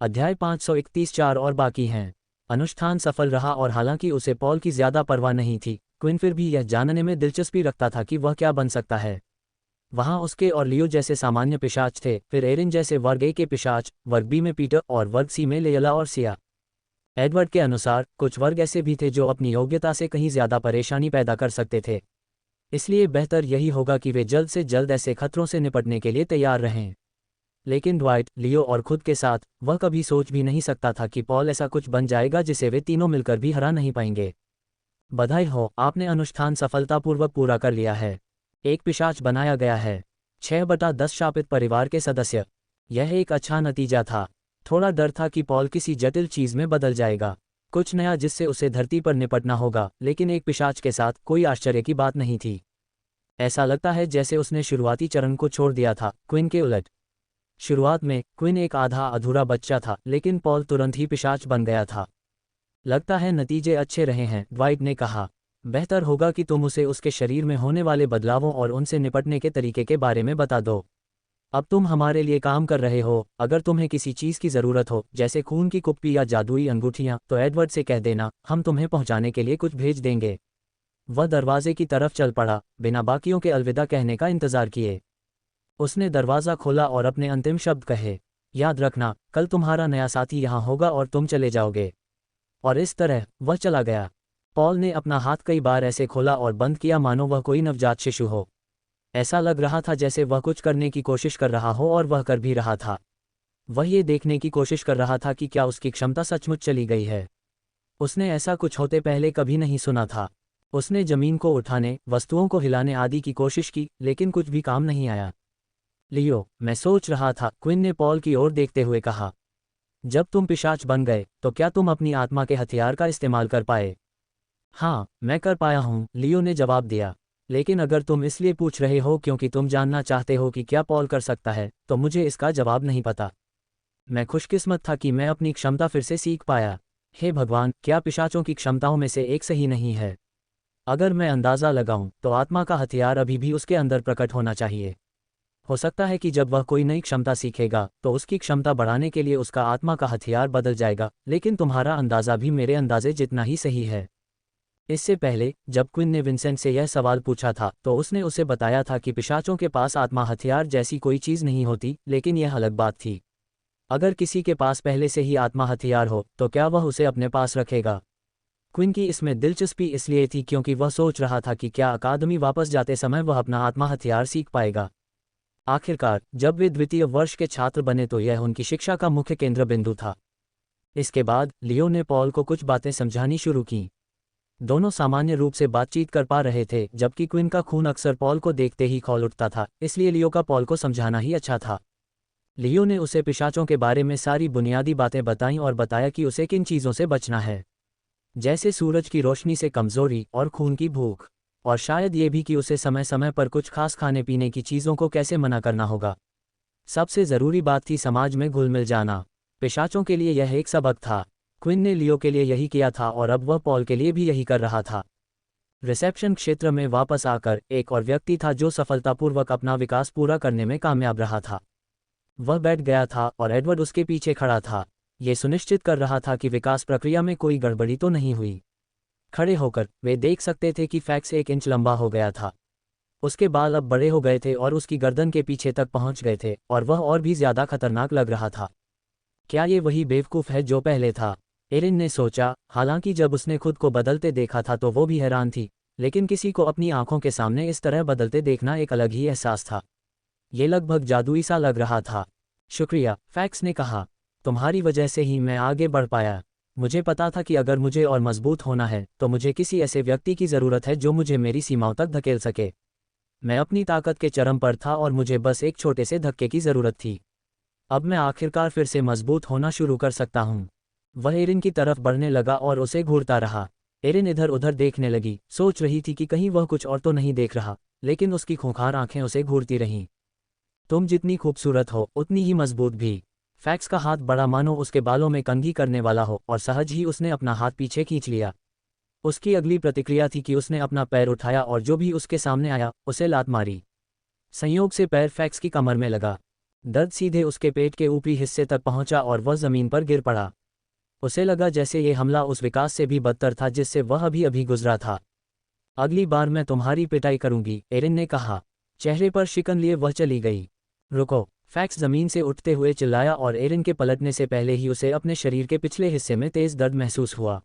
अध्याय 531 और बाकी हैं। अनुष्ठान सफल रहा और हालांकि उसे पॉल की ज्यादा परवाह नहीं थी, क्विन फिर भी यह जानने में दिलचस्पी रखता था कि वह क्या बन सकता है। वहां उसके और लियो जैसे सामान्य पिशाच थे, फिर एरिन जैसे वर्ग ए के पिशाच, वर्ग बी में पीटर और वर्ग सी में लेयला और सिया। एडवर्ड के अनुसार कुछ वर्ग ऐसे भी थे जो अपनी योग्यता से कहीं ज्यादा परेशानी पैदा कर सकते थे। इसलिए बेहतर यही होगा कि वे जल्द से जल्द ऐसे खतरों से निपटने के लिए तैयार रहें। लेकिन ड्वाइट, लियो और खुद के साथ वह कभी सोच भी नहीं सकता था कि पॉल ऐसा कुछ बन जाएगा जिसे वे तीनों मिलकर भी हरा नहीं पाएंगे। बधाई हो, आपने अनुष्ठान सफलतापूर्वक पूरा कर लिया है। एक पिशाच बनाया गया है। 6/10 शापित परिवार के सदस्य। यह एक अच्छा नतीजा था। थोड़ा डर था कि पॉल किसी जटिल चीज में बदल जाएगा, कुछ नया जिससे उसे धरती पर निपटना होगा, लेकिन एक पिशाच के साथ कोई आश्चर्य की बात नहीं थी। ऐसा लगता है जैसे उसने शुरुआती चरण को छोड़ दिया था, क्विन के उलट। शुरुआत में क्विन एक आधा अधूरा बच्चा था, लेकिन पॉल तुरंत ही पिशाच बन गया था। लगता है नतीजे अच्छे रहे हैं, ड्वाइट ने कहा। बेहतर होगा कि तुम उसे उसके शरीर में होने वाले बदलावों और उनसे निपटने के तरीके के बारे में बता दो। अब तुम हमारे लिए काम कर रहे हो। अगर तुम्हें किसी चीज़ की ज़रूरत हो, जैसे खून की कुप्पी या जादुई अंगूठियाँ, तो एडवर्ड से कह देना, हम तुम्हें पहुंचाने के लिए कुछ भेज देंगे। वह दरवाजे की तरफ चल पड़ा, बिना बाकियों के अलविदा कहने का इंतजार किए। उसने दरवाज़ा खोला और अपने अंतिम शब्द कहे, याद रखना, कल तुम्हारा नया साथी यहाँ होगा और तुम चले जाओगे। और इस तरह वह चला गया। पॉल ने अपना हाथ कई बार ऐसे खोला और बंद किया मानो वह कोई नवजात शिशु हो। ऐसा लग रहा था जैसे वह कुछ करने की कोशिश कर रहा हो और वह कर भी रहा था। वह ये देखने की कोशिश कर रहा था कि क्या उसकी क्षमता सचमुच चली गई है। उसने ऐसा कुछ होते पहले कभी नहीं सुना था। उसने जमीन को उठाने, वस्तुओं को हिलाने आदि की कोशिश की, लेकिन कुछ भी काम नहीं आया। लियो, मैं सोच रहा था, क्विन ने पॉल की ओर देखते हुए कहा। जब तुम पिशाच बन गए तो क्या तुम अपनी आत्मा के हथियार का इस्तेमाल कर पाए? हाँ, मैं कर पाया हूँ, लियो ने जवाब दिया। लेकिन अगर तुम इसलिए पूछ रहे हो क्योंकि तुम जानना चाहते हो कि क्या पॉल कर सकता है, तो मुझे इसका जवाब नहीं पता। मैं खुशकिस्मत था कि मैं अपनी क्षमता फिर से सीख पाया। हे भगवान, क्या पिशाचों की क्षमताओं में से एक सही नहीं है? अगर मैं अंदाज़ा लगाऊं तो आत्मा का हथियार अभी भी उसके अंदर प्रकट होना चाहिए। हो सकता है कि जब वह कोई नई क्षमता सीखेगा तो उसकी क्षमता बढ़ाने के लिए उसका आत्मा का हथियार बदल जाएगा, लेकिन तुम्हारा अंदाज़ा भी मेरे अंदाजे जितना ही सही है। इससे पहले जब क्विन ने विंसेंट से यह सवाल पूछा था तो उसने उसे बताया था कि पिशाचों के पास आत्मा हथियार जैसी कोई चीज़ नहीं होती, लेकिन यह अलग बात थी। अगर किसी के पास पहले से ही आत्मा हथियार हो तो क्या वह उसे अपने पास रखेगा? क्विन की इसमें दिलचस्पी इसलिए थी क्योंकि वह सोच रहा था कि क्या अकादमी वापस जाते समय वह अपना आत्मा हथियार सीख पाएगा। आखिरकार जब वे द्वितीय वर्ष के छात्र बने तो यह उनकी शिक्षा का मुख्य केंद्र बिंदु था। इसके बाद लियो ने पॉल को कुछ बातें समझानी शुरू की। दोनों सामान्य रूप से बातचीत कर पा रहे थे, जबकि क्विन का खून अक्सर पॉल को देखते ही खौल उठता था, इसलिए लियो का पॉल को समझाना ही अच्छा था। लियो ने उसे पिशाचों के बारे में सारी बुनियादी बातें बताईं और बताया कि उसे किन चीज़ों से बचना है, जैसे सूरज की रोशनी से कमजोरी और खून की भूख, और शायद ये भी कि उसे समय समय पर कुछ खास खाने पीने की चीज़ों को कैसे मना करना होगा। सबसे ज़रूरी बात थी समाज में घुल मिल जाना। पिशाचों के लिए यह एक सबक था। क्विन ने लियो के लिए यही किया था और अब वह पॉल के लिए भी यही कर रहा था। रिसेप्शन क्षेत्र में वापस आकर एक और व्यक्ति था जो सफलतापूर्वक अपना विकास पूरा करने में कामयाब रहा था। वह बैठ गया था और एडवर्ड उसके पीछे खड़ा था, ये सुनिश्चित कर रहा था कि विकास प्रक्रिया में कोई गड़बड़ी तो नहीं हुई। खड़े होकर वे देख सकते थे कि फैक्स 1 इंच लंबा हो गया था। उसके बाल अब बड़े हो गए थे और उसकी गर्दन के पीछे तक पहुंच गए थे, और वह और भी ज्यादा खतरनाक लग रहा था। क्या ये वही बेवकूफ़ है जो पहले था? एरिन ने सोचा। हालांकि जब उसने खुद को बदलते देखा था तो वो भी हैरान थी, लेकिन किसी को अपनी आंखों के सामने इस तरह बदलते देखना एक अलग ही एहसास था। ये लगभग जादुई सा लग रहा था। शुक्रिया, फैक्स ने कहा। तुम्हारी वजह से ही मैं आगे बढ़ पाया। मुझे पता था कि अगर मुझे और मजबूत होना है तो मुझे किसी ऐसे व्यक्ति की ज़रूरत है जो मुझे मेरी सीमाओं तक धकेल सके। मैं अपनी ताकत के चरम पर था और मुझे बस एक छोटे से धक्के की ज़रूरत थी। अब मैं आखिरकार फिर से मजबूत होना शुरू कर सकता हूँ। वह एरिन की तरफ बढ़ने लगा और उसे घूरता रहा। एरिन इधर उधर देखने लगी, सोच रही थी कि कहीं वह कुछ और तो नहीं देख रहा, लेकिन उसकी खूंखार आंखें उसे घूरती रहीं। तुम जितनी खूबसूरत हो उतनी ही मजबूत भी। फैक्स का हाथ बड़ा मानो उसके बालों में कंघी करने वाला हो, और सहज ही उसने अपना हाथ पीछे खींच लिया। उसकी अगली प्रतिक्रिया थी कि उसने अपना पैर उठाया और जो भी उसके सामने आया उसे लात मारी। संयोग से पैर फैक्स की कमर में लगा। दर्द सीधे उसके पेट के ऊपरी हिस्से तक पहुंचा और वह जमीन पर गिर पड़ा। उसे लगा जैसे ये हमला उस विकास से भी बदतर था जिससे वह अभी अभी गुजरा था। अगली बार मैं तुम्हारी पिटाई करूंगी, एरिन ने कहा। चेहरे पर शिकन लिए वह चली गई। रुको, फैक्स जमीन से उठते हुए चिल्लाया और एरिन के पलटने से पहले ही उसे अपने शरीर के पिछले हिस्से में तेज दर्द महसूस हुआ।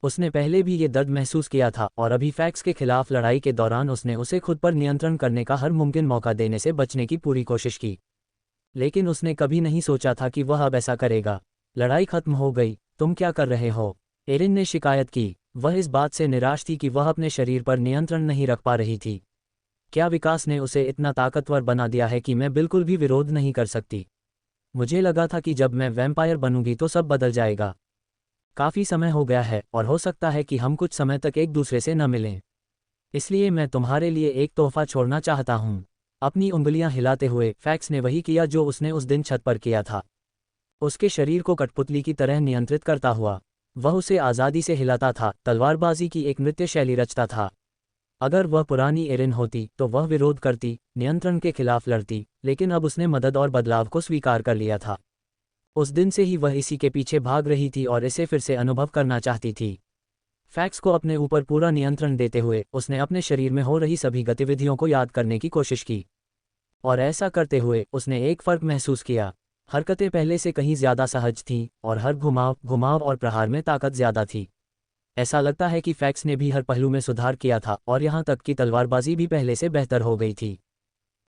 उसने पहले भी ये दर्द महसूस किया था और अभी फैक्स के खिलाफ लड़ाई के दौरान उसने उसे खुद पर नियंत्रण करने का हर मुमकिन मौका देने से बचने की पूरी कोशिश की। लेकिन उसने कभी नहीं सोचा था कि वह अब ऐसा करेगा। लड़ाई खत्म हो गई, तुम क्या कर रहे हो? एरिन ने शिकायत की। वह इस बात से निराश थी कि वह अपने शरीर पर नियंत्रण नहीं रख पा रही थी। क्या विकास ने उसे इतना ताकतवर बना दिया है कि मैं बिल्कुल भी विरोध नहीं कर सकती? मुझे लगा था कि जब मैं वैम्पायर बनूंगी तो सब बदल जाएगा। काफ़ी समय हो गया है और हो सकता है कि हम कुछ समय तक एक दूसरे से न मिलें। इसलिए मैं तुम्हारे लिए एक तोहफा छोड़ना चाहता हूँ। अपनी उंगलियां हिलाते हुए फैक्स ने वही किया जो उसने उस दिन छत पर किया था। उसके शरीर को कठपुतली की तरह नियंत्रित करता हुआ वह उसे आज़ादी से हिलाता था, तलवारबाजी की एक नृत्य शैली रचता था। अगर वह पुरानी एरिन होती तो वह विरोध करती, नियंत्रण के खिलाफ लड़ती, लेकिन अब उसने मदद और बदलाव को स्वीकार कर लिया था। उस दिन से ही वह इसी के पीछे भाग रही थी और इसे फिर से अनुभव करना चाहती थी। फैक्स को अपने ऊपर पूरा नियंत्रण देते हुए उसने अपने शरीर में हो रही सभी गतिविधियों को याद करने की कोशिश की। और ऐसा करते हुए उसने एक फ़र्क महसूस किया। हरकतें पहले से कहीं ज़्यादा सहज थीं और हर घुमाव और प्रहार में ताकत ज़्यादा थी। ऐसा लगता है कि फैक्स ने भी हर पहलू में सुधार किया था और यहाँ तक कि तलवारबाजी भी पहले से बेहतर हो गई थी।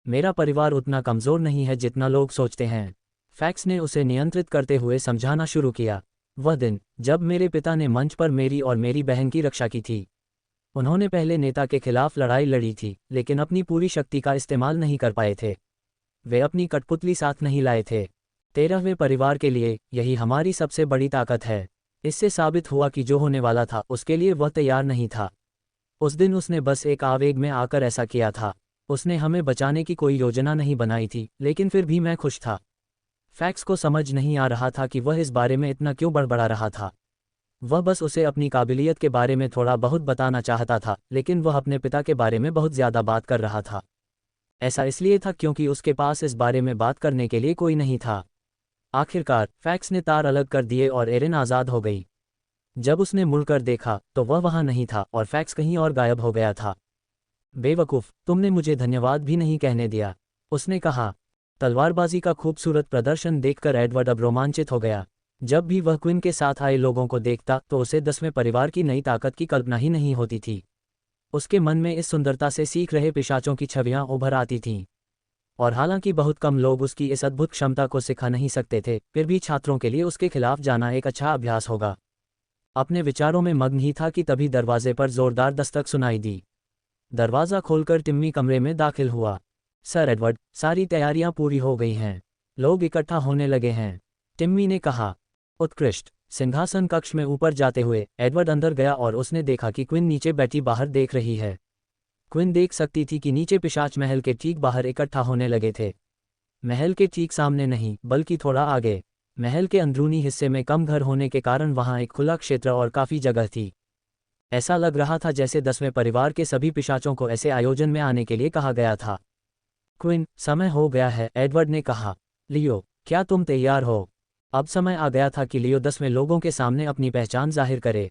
मेरा परिवार उतना कमज़ोर नहीं है जितना लोग सोचते हैं, फैक्स ने उसे नियंत्रित करते हुए समझाना शुरू किया। वह दिन जब मेरे पिता ने मंच पर मेरी और मेरी बहन की रक्षा की थी। उन्होंने पहले नेता के खिलाफ लड़ाई लड़ी थी, लेकिन अपनी पूरी शक्ति का इस्तेमाल नहीं कर पाए थे। वे अपनी कठपुतली साथ नहीं लाए थे। 13वें परिवार के लिए यही हमारी सबसे बड़ी ताकत है। इससे साबित हुआ कि जो होने वाला था उसके लिए वह तैयार नहीं था। उस दिन उसने बस एक आवेग में आकर ऐसा किया था। उसने हमें बचाने की कोई योजना नहीं बनाई थी, लेकिन फिर भी मैं खुश था। फैक्स को समझ नहीं आ रहा था कि वह इस बारे में इतना क्यों बड़बड़ा रहा था। वह बस उसे अपनी काबिलियत के बारे में थोड़ा बहुत बताना चाहता था, लेकिन वह अपने पिता के बारे में बहुत ज़्यादा बात कर रहा था। ऐसा इसलिए था क्योंकि उसके पास इस बारे में बात करने के लिए कोई नहीं था। आखिरकार फैक्स ने तार अलग कर दिए और एरिन आज़ाद हो गई। जब उसने मुड़कर देखा तो वह वहाँ नहीं था और फैक्स कहीं और गायब हो गया था। बेवकूफ़, तुमने मुझे धन्यवाद भी नहीं कहने दिया, उसने कहा। तलवारबाजी का खूबसूरत प्रदर्शन देखकर एडवर्ड अब रोमांचित हो गया। जब भी वह क्विन के साथ आए लोगों को देखता तो उसे 10वें परिवार की नई ताकत की कल्पना ही नहीं होती थी। उसके मन में इस सुंदरता से सीख रहे पिशाचों की छवियां उभर आती थीं। और हालांकि बहुत कम लोग उसकी इस अद्भुत क्षमता को सिखा नहीं सकते थे, फिर भी छात्रों के लिए उसके खिलाफ जाना एक अच्छा अभ्यास होगा। अपने विचारों में मग्न ही था कि तभी दरवाजे पर जोरदार दस्तक सुनाई दी। दरवाज़ा खोलकर टिम्मी कमरे में दाखिल हुआ। सर एडवर्ड, सारी तैयारियां पूरी हो गई हैं, लोग इकट्ठा होने लगे हैं, टिम्मी ने कहा। उत्कृष्ट। सिंहासन कक्ष में ऊपर जाते हुए एडवर्ड अंदर गया और उसने देखा कि क्विन नीचे बैठी बाहर देख रही है। क्विन देख सकती थी कि नीचे पिशाच महल के ठीक बाहर इकट्ठा होने लगे थे। महल के ठीक सामने नहीं, बल्कि थोड़ा आगे। महल के अंदरूनी हिस्से में कम घर होने के कारण वहां एक खुला क्षेत्र और काफ़ी जगह थी। ऐसा लग रहा था जैसे 10वें परिवार के सभी पिशाचों को ऐसे आयोजन में आने के लिए कहा गया था। क्विन, समय हो गया है, एडवर्ड ने कहा। लियो, क्या तुम तैयार हो? अब समय आ गया था कि लियो 10वें लोगों के सामने अपनी पहचान जाहिर करे।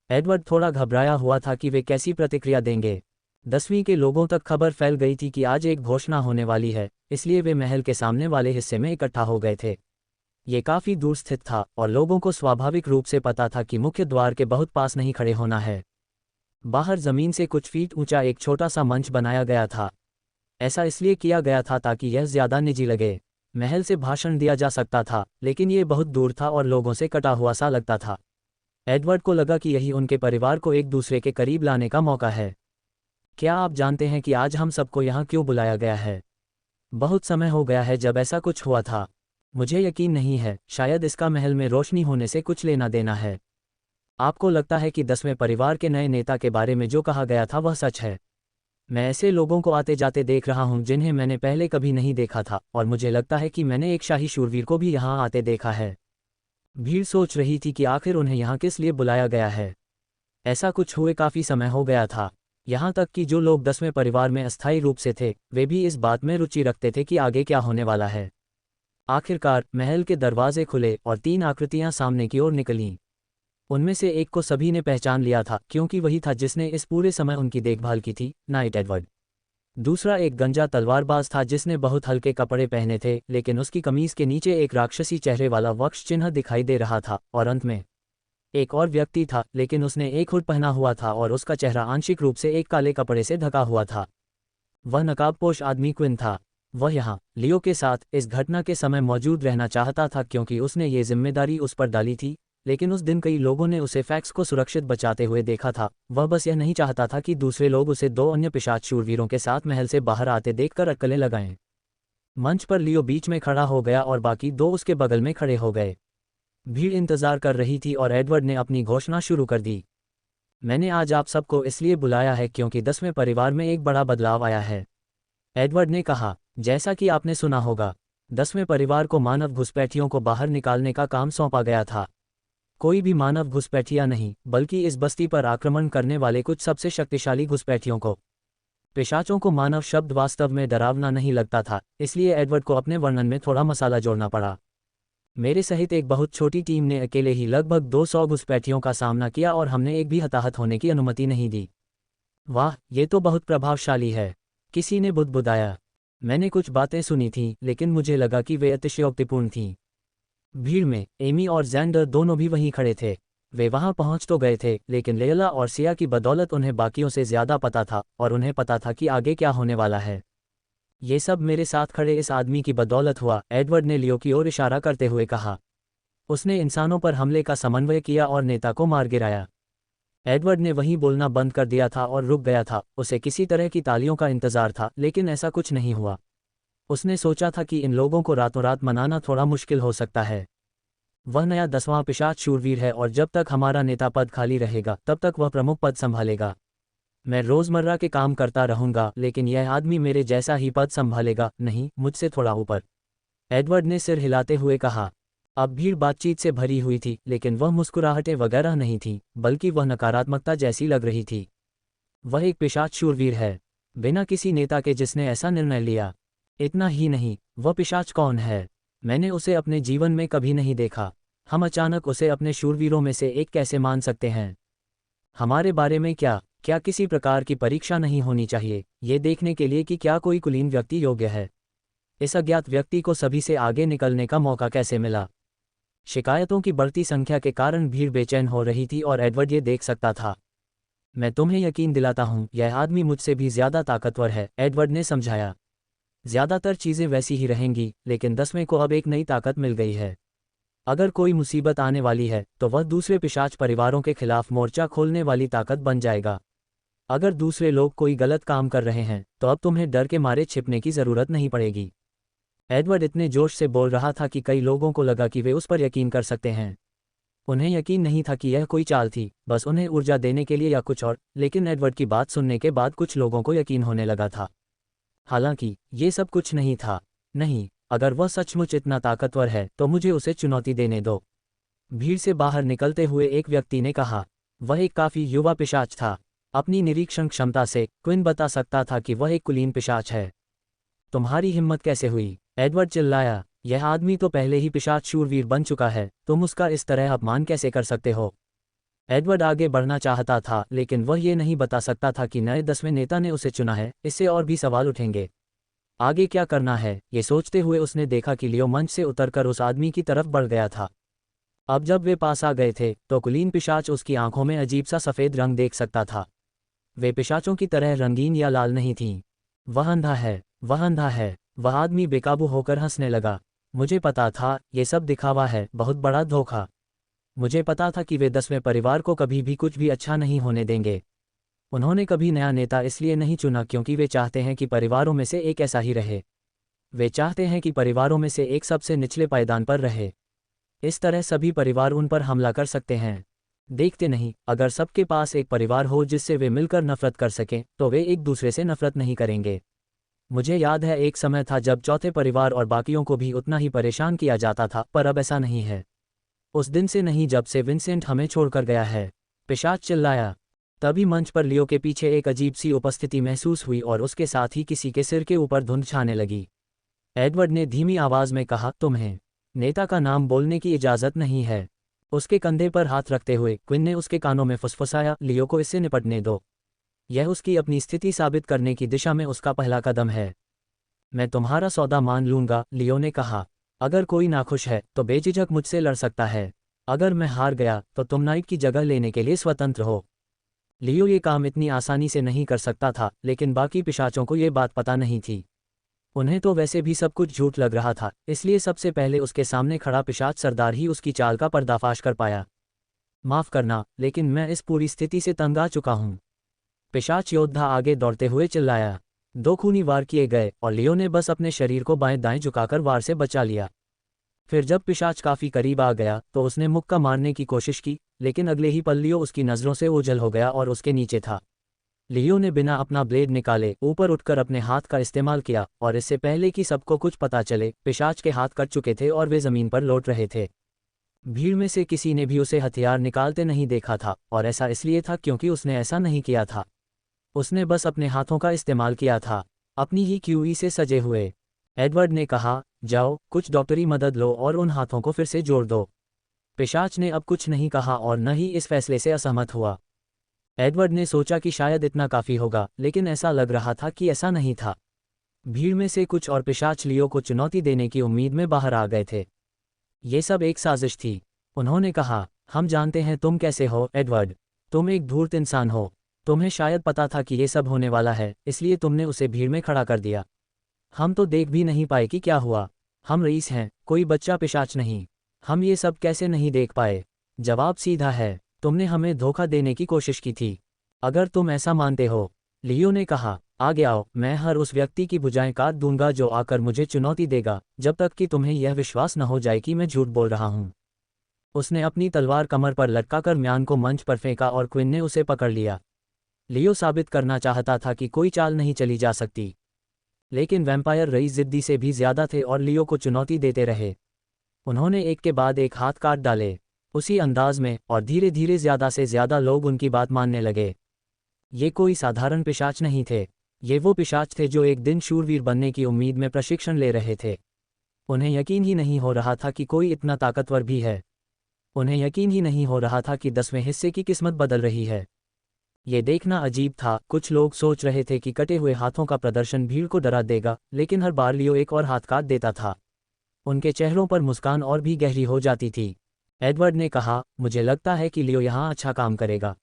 एडवर्ड थोड़ा घबराया हुआ था कि वे कैसी प्रतिक्रिया देंगे। 10वीं के लोगों तक खबर फैल गई थी कि आज एक घोषणा होने वाली है, इसलिए वे महल के सामने वाले हिस्से में इकट्ठा हो गए थे। ये काफ़ी दूर स्थित था और लोगों को स्वाभाविक रूप से पता था कि मुख्य द्वार के बहुत पास नहीं खड़े होना है। बाहर ज़मीन से कुछ फीट ऊंचा एक छोटा सा मंच बनाया गया था। ऐसा इसलिए किया गया था ताकि यह ज़्यादा निजी लगे। महल से भाषण दिया जा सकता था, लेकिन ये बहुत दूर था और लोगों से कटा हुआ सा लगता था। एडवर्ड को लगा कि यही उनके परिवार को एक दूसरे के करीब लाने का मौका है। क्या आप जानते हैं कि आज हम सबको यहाँ क्यों बुलाया गया है? बहुत समय हो गया है जब ऐसा कुछ हुआ था। मुझे यकीन नहीं है, शायद इसका महल में रोशनी होने से कुछ लेना देना है। आपको लगता है कि 10वें परिवार के नए नेता के बारे में जो कहा गया था वह सच है? मैं ऐसे लोगों को आते जाते देख रहा हूं जिन्हें मैंने पहले कभी नहीं देखा था, और मुझे लगता है कि मैंने एक शाही शूरवीर को भी यहाँ आते देखा है। भीड़ सोच रही थी कि आखिर उन्हें यहाँ किस लिए बुलाया गया है। ऐसा कुछ हुए काफ़ी समय हो गया था। यहाँ तक कि जो लोग 10वें परिवार में अस्थायी रूप से थे, वे भी इस बात में रुचि रखते थे कि आगे क्या होने वाला है। आखिरकार महल के दरवाजे खुले और 3 आकृतियां सामने की ओर निकलीं। उनमें से एक को सभी ने पहचान लिया था क्योंकि वही था जिसने इस पूरे समय उनकी देखभाल की थी, नाइट एडवर्ड। दूसरा एक गंजा तलवारबाज था जिसने बहुत हल्के कपड़े पहने थे, लेकिन उसकी कमीज के नीचे एक राक्षसी चेहरे वाला वक्ष चिन्ह दिखाई दे रहा था। और अंत में एक और व्यक्ति था, लेकिन उसने एक हुड पहना हुआ था और उसका चेहरा आंशिक रूप से एक काले कपड़े से ढका हुआ था। वह नकाबपोश आदमी क्विन था। वह यहाँ लियो के साथ इस घटना के समय मौजूद रहना चाहता था क्योंकि उसने ये जिम्मेदारी उस पर डाली थी, लेकिन उस दिन कई लोगों ने उसे फैक्स को सुरक्षित बचाते हुए देखा था। वह बस यह नहीं चाहता था कि दूसरे लोग उसे 2 अन्य पिशाच शूरवीरों के साथ महल से बाहर आते देखकर अटकलें लगाएं। मंच पर लियो बीच में खड़ा हो गया और बाकी 2 उसके बगल में खड़े हो गए। भीड़ इंतजार कर रही थी और एडवर्ड ने अपनी घोषणा शुरू कर दी। मैंने आज आप सबको इसलिए बुलाया है क्योंकि 10वें परिवार में एक बड़ा बदलाव आया है, एडवर्ड ने कहा। जैसा कि आपने सुना होगा, 10वें परिवार को मानव घुसपैठियों को बाहर निकालने का काम सौंपा गया था। कोई भी मानव घुसपैठिया नहीं, बल्कि इस बस्ती पर आक्रमण करने वाले कुछ सबसे शक्तिशाली घुसपैठियों को। पिशाचों को मानव शब्द वास्तव में डरावना नहीं लगता था, इसलिए एडवर्ड को अपने वर्णन में थोड़ा मसाला जोड़ना पड़ा। मेरे सहित एक बहुत छोटी टीम ने अकेले ही लगभग 200 घुसपैठियों का सामना किया और हमने एक भी हताहत होने की अनुमति नहीं दी। वाह, ये तो बहुत प्रभावशाली है, किसी ने बुदबुदाया। मैंने कुछ बातें सुनी थीं, लेकिन मुझे लगा कि वे अतिशयोक्तिपूर्ण थीं। भीड़ में एमी और जैंडर दोनों भी वहीं खड़े थे। वे वहां पहुंच तो गए थे, लेकिन लेला और सिया की बदौलत उन्हें बाकियों से ज्यादा पता था और उन्हें पता था कि आगे क्या होने वाला है। ये सब मेरे साथ खड़े इस आदमी की बदौलत हुआ, एडवर्ड ने लियो की ओर इशारा करते हुए कहा। उसने इंसानों पर हमले का समन्वय किया और नेता को मार गिराया। एडवर्ड ने वहीं बोलना बंद कर दिया था और रुक गया था। उसे किसी तरह की तालियों का इंतजार था, लेकिन ऐसा कुछ नहीं हुआ। उसने सोचा था कि इन लोगों को रातों रात मनाना थोड़ा मुश्किल हो सकता है। वह नया 10वां पिशाच शूरवीर है और जब तक हमारा नेता पद खाली रहेगा तब तक वह प्रमुख पद संभालेगा। मैं रोजमर्रा के काम करता रहूंगा, लेकिन यह आदमी मेरे जैसा ही पद संभालेगा, नहीं, मुझसे थोड़ा ऊपर, एडवर्ड ने सिर हिलाते हुए कहा। अब भीड़ बातचीत से भरी हुई थी, लेकिन वह मुस्कुराहटें वगैरह नहीं थीं, बल्कि वह नकारात्मकता जैसी लग रही थी। वह एक पिशाच शूरवीर है, बिना किसी नेता के जिसने ऐसा निर्णय लिया। इतना ही नहीं, वह पिशाच कौन है? मैंने उसे अपने जीवन में कभी नहीं देखा। हम अचानक उसे अपने शूरवीरों में से एक कैसे मान सकते हैं? हमारे बारे में क्या किसी प्रकार की परीक्षा नहीं होनी चाहिए, ये देखने के लिए कि क्या कोई कुलीन व्यक्ति योग्य है? इस अज्ञात व्यक्ति को सभी से आगे निकलने का मौका कैसे मिला? शिकायतों की बढ़ती संख्या के कारण भीड़ बेचैन हो रही थी और एडवर्ड ये देख सकता था। मैं तुम्हें यकीन दिलाता हूँ, यह आदमी मुझसे भी ज्यादा ताकतवर है, एडवर्ड ने समझाया। ज्यादातर चीजें वैसी ही रहेंगी, लेकिन 10वें को अब एक नई ताकत मिल गई है। अगर कोई मुसीबत आने वाली है तो वह दूसरे पिशाच परिवारों के खिलाफ मोर्चा खोलने वाली ताकत बन जाएगा। अगर दूसरे लोग कोई गलत काम कर रहे हैं तो अब तुम्हें डर के मारे छिपने की जरूरत नहीं पड़ेगी। एडवर्ड इतने जोश से बोल रहा था कि कई लोगों को लगा कि वे उस पर यकीन कर सकते हैं। उन्हें यकीन नहीं था कि यह कोई चाल थी, बस उन्हें ऊर्जा देने के लिए या कुछ और, लेकिन एडवर्ड की बात सुनने के बाद कुछ लोगों को यकीन होने लगा था। हालांकि ये सब कुछ नहीं था। नहीं, अगर वह सचमुच इतना ताकतवर है तो मुझे उसे चुनौती देने दो, भीड़ से बाहर निकलते हुए एक व्यक्ति ने कहा। वह एक काफी युवा पिशाच था। अपनी निरीक्षण क्षमता से क्विन बता सकता था कि वह एक कुलीन पिशाच है। तुम्हारी हिम्मत कैसे हुई? एडवर्ड चिल्लाया। यह आदमी तो पहले ही पिशाच शूरवीर बन चुका है, तुम उसका इस तरह अपमान कैसे कर सकते हो? एडवर्ड आगे बढ़ना चाहता था, लेकिन वह ये नहीं बता सकता था कि नए 10वें नेता ने उसे चुना है। इससे और भी सवाल उठेंगे। आगे क्या करना है, ये सोचते हुए उसने देखा कि लियो मंच से उतरकर उस आदमी की तरफ बढ़ गया था। अब जब वे पास आ गए थे तो कुलीन पिशाच उसकी आंखों में अजीब सा सफ़ेद रंग देख सकता था। वे पिशाचों की तरह रंगीन या लाल नहीं थीं। वह अंधा है, वह अंधा है। वह आदमी बेकाबू होकर हंसने लगा। मुझे पता था, ये सब दिखावा है, बहुत बड़ा धोखा। मुझे पता था कि वे 10वें परिवार को कभी भी कुछ भी अच्छा नहीं होने देंगे। उन्होंने कभी नया नेता इसलिए नहीं चुना क्योंकि वे चाहते हैं कि परिवारों में से एक ऐसा ही रहे। वे चाहते हैं कि परिवारों में से एक सबसे निचले पायदान पर रहे। इस तरह सभी परिवार उन पर हमला कर सकते हैं। देखते नहीं, अगर सबके पास एक परिवार हो जिससे वे मिलकर नफरत कर सकें तो वे एक दूसरे से नफरत नहीं करेंगे। मुझे याद है एक समय था जब चौथे परिवार और बाकियों को भी उतना ही परेशान किया जाता था, पर अब ऐसा नहीं है। उस दिन से नहीं जब से विंसेंट हमें छोड़कर गया है, पिशाच चिल्लाया। तभी मंच पर लियो के पीछे एक अजीब सी उपस्थिति महसूस हुई और उसके साथ ही किसी के सिर के ऊपर धुंध छाने लगी। एडवर्ड ने धीमी आवाज में कहा, तुम्हें नेता का नाम बोलने की इजाज़त नहीं है। उसके कंधे पर हाथ रखते हुए क्विन ने उसके कानों में फुसफुसाया, लियो को इससे निपटने दो। यह उसकी अपनी स्थिति साबित करने की दिशा में उसका पहला कदम है। मैं तुम्हारा सौदा मान लूंगा, लियो ने कहा। अगर कोई नाखुश है तो बेझिझक मुझसे लड़ सकता है। अगर मैं हार गया तो तुम नाइट की जगह लेने के लिए स्वतंत्र हो। लियो ये काम इतनी आसानी से नहीं कर सकता था, लेकिन बाकी पिशाचों को ये बात पता नहीं थी। उन्हें तो वैसे भी सब कुछ झूठ लग रहा था, इसलिए सबसे पहले उसके सामने खड़ा पिशाच सरदार ही उसकी चाल का पर्दाफाश कर पाया। माफ करना, लेकिन मैं इस पूरी स्थिति से तंग आ चुका हूं। पिशाच योद्धा आगे दौड़ते हुए चिल्लाया। 2 खूनी वार किए गए और लियो ने बस अपने शरीर को बाएं दाएं झुकाकर वार से बचा लिया। फिर जब पिशाच काफी करीब आ गया तो उसने मुक्का मारने की कोशिश की, लेकिन अगले ही पल लियो उसकी नज़रों से ओझल हो गया और उसके नीचे था। लियो ने बिना अपना ब्लेड निकाले ऊपर उठकर अपने हाथ का इस्तेमाल किया, और इससे पहले कि सबको कुछ पता चले, पिशाच के हाथ कट चुके थे और वे जमीन पर लौट रहे थे। भीड़ में से किसी ने भी उसे हथियार निकालते नहीं देखा था, और ऐसा इसलिए था क्योंकि उसने ऐसा नहीं किया था। उसने बस अपने हाथों का इस्तेमाल किया था, अपनी ही क्यूई से सजे हुए। एडवर्ड ने कहा, जाओ, कुछ डॉक्टरी मदद लो और उन हाथों को फिर से जोड़ दो। पिशाच ने अब कुछ नहीं कहा और न ही इस फैसले से असहमत हुआ। एडवर्ड ने सोचा कि शायद इतना काफ़ी होगा, लेकिन ऐसा लग रहा था कि ऐसा नहीं था। भीड़ में से कुछ और पिशाच लियो को चुनौती देने की उम्मीद में बाहर आ गए थे। ये सब एक साजिश थी। उन्होंने कहा, हम जानते हैं तुम कैसे हो एडवर्ड। तुम एक धूर्त इंसान हो। तुम्हें शायद पता था कि ये सब होने वाला है, इसलिए तुमने उसे भीड़ में खड़ा कर दिया। हम तो देख भी नहीं पाए कि क्या हुआ। हम रईस हैं, कोई बच्चा पिशाच नहीं। हम ये सब कैसे नहीं देख पाए? जवाब सीधा है, तुमने हमें धोखा देने की कोशिश की थी। अगर तुम ऐसा मानते हो, लियो ने कहा, आगे आओ, मैं हर उस व्यक्ति की भुजाएं काट दूंगा जो आकर मुझे चुनौती देगा, जब तक कि तुम्हें यह विश्वास न हो जाए कि मैं झूठ बोल रहा हूं। उसने अपनी तलवार कमर पर लटकाकर म्यान को मंच पर फेंका और क्विन ने उसे पकड़ लिया। लियो साबित करना चाहता था कि कोई चाल नहीं चली जा सकती, लेकिन वैम्पायर रईस जिद्दी से भी ज्यादा थे और लियो को चुनौती देते रहे। उन्होंने एक के बाद एक हाथ काट डाले, उसी अंदाज में, और धीरे धीरे ज्यादा से ज्यादा लोग उनकी बात मानने लगे। ये कोई साधारण पिशाच नहीं थे, ये वो पिशाच थे जो एक दिन शूरवीर बनने की उम्मीद में प्रशिक्षण ले रहे थे। उन्हें यकीन ही नहीं हो रहा था कि कोई इतना ताकतवर भी है। उन्हें यकीन ही नहीं हो रहा था कि 10वें हिस्से की किस्मत बदल रही है। ये देखना अजीब था। कुछ लोग सोच रहे थे कि कटे हुए हाथों का प्रदर्शन भीड़ को डरा देगा, लेकिन हर बार लियो एक और हाथ काट देता था। उनके चेहरों पर मुस्कान और भी गहरी हो जाती थी। एडवर्ड ने कहा, मुझे लगता है कि लियो यहाँ अच्छा काम करेगा।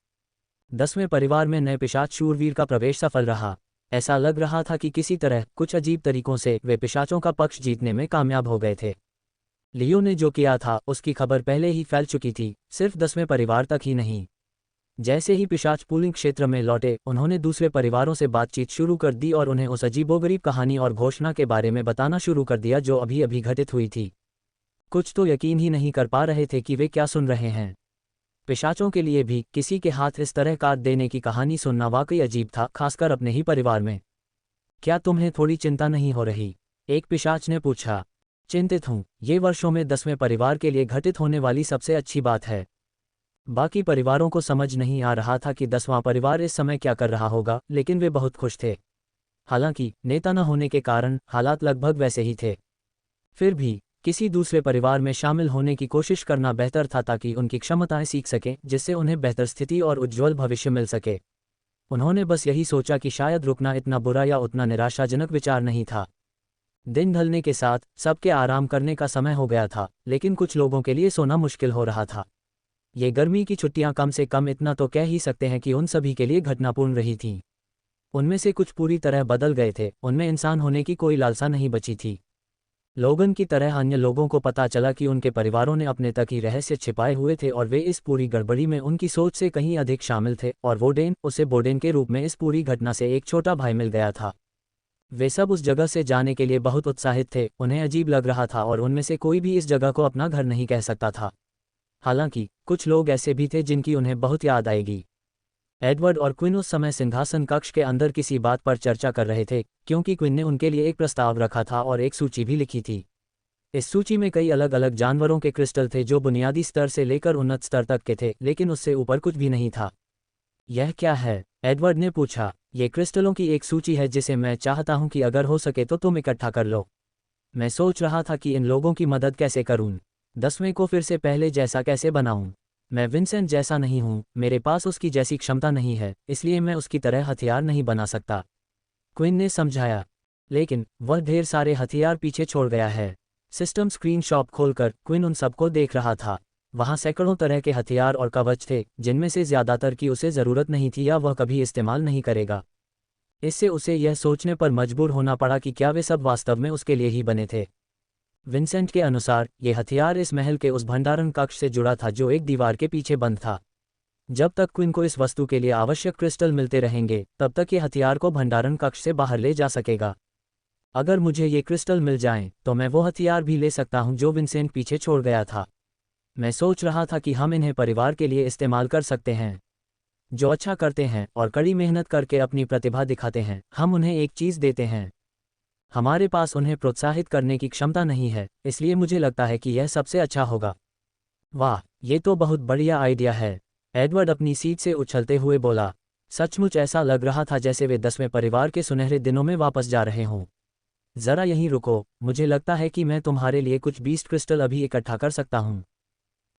10वें परिवार में नए पिशाच शूरवीर का प्रवेश सफल रहा। ऐसा लग रहा था कि किसी तरह, कुछ अजीब तरीकों से वे पिशाचों का पक्ष जीतने में कामयाब हो गए थे। लियो ने जो किया था उसकी खबर पहले ही फैल चुकी थी, सिर्फ 10वें परिवार तक ही नहीं। जैसे ही पिशाच पूलिंग क्षेत्र में लौटे, उन्होंने दूसरे परिवारों से बातचीत शुरू कर दी और उन्हें उस अजीबोगरीब कहानी और घोषणा के बारे में बताना शुरू कर दिया जो अभी अभी घटित हुई थी। कुछ तो यकीन ही नहीं कर पा रहे थे कि वे क्या सुन रहे हैं। पिशाचों के लिए भी किसी के हाथ इस तरह काट देने की कहानी सुनना वाकई अजीब था, खासकर अपने ही परिवार में। क्या तुम्हें थोड़ी चिंता नहीं हो रही? एक पिशाच ने पूछा। चिंतित हूं, ये वर्षों में 10वें परिवार के लिए घटित होने वाली सबसे अच्छी बात है। बाकी परिवारों को समझ नहीं आ रहा था कि 10वां परिवार इस समय क्या कर रहा होगा, लेकिन वे बहुत खुश थे। हालांकि नेता न होने के कारण हालात लगभग वैसे ही थे। फिर भी किसी दूसरे परिवार में शामिल होने की कोशिश करना बेहतर था ताकि उनकी क्षमताएं सीख सकें, जिससे उन्हें बेहतर स्थिति और उज्ज्वल भविष्य मिल सके। उन्होंने बस यही सोचा कि शायद रुकना इतना बुरा या उतना निराशाजनक विचार नहीं था। दिन ढलने के साथ सबके आराम करने का समय हो गया था, लेकिन कुछ लोगों के लिए सोना मुश्किल हो रहा था। ये गर्मी की छुट्टियां कम से कम इतना तो कह ही सकते हैं कि उन सभी के लिए घटनापूर्ण रही थीं। उनमें से कुछ पूरी तरह बदल गए थे, उनमें इंसान होने की कोई लालसा नहीं बची थी। लोगन की तरह अन्य लोगों को पता चला कि उनके परिवारों ने अपने तक ही रहस्य छिपाए हुए थे और वे इस पूरी गड़बड़ी में उनकी सोच से कहीं अधिक शामिल थे, और वोडेन, उसे बोडेन के रूप में इस पूरी घटना से एक छोटा भाई मिल गया था। वे सब उस जगह से जाने के लिए बहुत उत्साहित थे। उन्हें अजीब लग रहा था और उनमें से कोई भी इस जगह को अपना घर नहीं कह सकता था। हालांकि कुछ लोग ऐसे भी थे जिनकी उन्हें बहुत याद आएगी। एडवर्ड और क्विन उस समय सिंहासन कक्ष के अंदर किसी बात पर चर्चा कर रहे थे, क्योंकि क्विन ने उनके लिए एक प्रस्ताव रखा था और एक सूची भी लिखी थी। इस सूची में कई अलग अलग जानवरों के क्रिस्टल थे जो बुनियादी स्तर से लेकर उन्नत स्तर तक के थे, लेकिन उससे ऊपर कुछ भी नहीं था। यह क्या है? एडवर्ड ने पूछा। ये क्रिस्टलों की एक सूची है जिसे मैं चाहता हूं कि अगर हो सके तो तुम इकट्ठा कर लो। मैं सोच रहा था कि इन लोगों की मदद कैसे करूं। 10वें को फिर से पहले जैसा कैसे बनाऊं। मैं विंसेंट जैसा नहीं हूं, मेरे पास उसकी जैसी क्षमता नहीं है, इसलिए मैं उसकी तरह हथियार नहीं बना सकता, क्विन ने समझाया। लेकिन वह ढेर सारे हथियार पीछे छोड़ गया है। सिस्टम स्क्रीन शॉप खोलकर क्विन उन सबको देख रहा था। वहां सैकड़ों तरह के हथियार और कवच थे, जिनमें से ज्यादातर की उसे जरूरत नहीं थी या वह कभी इस्तेमाल नहीं करेगा। इससे उसे यह सोचने पर मजबूर होना पड़ा कि क्या वे सब वास्तव में उसके लिए ही बने थे। विंसेंट के अनुसार ये हथियार इस महल के उस भंडारण कक्ष से जुड़ा था जो एक दीवार के पीछे बंद था। जब तक क्विन को इस वस्तु के लिए आवश्यक क्रिस्टल मिलते रहेंगे, तब तक ये हथियार को भंडारण कक्ष से बाहर ले जा सकेगा। अगर मुझे ये क्रिस्टल मिल जाएं, तो मैं वो हथियार भी ले सकता हूं जो विंसेंट पीछे छोड़ गया था। मैं सोच रहा था कि हम इन्हें परिवार के लिए इस्तेमाल कर सकते हैं, जो अच्छा करते हैं और कड़ी मेहनत करके अपनी प्रतिभा दिखाते हैं। हम उन्हें एक चीज़ देते हैं, हमारे पास उन्हें प्रोत्साहित करने की क्षमता नहीं है, इसलिए मुझे लगता है कि यह सबसे अच्छा होगा। वाह, ये तो बहुत बढ़िया आइडिया है, एडवर्ड अपनी सीट से उछलते हुए बोला। सचमुच ऐसा लग रहा था जैसे वे 10वें परिवार के सुनहरे दिनों में वापस जा रहे हों। जरा यहीं रुको, मुझे लगता है कि मैं तुम्हारे लिए कुछ बीस्ट क्रिस्टल अभी इकट्ठा कर सकता हूँ।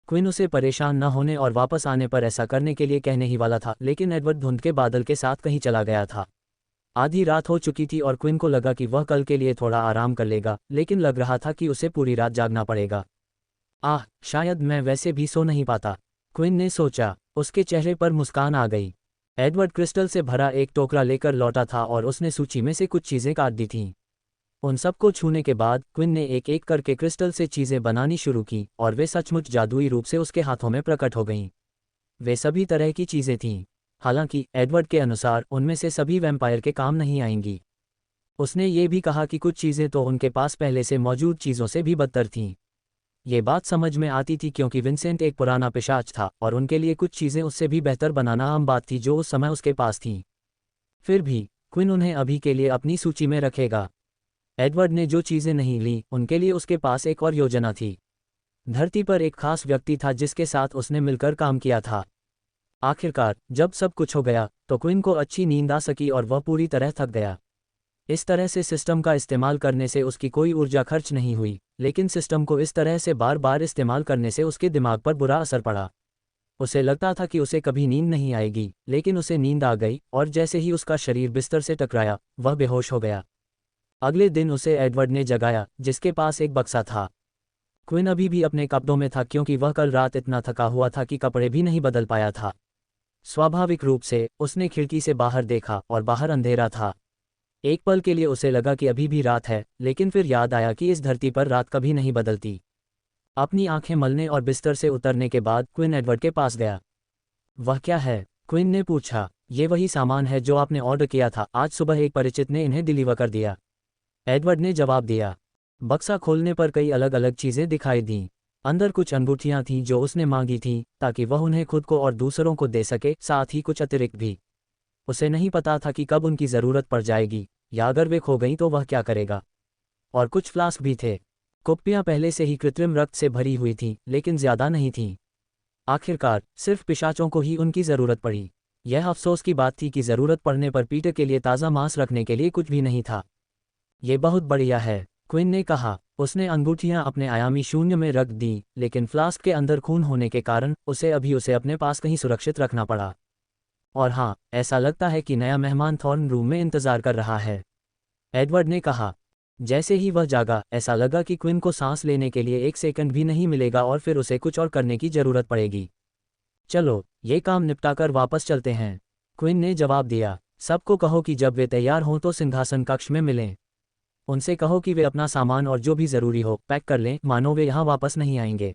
क्विन उसे परेशान न होने और वापस आने पर ऐसा करने के लिए कहने ही वाला था, लेकिन एडवर्ड धुंध के बादल के साथ कहीं चला गया था। आधी रात हो चुकी थी और क्विन को लगा कि वह कल के लिए थोड़ा आराम कर लेगा, लेकिन लग रहा था कि उसे पूरी रात जागना पड़ेगा। शायद मैं वैसे भी सो नहीं पाता, क्विन ने सोचा। उसके चेहरे पर मुस्कान आ गई। एडवर्ड क्रिस्टल से भरा एक टोकरा लेकर लौटा था और उसने सूची में से कुछ चीज़ें काट दी थीं। उन सबको छूने के बाद क्विन ने एक एक करके क्रिस्टल से चीज़ें बनानी शुरू की और वे सचमुच जादुई रूप से उसके हाथों में प्रकट हो गईं। वे सभी तरह की चीज़ें थीं। हालांकि एडवर्ड के अनुसार उनमें से सभी वैम्पायर के काम नहीं आएंगी। उसने ये भी कहा कि कुछ चीज़ें तो उनके पास पहले से मौजूद चीज़ों से भी बदतर थीं। ये बात समझ में आती थी क्योंकि विंसेंट एक पुराना पिशाच था और उनके लिए कुछ चीज़ें उससे भी बेहतर बनाना आम बात थी जो उस समय उसके पास थीं। फिर भी क्विन उन्हें अभी के लिए अपनी सूची में रखेगा। एडवर्ड ने जो चीज़ें नहीं लीं, उनके लिए उसके पास एक और योजना थी। धरती पर एक खास व्यक्ति था जिसके साथ उसने मिलकर काम किया था। आखिरकार जब सब कुछ हो गया तो क्विन को अच्छी नींद आ सकी और वह पूरी तरह थक गया। इस तरह से सिस्टम का इस्तेमाल करने से उसकी कोई ऊर्जा खर्च नहीं हुई, लेकिन सिस्टम को इस तरह से बार बार इस्तेमाल करने से उसके दिमाग पर बुरा असर पड़ा। उसे लगता था कि उसे कभी नींद नहीं आएगी, लेकिन उसे नींद आ गई और जैसे ही उसका शरीर बिस्तर से टकराया, वह बेहोश हो गया। अगले दिन उसे एडवर्ड ने जगाया, जिसके पास एक बक्सा था। क्विन अभी भी अपने कपड़ों में था क्योंकि वह कल रात इतना थका हुआ था कि कपड़े भी नहीं बदल पाया था। स्वाभाविक रूप से उसने खिड़की से बाहर देखा और बाहर अंधेरा था। एक पल के लिए उसे लगा कि अभी भी रात है, लेकिन फिर याद आया कि इस धरती पर रात कभी नहीं बदलती। अपनी आंखें मलने और बिस्तर से उतरने के बाद क्विन एडवर्ड के पास गया। वह क्या है? क्विन ने पूछा। ये वही सामान है जो आपने ऑर्डर किया था, आज सुबह एक परिचित ने इन्हें डिलीवर कर दिया, एडवर्ड ने जवाब दिया। बक्सा खोलने पर कई अलग अलग चीज़ें दिखाई दीं। अंदर कुछ अंगूठियां थीं जो उसने मांगी थीं ताकि वह उन्हें खुद को और दूसरों को दे सके, साथ ही कुछ अतिरिक्त भी। उसे नहीं पता था कि कब उनकी ज़रूरत पड़ जाएगी, या अगर वे खो गईं तो वह क्या करेगा। और कुछ फ्लास्क भी थे। कुप्पियां पहले से ही कृत्रिम रक्त से भरी हुई थीं, लेकिन ज़्यादा नहीं थीं। आखिरकार सिर्फ पिशाचों को ही उनकी ज़रूरत पड़ी। यह अफसोस की बात थी कि ज़रूरत पड़ने पर पीटर के लिए ताज़ा मांस रखने के लिए कुछ भी नहीं था। ये बहुत बढ़िया है, क्विन ने कहा। उसने अंगूठियां अपने आयामी शून्य में रख दी, लेकिन फ्लास्क के अंदर खून होने के कारण उसे अपने पास कहीं सुरक्षित रखना पड़ा। और हाँ, ऐसा लगता है कि नया मेहमान थॉर्न रूम में इंतजार कर रहा है, एडवर्ड ने कहा। जैसे ही वह जागा, ऐसा लगा कि क्विन को सांस लेने के लिए एक सेकंड भी नहीं मिलेगा और फिर उसे कुछ और करने की जरूरत पड़ेगी। चलो, ये काम निपटाकर वापस चलते हैं, क्विन ने जवाब दिया। सबको कहो कि जब वे तैयार हों तो सिंहासन कक्ष में मिलें। उनसे कहो कि वे अपना सामान और जो भी ज़रूरी हो पैक कर लें, मानो वे यहाँ वापस नहीं आएंगे।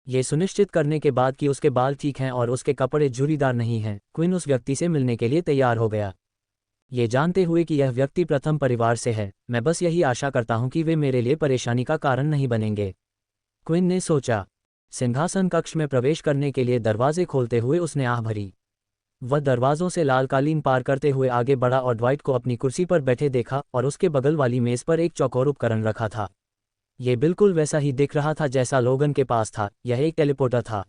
ये सुनिश्चित करने के बाद कि उसके बाल ठीक हैं और उसके कपड़े झुर्रीदार नहीं हैं, क्विन उस व्यक्ति से मिलने के लिए तैयार हो गया। ये जानते हुए कि यह व्यक्ति प्रथम परिवार से है, मैं बस यही आशा करता हूँ कि वे मेरे लिए परेशानी का कारण नहीं बनेंगे, क्विन ने सोचा। सिंहासन कक्ष में प्रवेश करने के लिए दरवाजे खोलते हुए उसने आह भरी। वह दरवाज़ों से लाल कालीन पार करते हुए आगे बढ़ा और ड्वाइट को अपनी कुर्सी पर बैठे देखा और उसके बगल वाली मेज़ पर एक चौकोर उपकरण रखा था। ये बिल्कुल वैसा ही दिख रहा था जैसा लोगन के पास था, यह एक टेलीपोर्टर था।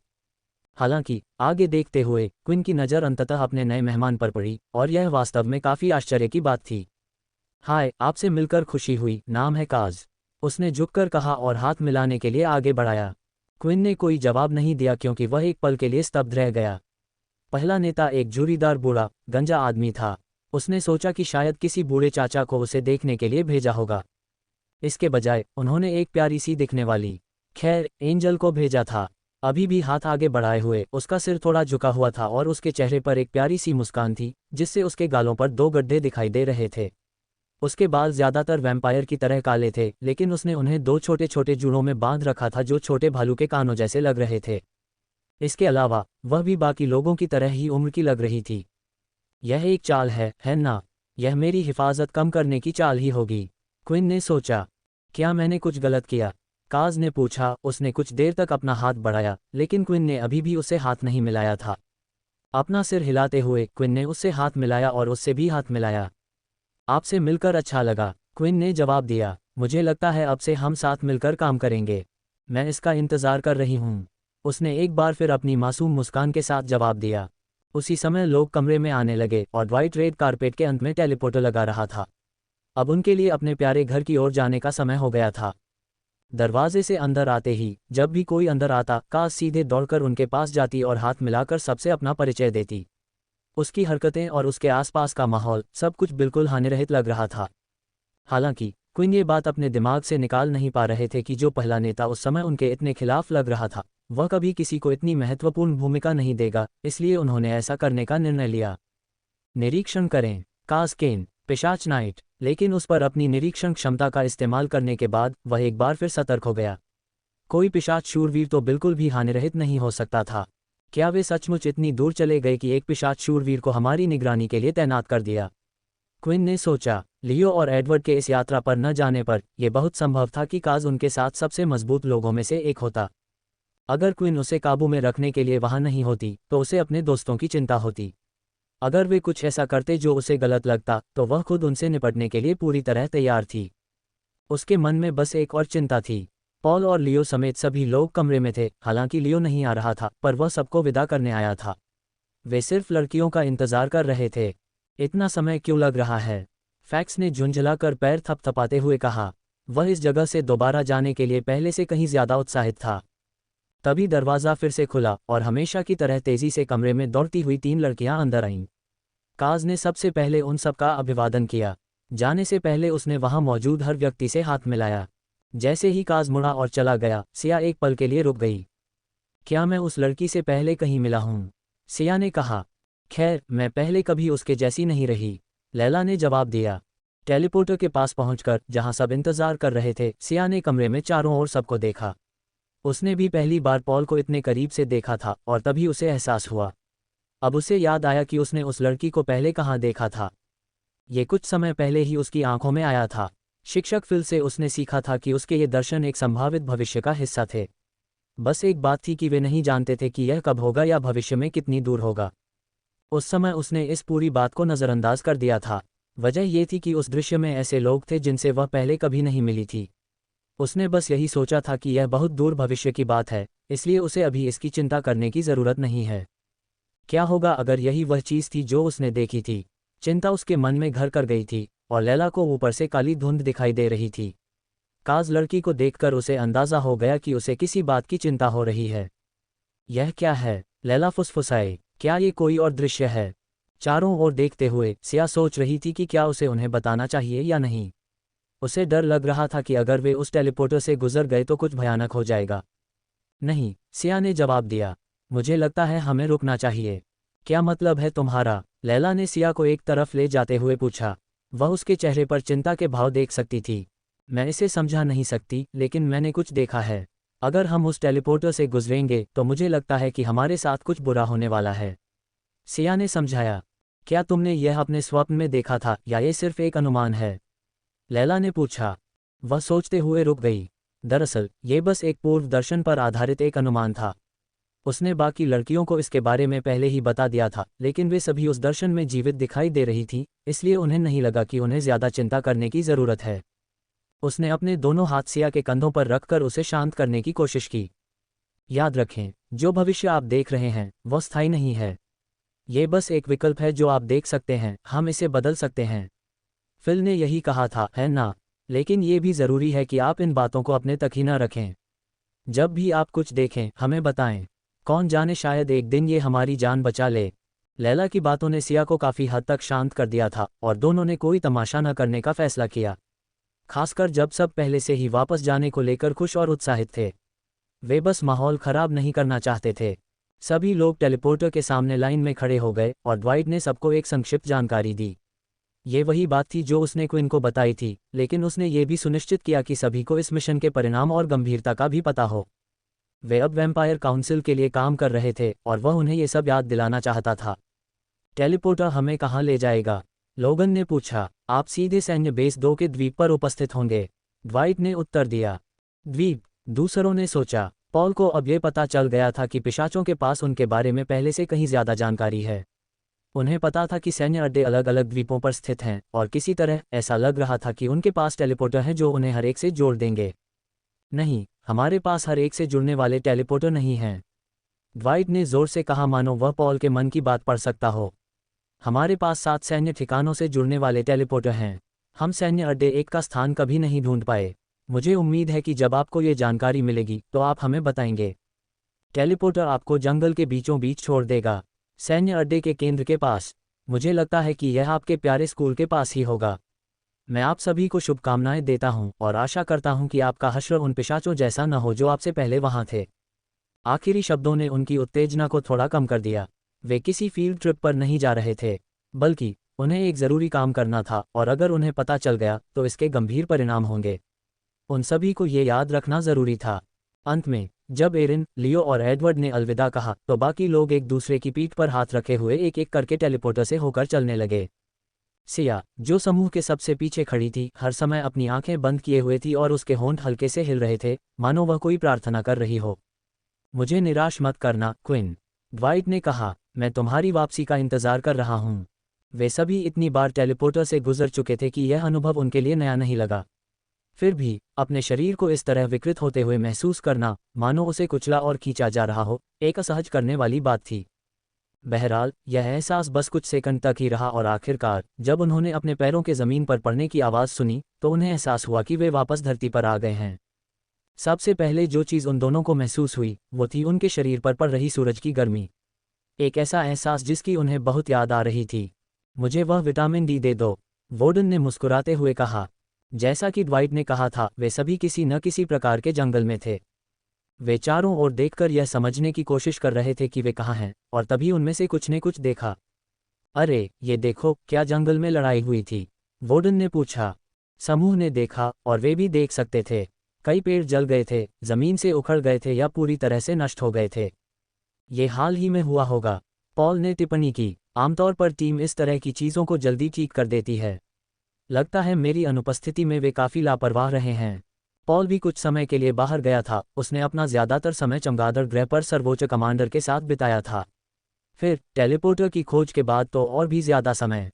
हालांकि आगे देखते हुए क्विन की नज़र अंततः अपने नए मेहमान पर पड़ी और यह वास्तव में काफ़ी आश्चर्य की बात थी। हाय, आपसे मिलकर खुशी हुई, नाम है काज। उसने झुककर कहा और हाथ मिलाने के लिए आगे बढ़ाया। क्विन ने कोई जवाब नहीं दिया क्योंकि वह एक पल के लिए स्तब्ध रह गया। पहला नेता एक झुर्रीदार बूढ़ा गंजा आदमी था। उसने सोचा कि शायद किसी बूढ़े चाचा को उसे देखने के लिए भेजा होगा। इसके बजाय उन्होंने एक प्यारी सी दिखने वाली खैर एंजल को भेजा था। अभी भी हाथ आगे बढ़ाए हुए उसका सिर थोड़ा झुका हुआ था और उसके चेहरे पर एक प्यारी सी मुस्कान थी जिससे उसके गालों पर 2 गड्ढे दिखाई दे रहे थे। उसके बाल ज्यादातर वैम्पायर की तरह काले थे, लेकिन उसने उन्हें 2 छोटे छोटे जूड़ों में बांध रखा था जो छोटे भालू के कानों जैसे लग रहे थे। इसके अलावा वह भी बाकी लोगों की तरह ही उम्र की लग रही थी। यह एक चाल है ना? यह मेरी हिफाजत कम करने की चाल ही होगी, क्विन ने सोचा। क्या मैंने कुछ गलत किया? काज ने पूछा। उसने कुछ देर तक अपना हाथ बढ़ाया, लेकिन क्विन ने अभी भी उससे हाथ नहीं मिलाया था। अपना सिर हिलाते हुए क्विन ने उससे हाथ मिलाया और उससे भी हाथ मिलाया। आपसे मिलकर अच्छा लगा, क्विन ने जवाब दिया। मुझे लगता है अब से हम साथ मिलकर काम करेंगे। मैं इसका इंतज़ार कर रही हूँ, उसने एक बार फिर अपनी मासूम मुस्कान के साथ जवाब दिया। उसी समय लोग कमरे में आने लगे और वाइट रेड कारपेट के अंत में टेलीपोर्टर लगा रहा था। अब उनके लिए अपने प्यारे घर की ओर जाने का समय हो गया था। दरवाजे से अंदर आते ही जब भी कोई अंदर आता, काज सीधे दौड़कर उनके पास जाती और हाथ मिलाकर सबसे अपना परिचय देती। उसकी हरकतें और उसके आसपास का माहौल सब कुछ बिल्कुल हानिरहित लग रहा था। हालांकि क्विन ये बात अपने दिमाग से निकाल नहीं पा रहे थे कि जो पहला नेता उस समय उनके इतने खिलाफ लग रहा था वह कभी किसी को इतनी महत्वपूर्ण भूमिका नहीं देगा, इसलिए उन्होंने ऐसा करने का निर्णय लिया। निरीक्षण करें काज केन पिशाच नाइट। लेकिन उस पर अपनी निरीक्षण क्षमता का इस्तेमाल करने के बाद वह एक बार फिर सतर्क हो गया। कोई पिशाच शूरवीर तो बिल्कुल भी हानिरहित नहीं हो सकता था। क्या वे सचमुच इतनी दूर चले गए कि एक पिशाच शूरवीर को हमारी निगरानी के लिए तैनात कर दिया? क्विन ने सोचा। लियो और एडवर्ड के इस यात्रा पर न जाने पर यह बहुत संभव था कि काज उनके साथ सबसे मजबूत लोगों में से एक होता। अगर क्विन उसे काबू में रखने के लिए वहां नहीं होती तो उसे अपने दोस्तों की चिंता होती। अगर वे कुछ ऐसा करते जो उसे गलत लगता तो वह खुद उनसे निपटने के लिए पूरी तरह तैयार थी। उसके मन में बस एक और चिंता थी। पॉल और लियो समेत सभी लोग कमरे में थे। हालांकि लियो नहीं आ रहा था, पर वह सबको विदा करने आया था। वे सिर्फ लड़कियों का इंतजार कर रहे थे। इतना समय क्यों लग रहा है? फैक्स ने झुंझलाकर पैर थपथपाते हुए कहा। वह इस जगह से दोबारा जाने के लिए पहले से कहीं ज्यादा उत्साहित था। तभी दरवाज़ा फिर से खुला और हमेशा की तरह तेजी से कमरे में दौड़ती हुई 3 लड़कियां अंदर आईं। काज ने सबसे पहले उन सबका अभिवादन किया। जाने से पहले उसने वहां मौजूद हर व्यक्ति से हाथ मिलाया। जैसे ही काज मुड़ा और चला गया, सिया एक पल के लिए रुक गई। क्या मैं उस लड़की से पहले कहीं मिला हूं? सिया ने कहा। खैर, मैं पहले कभी उसके जैसी नहीं रही, लैला ने जवाब दिया। टेलीपोर्टर के पास पहुंचकर जहां सब इंतजार कर रहे थे, सिया ने कमरे में चारों ओर सबको देखा। उसने भी पहली बार पॉल को इतने करीब से देखा था और तभी उसे एहसास हुआ। अब उसे याद आया कि उसने उस लड़की को पहले कहाँ देखा था। ये कुछ समय पहले ही उसकी आंखों में आया था। शिक्षक फिल से उसने सीखा था कि उसके ये दर्शन एक संभावित भविष्य का हिस्सा थे। बस एक बात थी कि वे नहीं जानते थे कि यह कब होगा या भविष्य में कितनी दूर होगा। उस समय उसने इस पूरी बात को नज़रअंदाज कर दिया था। वजह यह थी कि उस दृश्य में ऐसे लोग थे जिनसे वह पहले कभी नहीं मिली थी। उसने बस यही सोचा था कि यह बहुत दूर भविष्य की बात है, इसलिए उसे अभी इसकी चिंता करने की ज़रूरत नहीं है। क्या होगा अगर यही वह चीज़ थी जो उसने देखी थी? चिंता उसके मन में घर कर गई थी और लैला को ऊपर से काली धुंध दिखाई दे रही थी। काज लड़की को देखकर उसे अंदाज़ा हो गया कि उसे किसी बात की चिंता हो रही है। यह क्या है? लैला फुसफुसाई। क्या ये कोई और दृश्य है? चारों ओर देखते हुए सिया सोच रही थी कि क्या उसे उन्हें बताना चाहिए या नहीं। उसे डर लग रहा था कि अगर वे उस टेलीपोर्टर से गुजर गए तो कुछ भयानक हो जाएगा। नहीं, सिया ने जवाब दिया। मुझे लगता है हमें रुकना चाहिए। क्या मतलब है तुम्हारा? लैला ने सिया को एक तरफ ले जाते हुए पूछा। वह उसके चेहरे पर चिंता के भाव देख सकती थी। मैं इसे समझा नहीं सकती, लेकिन मैंने कुछ देखा है। अगर हम उस टेलीपोर्टर से गुजरेंगे तो मुझे लगता है कि हमारे साथ कुछ बुरा होने वाला है, सिया ने समझाया। क्या तुमने यह अपने स्वप्न में देखा था या ये सिर्फ एक अनुमान है? लैला ने पूछा। वह सोचते हुए रुक गई। दरअसल ये बस एक पूर्व दर्शन पर आधारित एक अनुमान था। उसने बाकी लड़कियों को इसके बारे में पहले ही बता दिया था, लेकिन वे सभी उस दर्शन में जीवित दिखाई दे रही थीं, इसलिए उन्हें नहीं लगा कि उन्हें ज्यादा चिंता करने की जरूरत है। उसने अपने दोनों हाथ सिया के कंधों पर रखकर उसे शांत करने की कोशिश की। याद रखें, जो भविष्य आप देख रहे हैं वह स्थायी नहीं है। ये बस एक विकल्प है जो आप देख सकते हैं, हम इसे बदल सकते हैं। फिल ने यही कहा था, है ना? लेकिन ये भी ज़रूरी है कि आप इन बातों को अपने तक ही न रखें। जब भी आप कुछ देखें हमें बताएं। कौन जाने शायद एक दिन ये हमारी जान बचा ले। लैला की बातों ने सिया को काफ़ी हद तक शांत कर दिया था और दोनों ने कोई तमाशा न करने का फैसला किया, खासकर जब सब पहले से ही वापस जाने को लेकर खुश और उत्साहित थे। वे बस माहौल खराब नहीं करना चाहते थे। सभी लोग टेलीपोर्टर के सामने लाइन में खड़े हो गए और ड्वाइट ने सबको एक संक्षिप्त जानकारी दी। ये वही बात थी जो उसने क्विन को बताई थी, लेकिन उसने ये भी सुनिश्चित किया कि सभी को इस मिशन के परिणाम और गंभीरता का भी पता हो। वे अब वैम्पायर काउंसिल के लिए काम कर रहे थे और वह उन्हें ये सब याद दिलाना चाहता था। टेलीपोर्टर हमें कहाँ ले जाएगा? लोगन ने पूछा। आप सीधे सैन्य बेस 2 के द्वीप पर उपस्थित होंगे, ड्वाइट ने उत्तर दिया। द्वीप? दूसरों ने सोचा। पॉल को अब ये पता चल गया था कि पिशाचों के पास उनके बारे में पहले से कहीं ज़्यादा जानकारी है। उन्हें पता था कि सैन्य अड्डे अलग अलग द्वीपों पर स्थित हैं और किसी तरह ऐसा लग रहा था कि उनके पास टेलीपोर्टर हैं जो उन्हें हर एक से जोड़ देंगे। नहीं, हमारे पास हर एक से जुड़ने वाले टेलीपोर्टर नहीं हैं, ड्वाइट ने जोर से कहा मानो वह पॉल के मन की बात पढ़ सकता हो। हमारे पास 7 सैन्य ठिकानों से जुड़ने वाले टेलीपोर्टर हैं। हम सैन्य अड्डे 1 का स्थान कभी नहीं ढूंढ पाए। मुझे उम्मीद है कि जब आपको ये जानकारी मिलेगी तो आप हमें बताएंगे। टेलीपोर्टर आपको जंगल के बीचों बीच छोड़ देगा, सैन्य अड्डे के केंद्र के पास। मुझे लगता है कि यह आपके प्यारे स्कूल के पास ही होगा। मैं आप सभी को शुभकामनाएं देता हूं और आशा करता हूं कि आपका हश्र उन पिशाचों जैसा न हो जो आपसे पहले वहां थे। आखिरी शब्दों ने उनकी उत्तेजना को थोड़ा कम कर दिया। वे किसी फील्ड ट्रिप पर नहीं जा रहे थे, बल्कि उन्हें एक ज़रूरी काम करना था और अगर उन्हें पता चल गया तो इसके गंभीर परिणाम होंगे। उन सभी को ये याद रखना ज़रूरी था। अंत में जब एरिन, लियो और एडवर्ड ने अलविदा कहा तो बाकी लोग एक दूसरे की पीठ पर हाथ रखे हुए एक एक करके टेलीपोर्टर से होकर चलने लगे। सिया, जो समूह के सबसे पीछे खड़ी थी, हर समय अपनी आंखें बंद किए हुए थी और उसके होंठ हल्के से हिल रहे थे, मानो वह कोई प्रार्थना कर रही हो। मुझे निराश मत करना, क्विन, ड्वाइट ने कहा। मैं तुम्हारी वापसी का इंतजार कर रहा हूं। वे सभी इतनी बार टेलीपोर्टर से गुजर चुके थे कि यह अनुभव उनके लिए नया नहीं लगा। फिर भी अपने शरीर को इस तरह विकृत होते हुए महसूस करना, मानो उसे कुचला और खींचा जा रहा हो, एक असहज करने वाली बात थी। बहरहाल यह एहसास बस कुछ सेकंड तक ही रहा और आखिरकार जब उन्होंने अपने पैरों के ज़मीन पर पड़ने की आवाज़ सुनी तो उन्हें एहसास हुआ कि वे वापस धरती पर आ गए हैं। सबसे पहले जो चीज़ उन दोनों को महसूस हुई वो थी उनके शरीर पर पड़ रही सूरज की गर्मी। एक ऐसा एहसास जिसकी उन्हें बहुत याद आ रही थी। मुझे वह विटामिन डी दे दो, वोर्डन ने मुस्कुराते हुए कहा। जैसा कि ड्वाइट ने कहा था, वे सभी किसी न किसी प्रकार के जंगल में थे। वे चारों ओर देखकर यह समझने की कोशिश कर रहे थे कि वे कहाँ हैं, और तभी उनमें से कुछ ने कुछ देखा। अरे ये देखो, क्या जंगल में लड़ाई हुई थी? वोर्डन ने पूछा। समूह ने देखा और वे भी देख सकते थे। कई पेड़ जल गए थे, जमीन से उखड़ गए थे या पूरी तरह से नष्ट हो गए थे। ये हाल ही में हुआ होगा, पॉल ने टिप्पणी की। आमतौर पर टीम इस तरह की चीज़ों को जल्दी ठीक कर देती है। लगता है मेरी अनुपस्थिति में वे काफ़ी लापरवाह रहे हैं। पॉल भी कुछ समय के लिए बाहर गया था। उसने अपना ज़्यादातर समय चमगादड़ ग्रह पर सर्वोच्च कमांडर के साथ बिताया था। फिर टेलीपोर्टर की खोज के बाद तो और भी ज़्यादा समय।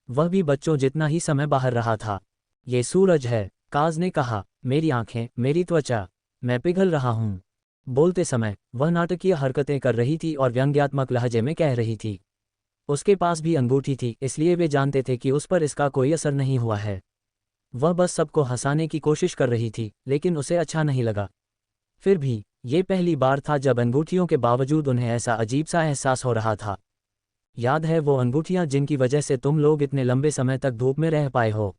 वह भी बच्चों जितना ही समय बाहर रहा था। ये सूरज है, काज ने कहा। मेरी आंखें, मेरी त्वचा, मैं पिघल रहा हूँ। बोलते समय वह नाटकीय हरकतें कर रही थी और व्यंग्यात्मक लहजे में कह रही थी। उसके पास भी अंगूठी थी, इसलिए वे जानते थे कि उस पर इसका कोई असर नहीं हुआ है। वह बस सबको हंसाने की कोशिश कर रही थी, लेकिन उसे अच्छा नहीं लगा। फिर भी ये पहली बार था जब अंगूठियों के बावजूद उन्हें ऐसा अजीब सा एहसास हो रहा था। याद है वो अंगूठियां जिनकी वजह से तुम लोग इतने लंबे समय तक धूप में रह पाए हो?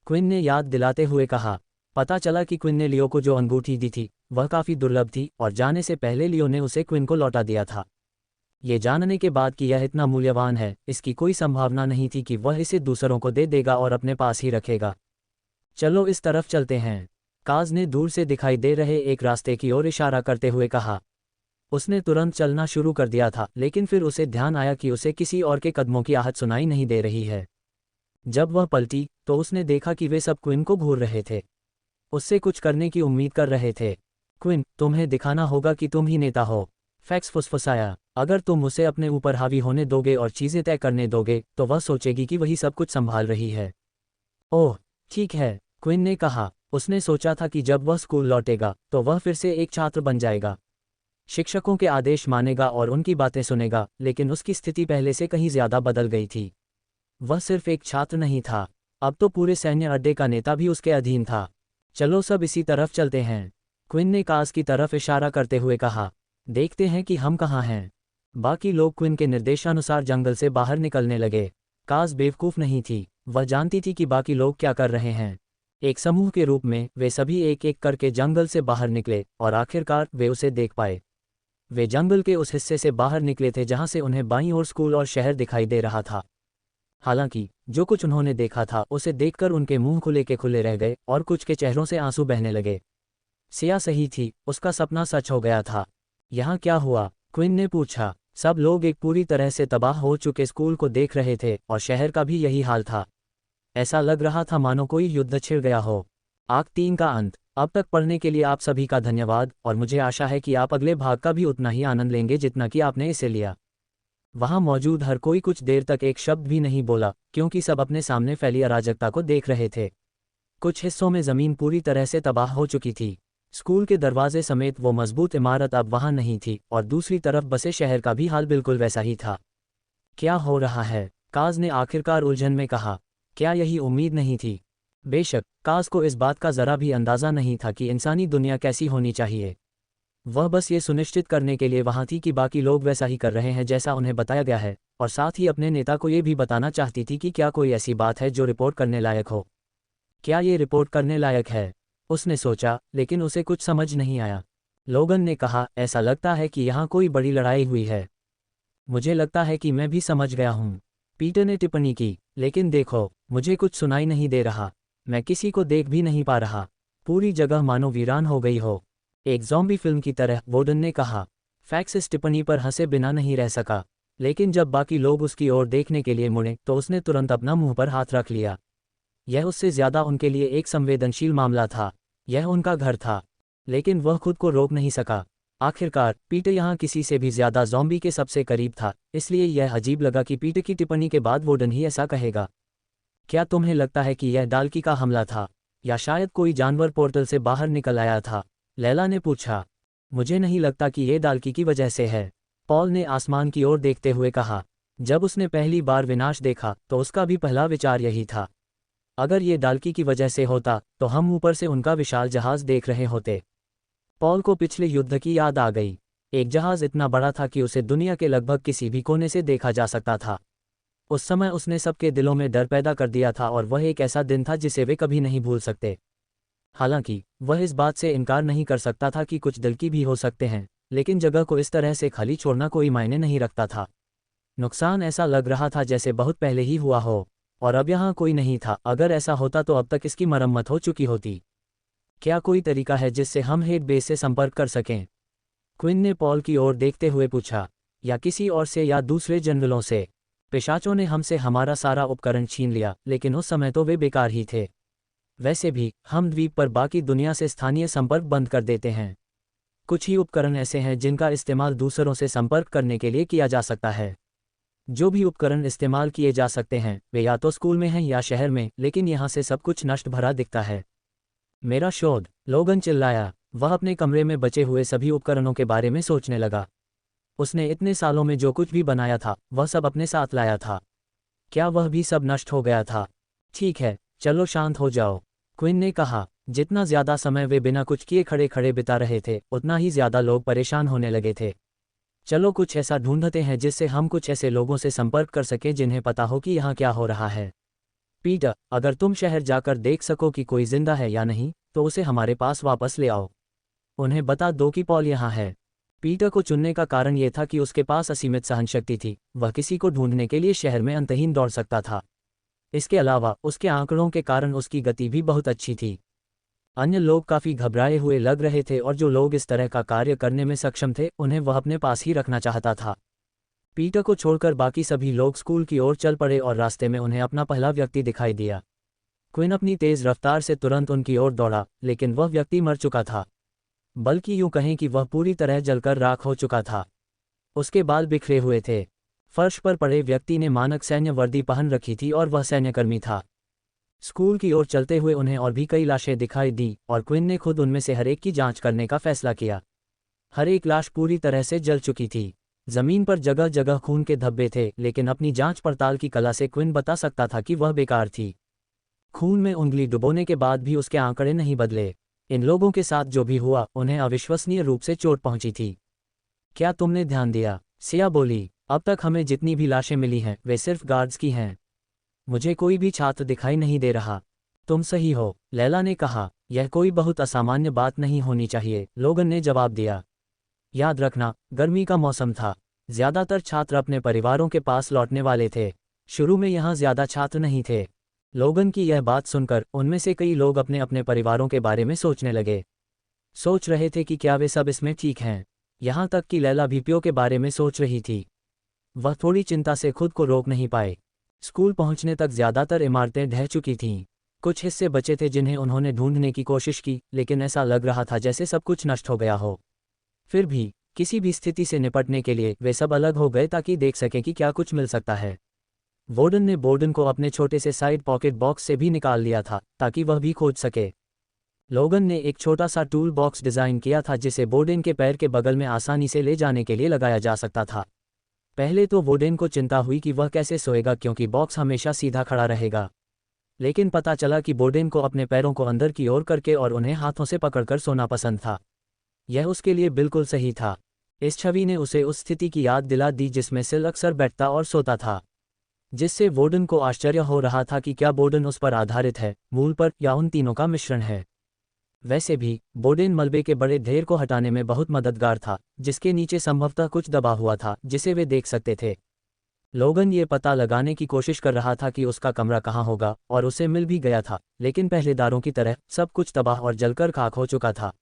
क्विन ने याद दिलाते हुए कहा। पता चला कि क्विन ने लियो को जो अंगूठी दी थी वह काफ़ी दुर्लभ थी और जाने से पहले लियो ने उसे क्विन को लौटा दिया था। ये जानने के बाद कि यह इतना मूल्यवान है, इसकी कोई संभावना नहीं थी कि वह इसे दूसरों को दे देगा और अपने पास ही रखेगा। चलो इस तरफ चलते हैं, काज ने दूर से दिखाई दे रहे एक रास्ते की ओर इशारा करते हुए कहा। उसने तुरंत चलना शुरू कर दिया था, लेकिन फिर उसे ध्यान आया कि उसे किसी और के कदमों की आहट सुनाई नहीं दे रही है। जब वह पलटी तो उसने देखा कि वे सब क्विन को घूर रहे थे, उससे कुछ करने की उम्मीद कर रहे थे। क्विन, तुम्हें दिखाना होगा कि तुम ही नेता हो, फैक्स फुसफुसाया। अगर तुम उसे अपने ऊपर हावी होने दोगे और चीज़ें तय करने दोगे तो वह सोचेगी कि वही सब कुछ संभाल रही है। ओह ठीक है, क्विन ने कहा। उसने सोचा था कि जब वह स्कूल लौटेगा तो वह फिर से एक छात्र बन जाएगा, शिक्षकों के आदेश मानेगा और उनकी बातें सुनेगा, लेकिन उसकी स्थिति पहले से कहीं ज़्यादा बदल गई थी। वह सिर्फ एक छात्र नहीं था, अब तो पूरे सैन्य अड्डे का नेता भी उसके अधीन था। चलो सब इसी तरफ चलते हैं, क्विन ने काज की तरफ इशारा करते हुए कहा। देखते हैं कि हम कहाँ हैं। बाकी लोग क्विन के निर्देशानुसार जंगल से बाहर निकलने लगे। काज बेवकूफ़ नहीं थी, वह जानती थी कि बाकी लोग क्या कर रहे हैं। एक समूह के रूप में वे सभी एक एक करके जंगल से बाहर निकले और आखिरकार वे उसे देख पाए। वे जंगल के उस हिस्से से बाहर निकले थे जहां से उन्हें बाईं ओर स्कूल और शहर दिखाई दे रहा था। हालांकि जो कुछ उन्होंने देखा था उसे देखकर उनके मुंह खुले के खुले रह गए और कुछ के चेहरों से आंसू बहने लगे। सिया सही थी, उसका सपना सच हो गया था। यहाँ क्या हुआ? क्विन ने पूछा। सब लोग एक पूरी तरह से तबाह हो चुके स्कूल को देख रहे थे और शहर का भी यही हाल था। ऐसा लग रहा था मानो कोई युद्ध छिड़ गया हो। आग 3 का अंत। अब तक पढ़ने के लिए आप सभी का धन्यवाद और मुझे आशा है कि आप अगले भाग का भी उतना ही आनंद लेंगे जितना कि आपने इसे लिया। वहां मौजूद हर कोई कुछ देर तक एक शब्द भी नहीं बोला क्योंकि सब अपने सामने फैली अराजकता को देख रहे थे। कुछ हिस्सों में जमीन पूरी तरह से तबाह हो चुकी थी। स्कूल के दरवाजे समेत वो मजबूत इमारत अब वहां नहीं थी और दूसरी तरफ बसे शहर का भी हाल बिल्कुल वैसा ही था। क्या हो रहा है? काज ने आखिरकार उलझन में कहा। क्या यही उम्मीद नहीं थी? बेशक काज को इस बात का जरा भी अंदाजा नहीं था कि इंसानी दुनिया कैसी होनी चाहिए। वह बस ये सुनिश्चित करने के लिए वहां थी कि बाकी लोग वैसा ही कर रहे हैं जैसा उन्हें बताया गया है, और साथ ही अपने नेता को ये भी बताना चाहती थी कि क्या कोई ऐसी बात है जो रिपोर्ट करने लायक हो। क्या ये रिपोर्ट करने लायक है? उसने सोचा, लेकिन उसे कुछ समझ नहीं आया। लोगन ने कहा, ऐसा लगता है कि यहाँ कोई बड़ी लड़ाई हुई है। मुझे लगता है कि मैं भी समझ गया हूँ, पीटर ने टिप्पणी की। लेकिन देखो, मुझे कुछ सुनाई नहीं दे रहा। मैं किसी को देख भी नहीं पा रहा। पूरी जगह मानो वीरान हो गई हो, एक ज़ॉम्बी फिल्म की तरह, वोडन ने कहा। फैक्स इस टिप्पणी पर हंसे बिना नहीं रह सका, लेकिन जब बाकी लोग उसकी ओर देखने के लिए मुड़े तो उसने तुरंत अपना मुंह पर हाथ रख लिया। यह उससे ज़्यादा उनके लिए एक संवेदनशील मामला था। यह उनका घर था, लेकिन वह खुद को रोक नहीं सका। आखिरकार पीटर यहाँ किसी से भी ज़्यादा ज़ॉम्बी के सबसे करीब था, इसलिए यह अजीब लगा कि पीटर की टिप्पणी के बाद वोडन ही ऐसा कहेगा। क्या तुम्हें लगता है कि यह डाल्की का हमला था, या शायद कोई जानवर पोर्टल से बाहर निकल आया था? लैला ने पूछा। मुझे नहीं लगता कि ये डाल्की की वजह से है, पॉल ने आसमान की ओर देखते हुए कहा। जब उसने पहली बार विनाश देखा तो उसका भी पहला विचार यही था। अगर ये डाल्की की वजह से होता तो हम ऊपर से उनका विशाल जहाज देख रहे होते। पॉल को पिछले युद्ध की याद आ गई। एक जहाज इतना बड़ा था कि उसे दुनिया के लगभग किसी भी कोने से देखा जा सकता था। उस समय उसने सबके दिलों में डर पैदा कर दिया था और वह एक ऐसा दिन था जिसे वे कभी नहीं भूल सकते। हालांकि वह इस बात से इनकार नहीं कर सकता था कि कुछ दिल की भी हो सकते हैं, लेकिन जगह को इस तरह से खाली छोड़ना कोई मायने नहीं रखता था। नुकसान ऐसा लग रहा था जैसे बहुत पहले ही हुआ हो, और अब यहाँ कोई नहीं था। अगर ऐसा होता तो अब तक इसकी मरम्मत हो चुकी होती। क्या कोई तरीका है जिससे हम हेड बेस से संपर्क कर सकें? क्विन ने पॉल की ओर देखते हुए पूछा। या किसी और से, या दूसरे जनरलों से? पिशाचों ने हमसे हमारा सारा उपकरण छीन लिया, लेकिन उस समय तो वे बेकार ही थे। वैसे भी हम द्वीप पर बाकी दुनिया से स्थानीय संपर्क बंद कर देते हैं। कुछ ही उपकरण ऐसे हैं जिनका इस्तेमाल दूसरों से संपर्क करने के लिए किया जा सकता है। जो भी उपकरण इस्तेमाल किए जा सकते हैं वे या तो स्कूल में हैं या शहर में, लेकिन यहाँ से सब कुछ नष्ट भरा दिखता है। मेरा शोध, लोगन चिल्लाया। वह अपने कमरे में बचे हुए सभी उपकरणों के बारे में सोचने लगा। उसने इतने सालों में जो कुछ भी बनाया था वह सब अपने साथ लाया था। क्या वह भी सब नष्ट हो गया था? ठीक है, चलो शांत हो जाओ, क्विन ने कहा। जितना ज़्यादा समय वे बिना कुछ किए खड़े खड़े बिता रहे थे उतना ही ज़्यादा लोग परेशान होने लगे थे। चलो कुछ ऐसा ढूंढते हैं जिससे हम कुछ ऐसे लोगों से संपर्क कर सकें जिन्हें पता हो कि यहाँ क्या हो रहा है। पीटर, अगर तुम शहर जाकर देख सको कि कोई जिंदा है या नहीं तो उसे हमारे पास वापस ले आओ। उन्हें बता दो कि पॉल यहाँ है। पीटर को चुनने का कारण यह था कि उसके पास असीमित सहनशक्ति थी। वह किसी को ढूंढने के लिए शहर में अंतहीन दौड़ सकता था। इसके अलावा उसके आंकड़ों के कारण उसकी गति भी बहुत अच्छी थी। अन्य लोग काफ़ी घबराए हुए लग रहे थे और जो लोग इस तरह का कार्य करने में सक्षम थे उन्हें वह अपने पास ही रखना चाहता था। पीटर को छोड़कर बाकी सभी लोग स्कूल की ओर चल पड़े और रास्ते में उन्हें अपना पहला व्यक्ति दिखाई दिया। क्विन अपनी तेज़ रफ्तार से तुरंत उनकी ओर दौड़ा, लेकिन वह व्यक्ति मर चुका था। बल्कि यूं कहें कि वह पूरी तरह जलकर राख हो चुका था। उसके बाल बिखरे हुए थे। फर्श पर पड़े व्यक्ति ने मानक सैन्य वर्दी पहन रखी थी और वह सैन्यकर्मी था। स्कूल की ओर चलते हुए उन्हें और भी कई लाशें दिखाई दी और क्विन ने खुद उनमें से हर एक की जांच करने का फैसला किया। हर एक लाश पूरी तरह से जल चुकी थी। जमीन पर जगह जगह खून के धब्बे थे, लेकिन अपनी जांच पड़ताल की कला से क्विन बता सकता था कि वह बेकार थी। खून में उंगली डुबोने के बाद भी उसके आंकड़े नहीं बदले। इन लोगों के साथ जो भी हुआ उन्हें अविश्वसनीय रूप से चोट पहुंची थी। क्या तुमने ध्यान दिया? सिया बोली। अब तक हमें जितनी भी लाशें मिली हैं वे सिर्फ गार्ड्स की हैं। मुझे कोई भी छात्र दिखाई नहीं दे रहा। तुम सही हो, लैला ने कहा। यह कोई बहुत असामान्य बात नहीं होनी चाहिए, लोगन ने जवाब दिया। याद रखना, गर्मी का मौसम था। ज्यादातर छात्र अपने परिवारों के पास लौटने वाले थे। शुरू में यहाँ ज्यादा छात्र नहीं थे। लोगन की यह बात सुनकर उनमें से कई लोग अपने अपने परिवारों के बारे में सोचने लगे। सोच रहे थे कि क्या वे सब इसमें ठीक हैं। यहाँ तक कि लैला भी प्यो के बारे में सोच रही थी। वह थोड़ी चिंता से खुद को रोक नहीं पाए। स्कूल पहुंचने तक ज्यादातर इमारतें ढह चुकी थीं। कुछ हिस्से बचे थे जिन्हें उन्होंने ढूंढने की कोशिश की, लेकिन ऐसा लग रहा था जैसे सब कुछ नष्ट हो गया हो। फिर भी किसी भी स्थिति से निपटने के लिए वे सब अलग हो गए ताकि देख सकें कि क्या कुछ मिल सकता है। वोर्डन ने बोर्डन को अपने छोटे से साइड पॉकेट बॉक्स से भी निकाल लिया था ताकि वह भी खोज सके। लोगन ने एक छोटा सा टूल बॉक्स डिज़ाइन किया था जिसे बोर्डन के पैर के बगल में आसानी से ले जाने के लिए लगाया जा सकता था। पहले तो वोर्डन को चिंता हुई कि वह कैसे सोएगा क्योंकि बॉक्स हमेशा सीधा खड़ा रहेगा। लेकिन पता चला कि बोर्डन को अपने पैरों को अंदर की ओर करके और उन्हें हाथों से पकड़कर सोना पसंद था। यह उसके लिए बिल्कुल सही था। इस छवि ने उसे उस स्थिति की याद दिला दी जिसमें सिल अक्सर बैठता और सोता था, जिससे वोर्डन को आश्चर्य हो रहा था कि क्या बोर्डन उस पर आधारित है, मूल पर, या उन तीनों का मिश्रण है। वैसे भी बोर्डन मलबे के बड़े ढेर को हटाने में बहुत मददगार था, जिसके नीचे संभवतः कुछ दबा हुआ था जिसे वे देख सकते थे। लोगन ये पता लगाने की कोशिश कर रहा था कि उसका कमरा कहाँ होगा, और उसे मिल भी गया था, लेकिन पहलेदारों की तरह सब कुछ तबाह और जलकर खाक हो चुका था।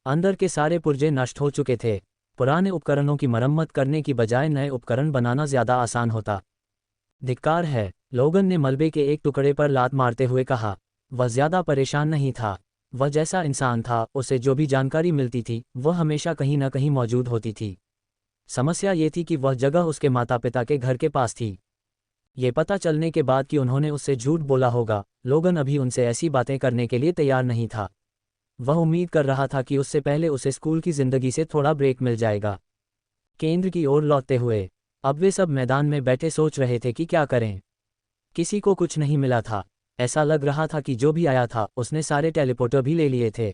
अंदर के सारे पुर्जे नष्ट हो चुके थे। पुराने उपकरणों की मरम्मत करने की बजाय नए उपकरण बनाना ज्यादा आसान होता। धिक्कार है, लोगन ने मलबे के एक टुकड़े पर लात मारते हुए कहा। वह ज्यादा परेशान नहीं था। वह जैसा इंसान था, उसे जो भी जानकारी मिलती थी वह हमेशा कहीं न कहीं मौजूद होती थी। समस्या ये थी कि वह जगह उसके माता पिता के घर के पास थी। ये पता चलने के बाद कि उन्होंने उससे झूठ बोला होगा, लोगन अभी उनसे ऐसी बातें करने के लिए तैयार नहीं था। वह उम्मीद कर रहा था कि उससे पहले उसे स्कूल की जिंदगी से थोड़ा ब्रेक मिल जाएगा। केंद्र की ओर लौटते हुए अब वे सब मैदान में बैठे सोच रहे थे कि क्या करें। किसी को कुछ नहीं मिला था। ऐसा लग रहा था कि जो भी आया था उसने सारे टेलीपोर्टर भी ले लिए थे।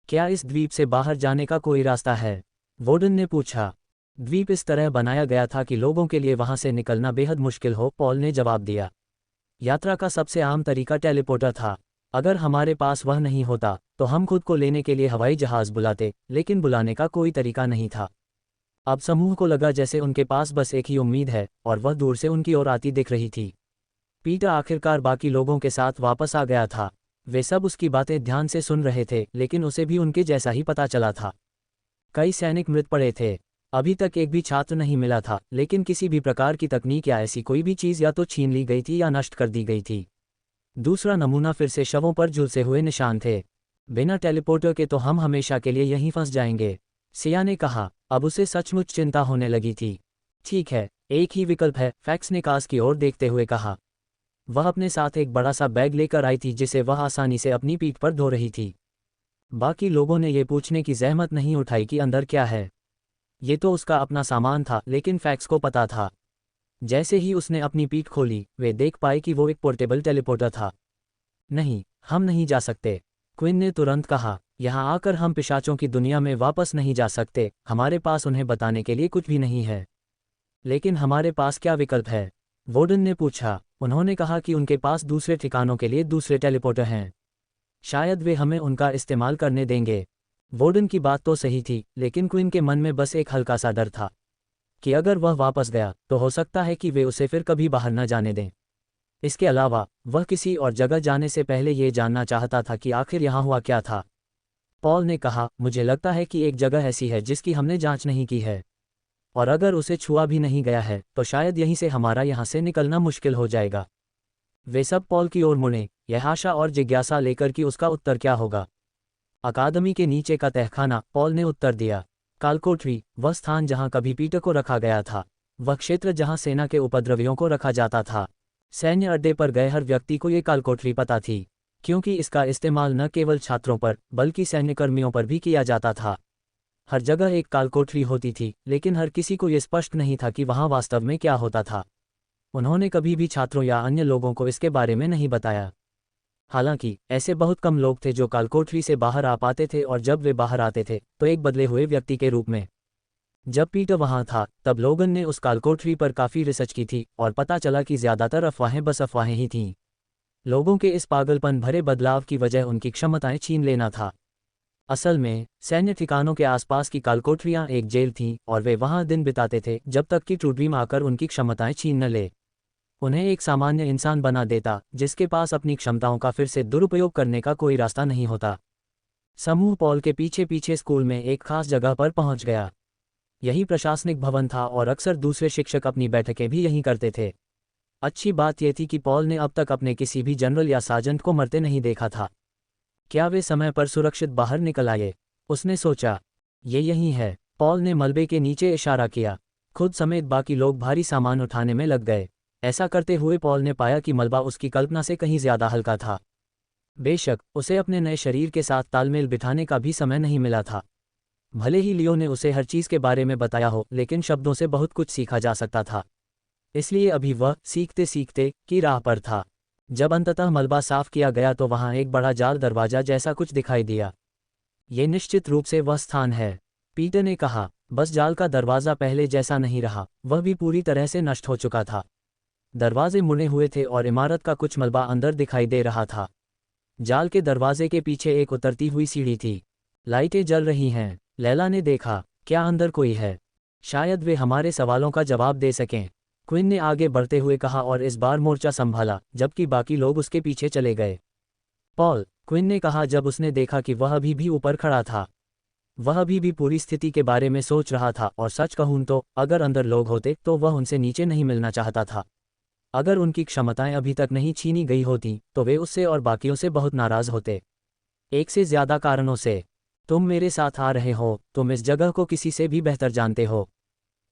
क्या इस द्वीप से बाहर जाने का कोई रास्ता है? वोर्डन ने पूछा। द्वीप इस तरह बनाया गया था कि लोगों के लिए वहां से निकलना बेहद मुश्किल हो, पॉल ने जवाब दिया। यात्रा का सबसे आम तरीका टेलीपोर्टर था। अगर हमारे पास वह नहीं होता तो हम खुद को लेने के लिए हवाई जहाज बुलाते, लेकिन बुलाने का कोई तरीका नहीं था। अब समूह को लगा जैसे उनके पास बस एक ही उम्मीद है, और वह दूर से उनकी ओर आती दिख रही थी। पीटर आखिरकार बाकी लोगों के साथ वापस आ गया था। वे सब उसकी बातें ध्यान से सुन रहे थे, लेकिन उसे भी उनके जैसा ही पता चला था। कई सैनिक मृत पड़े थे। अभी तक एक भी छात्र नहीं मिला था, लेकिन किसी भी प्रकार की तकनीक या ऐसी कोई भी चीज़ या तो छीन ली गई थी या नष्ट कर दी गई थी। दूसरा नमूना फिर से शवों पर झुलसे हुए निशान थे। बिना टेलीपोर्टर के तो हम हमेशा के लिए यहीं फंस जाएंगे, सिया ने कहा। अब उसे सचमुच चिंता होने लगी थी। ठीक है, एक ही विकल्प है, फैक्स ने कास की ओर देखते हुए कहा। वह अपने साथ एक बड़ा सा बैग लेकर आई थी जिसे वह आसानी से अपनी पीठ पर धो रही थी। बाकी लोगों ने ये पूछने की जहमत नहीं उठाई कि अंदर क्या है। ये तो उसका अपना सामान था, लेकिन फैक्स को पता था। जैसे ही उसने अपनी पीठ खोली, वे देख पाए कि वो एक पोर्टेबल टेलीपोर्टर था। नहीं, हम नहीं जा सकते, क्विन ने तुरंत कहा। यहाँ आकर हम पिशाचों की दुनिया में वापस नहीं जा सकते। हमारे पास उन्हें बताने के लिए कुछ भी नहीं है। लेकिन हमारे पास क्या विकल्प है? वोर्डन ने पूछा। उन्होंने कहा कि उनके पास दूसरे ठिकानों के लिए दूसरे टेलीपोर्टर हैं। शायद वे हमें उनका इस्तेमाल करने देंगे। वोर्डन की बात तो सही थी, लेकिन क्विन के मन में बस एक हल्का सा डर था कि अगर वह वापस गया तो हो सकता है कि वे उसे फिर कभी बाहर न जाने दें। इसके अलावा वह किसी और जगह जाने से पहले ये जानना चाहता था कि आखिर यहाँ हुआ क्या था। पॉल ने कहा, मुझे लगता है कि एक जगह ऐसी है जिसकी हमने जांच नहीं की है, और अगर उसे छुआ भी नहीं गया है तो शायद यहीं से हमारा यहाँ से निकलना मुश्किल हो जाएगा। वे सब पॉल की ओर मुड़े, यह आशा और जिज्ञासा लेकर कि उसका उत्तर क्या होगा। अकादमी के नीचे का तहखाना, पॉल ने उत्तर दिया। कालकोठरी, वह स्थान जहाँ कभी पीटर को रखा गया था। वह क्षेत्र जहाँ सेना के उपद्रवियों को रखा जाता था। सैन्य अड्डे पर गए हर व्यक्ति को ये कालकोठरी पता थी, क्योंकि इसका इस्तेमाल न केवल छात्रों पर बल्कि सैन्यकर्मियों पर भी किया जाता था। हर जगह एक कालकोठरी होती थी, लेकिन हर किसी को ये स्पष्ट नहीं था कि वहाँ वास्तव में क्या होता था। उन्होंने कभी भी छात्रों या अन्य लोगों को इसके बारे में नहीं बताया। हालांकि ऐसे बहुत कम लोग थे जो कालकोठरी से बाहर आ पाते थे, और जब वे बाहर आते थे तो एक बदले हुए व्यक्ति के रूप में। जब पीटर वहां था तब लोगन ने उस कालकोठरी पर काफ़ी रिसर्च की थी और पता चला कि ज़्यादातर अफवाहें बस अफवाहें ही थीं। लोगों के इस पागलपन भरे बदलाव की वजह उनकी क्षमताएं छीन लेना था। असल में सैन्य ठिकानों के आसपास की कालकोठरियां एक जेल थीं और वे वहां दिन बिताते थे जब तक कि ट्रूड्रीम आकर उनकी क्षमताएं छीन न ले, उन्हें एक सामान्य इंसान बना देता जिसके पास अपनी क्षमताओं का फिर से दुरुपयोग करने का कोई रास्ता नहीं होता। समूह पॉल के पीछे पीछे स्कूल में एक खास जगह पर पहुंच गया। यही प्रशासनिक भवन था और अक्सर दूसरे शिक्षक अपनी बैठकें भी यहीं करते थे। अच्छी बात यह थी कि पॉल ने अब तक अपने किसी भी जनरल या सार्जेंट को मरते नहीं देखा था। क्या वे समय पर सुरक्षित बाहर निकल आए? उसने सोचा। ये यही है। पॉल ने मलबे के नीचे इशारा किया। खुद समेत बाकी लोग भारी सामान उठाने में लग गए। ऐसा करते हुए पॉल ने पाया कि मलबा उसकी कल्पना से कहीं ज्यादा हल्का था। बेशक उसे अपने नए शरीर के साथ तालमेल बिठाने का भी समय नहीं मिला था। भले ही लियो ने उसे हर चीज़ के बारे में बताया हो, लेकिन शब्दों से बहुत कुछ सीखा जा सकता था। इसलिए अभी वह सीखते सीखते की राह पर था। जब अंततः मलबा साफ किया गया तो वहां एक बड़ा जाल दरवाजा जैसा कुछ दिखाई दिया। ये निश्चित रूप से वह स्थान है, पीटर ने कहा। बस जाल का दरवाज़ा पहले जैसा नहीं रहा, वह भी पूरी तरह से नष्ट हो चुका था। दरवाजे मुड़े हुए थे और इमारत का कुछ मलबा अंदर दिखाई दे रहा था। जाल के दरवाजे के पीछे एक उतरती हुई सीढ़ी थी। लाइटें जल रही हैं। लैला ने देखा। क्या अंदर कोई है? शायद वे हमारे सवालों का जवाब दे सकें, क्विन ने आगे बढ़ते हुए कहा और इस बार मोर्चा संभाला जबकि बाकी लोग उसके पीछे चले गए। पॉल, क्विन ने कहा जब उसने देखा कि वह अभी भी ऊपर खड़ा था। वह अभी भी पूरी स्थिति के बारे में सोच रहा था और सच कहूं तो अगर अंदर लोग होते तो वह उनसे नीचे नहीं मिलना चाहता था। अगर उनकी क्षमताएं अभी तक नहीं छीनी गई होती तो वे उससे और बाकियों से बहुत नाराज होते। एक से ज्यादा कारणों से। तुम मेरे साथ आ रहे हो, तुम इस जगह को किसी से भी बेहतर जानते हो,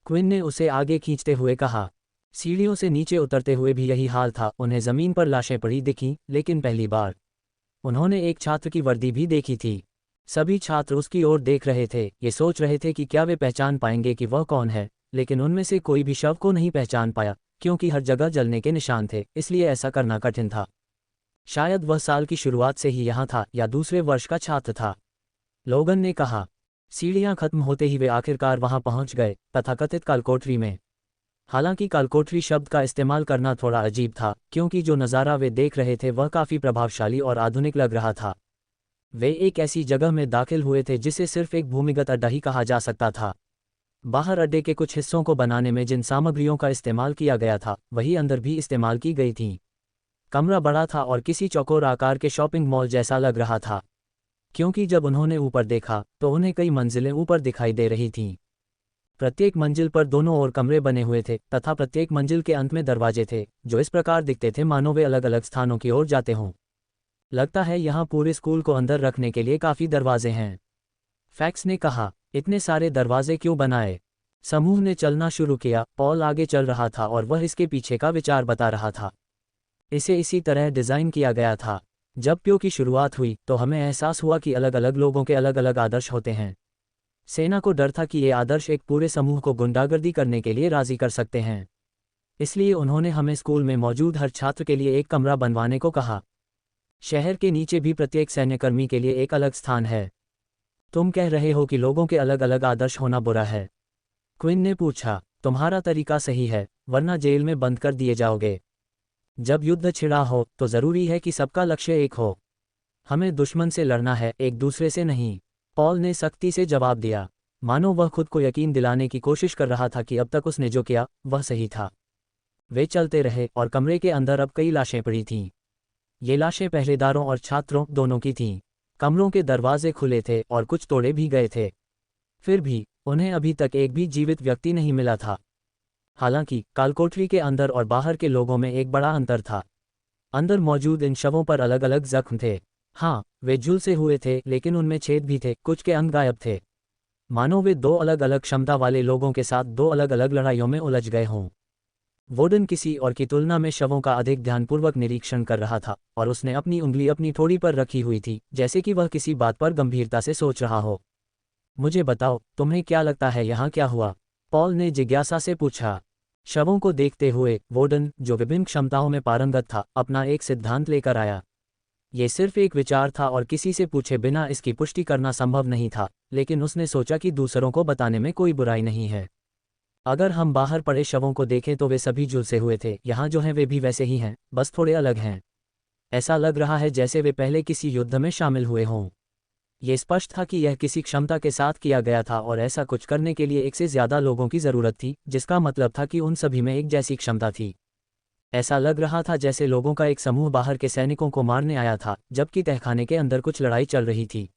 क्विन ने उसे आगे खींचते हुए कहा। सीढ़ियों से नीचे उतरते हुए भी यही हाल था। उन्हें जमीन पर लाशें पड़ी दिखीं, लेकिन पहली बार उन्होंने एक छात्र की वर्दी भी देखी थी। सभी छात्र उसकी ओर देख रहे थे, ये सोच रहे थे कि क्या वे पहचान पाएंगे कि वह कौन है, लेकिन उनमें से कोई भी शव को नहीं पहचान पाया क्योंकि हर जगह जलने के निशान थे, इसलिए ऐसा करना कठिन था। शायद वह साल की शुरुआत से ही यहाँ था या दूसरे वर्ष का छात्र था, लोगन ने कहा। सीढ़ियाँ खत्म होते ही वे आखिरकार वहां पहुंच गए, तथाकथित कालकोठरी में। हालांकि कालकोठरी शब्द का इस्तेमाल करना थोड़ा अजीब था क्योंकि जो नज़ारा वे देख रहे थे वह काफ़ी प्रभावशाली और आधुनिक लग रहा था। वे एक ऐसी जगह में दाखिल हुए थे जिसे सिर्फ एक भूमिगत अड्डा ही कहा जा सकता था। बाहर अड्डे के कुछ हिस्सों को बनाने में जिन सामग्रियों का इस्तेमाल किया गया था वही अंदर भी इस्तेमाल की गई थीं। कमरा बड़ा था और किसी चौकोर आकार के शॉपिंग मॉल जैसा लग रहा था, क्योंकि जब उन्होंने ऊपर देखा तो उन्हें कई मंजिलें ऊपर दिखाई दे रही थीं। प्रत्येक मंजिल पर दोनों ओर कमरे बने हुए थे तथा प्रत्येक मंजिल के अंत में दरवाजे थे जो इस प्रकार दिखते थे मानो वे अलग अलग स्थानों की ओर जाते हों। लगता है यहाँ पूरे स्कूल को अंदर रखने के लिए काफ़ी दरवाजे हैं, फैक्स ने कहा। इतने सारे दरवाजे क्यों बनाए? समूह ने चलना शुरू किया। पॉल आगे चल रहा था और वह इसके पीछे का विचार बता रहा था। इसे इसी तरह डिज़ाइन किया गया था। जब प्यो की शुरुआत हुई तो हमें एहसास हुआ कि अलग अलग लोगों के अलग अलग आदर्श होते हैं। सेना को डर था कि ये आदर्श एक पूरे समूह को गुंडागर्दी करने के लिए राजी कर सकते हैं। इसलिए उन्होंने हमें स्कूल में मौजूद हर छात्र के लिए एक कमरा बनवाने को कहा। शहर के नीचे भी प्रत्येक सैन्यकर्मी के लिए एक अलग स्थान है। तुम कह रहे हो कि लोगों के अलग अलग आदर्श होना बुरा है? क्विन ने पूछा। तुम्हारा तरीका सही है, वरना जेल में बंद कर दिए जाओगे। जब युद्ध छिड़ा हो तो ज़रूरी है कि सबका लक्ष्य एक हो। हमें दुश्मन से लड़ना है, एक दूसरे से नहीं, पॉल ने सख्ती से जवाब दिया, मानो वह खुद को यकीन दिलाने की कोशिश कर रहा था कि अब तक उसने जो किया वह सही था। वे चलते रहे और कमरे के अंदर अब कई लाशें पड़ी थीं। ये लाशें पहरेदारों और छात्रों दोनों की थीं। कमरों के दरवाजे खुले थे और कुछ तोड़े भी गए थे। फिर भी उन्हें अभी तक एक भी जीवित व्यक्ति नहीं मिला था। हालांकि कालकोठरी के अंदर और बाहर के लोगों में एक बड़ा अंतर था। अंदर मौजूद इन शवों पर अलग अलग जख्म थे। हाँ, वे झुलसे हुए थे, लेकिन उनमें छेद भी थे, कुछ के अंग गायब थे, मानो वे दो अलग अलग क्षमता वाले लोगों के साथ दो अलग अलग लड़ाइयों में उलझ गए हों। वोडन किसी और की तुलना में शवों का अधिक ध्यानपूर्वक निरीक्षण कर रहा था और उसने अपनी उंगली अपनी ठोड़ी पर रखी हुई थी, जैसे कि वह किसी बात पर गंभीरता से सोच रहा हो। मुझे बताओ, तुम्हें क्या लगता है यहाँ क्या हुआ? पॉल ने जिज्ञासा से पूछा। शवों को देखते हुए वोडन, जो विभिन्न क्षमताओं में पारंगत था, अपना एक सिद्धांत लेकर आया। ये सिर्फ एक विचार था और किसी से पूछे बिना इसकी पुष्टि करना संभव नहीं था, लेकिन उसने सोचा कि दूसरों को बताने में कोई बुराई नहीं है। अगर हम बाहर पड़े शवों को देखें तो वे सभी झुलसे हुए थे, यहाँ जो हैं वे भी वैसे ही हैं, बस थोड़े अलग हैं। ऐसा लग रहा है जैसे वे पहले किसी युद्ध में शामिल हुए हों। ये स्पष्ट था कि यह किसी क्षमता के साथ किया गया था और ऐसा कुछ करने के लिए एक से ज़्यादा लोगों की ज़रूरत थी, जिसका मतलब था कि उन सभी में एक जैसी क्षमता थी। ऐसा लग रहा था जैसे लोगों का एक समूह बाहर के सैनिकों को मारने आया था, जबकि तहखाने के अंदर कुछ लड़ाई चल रही थी।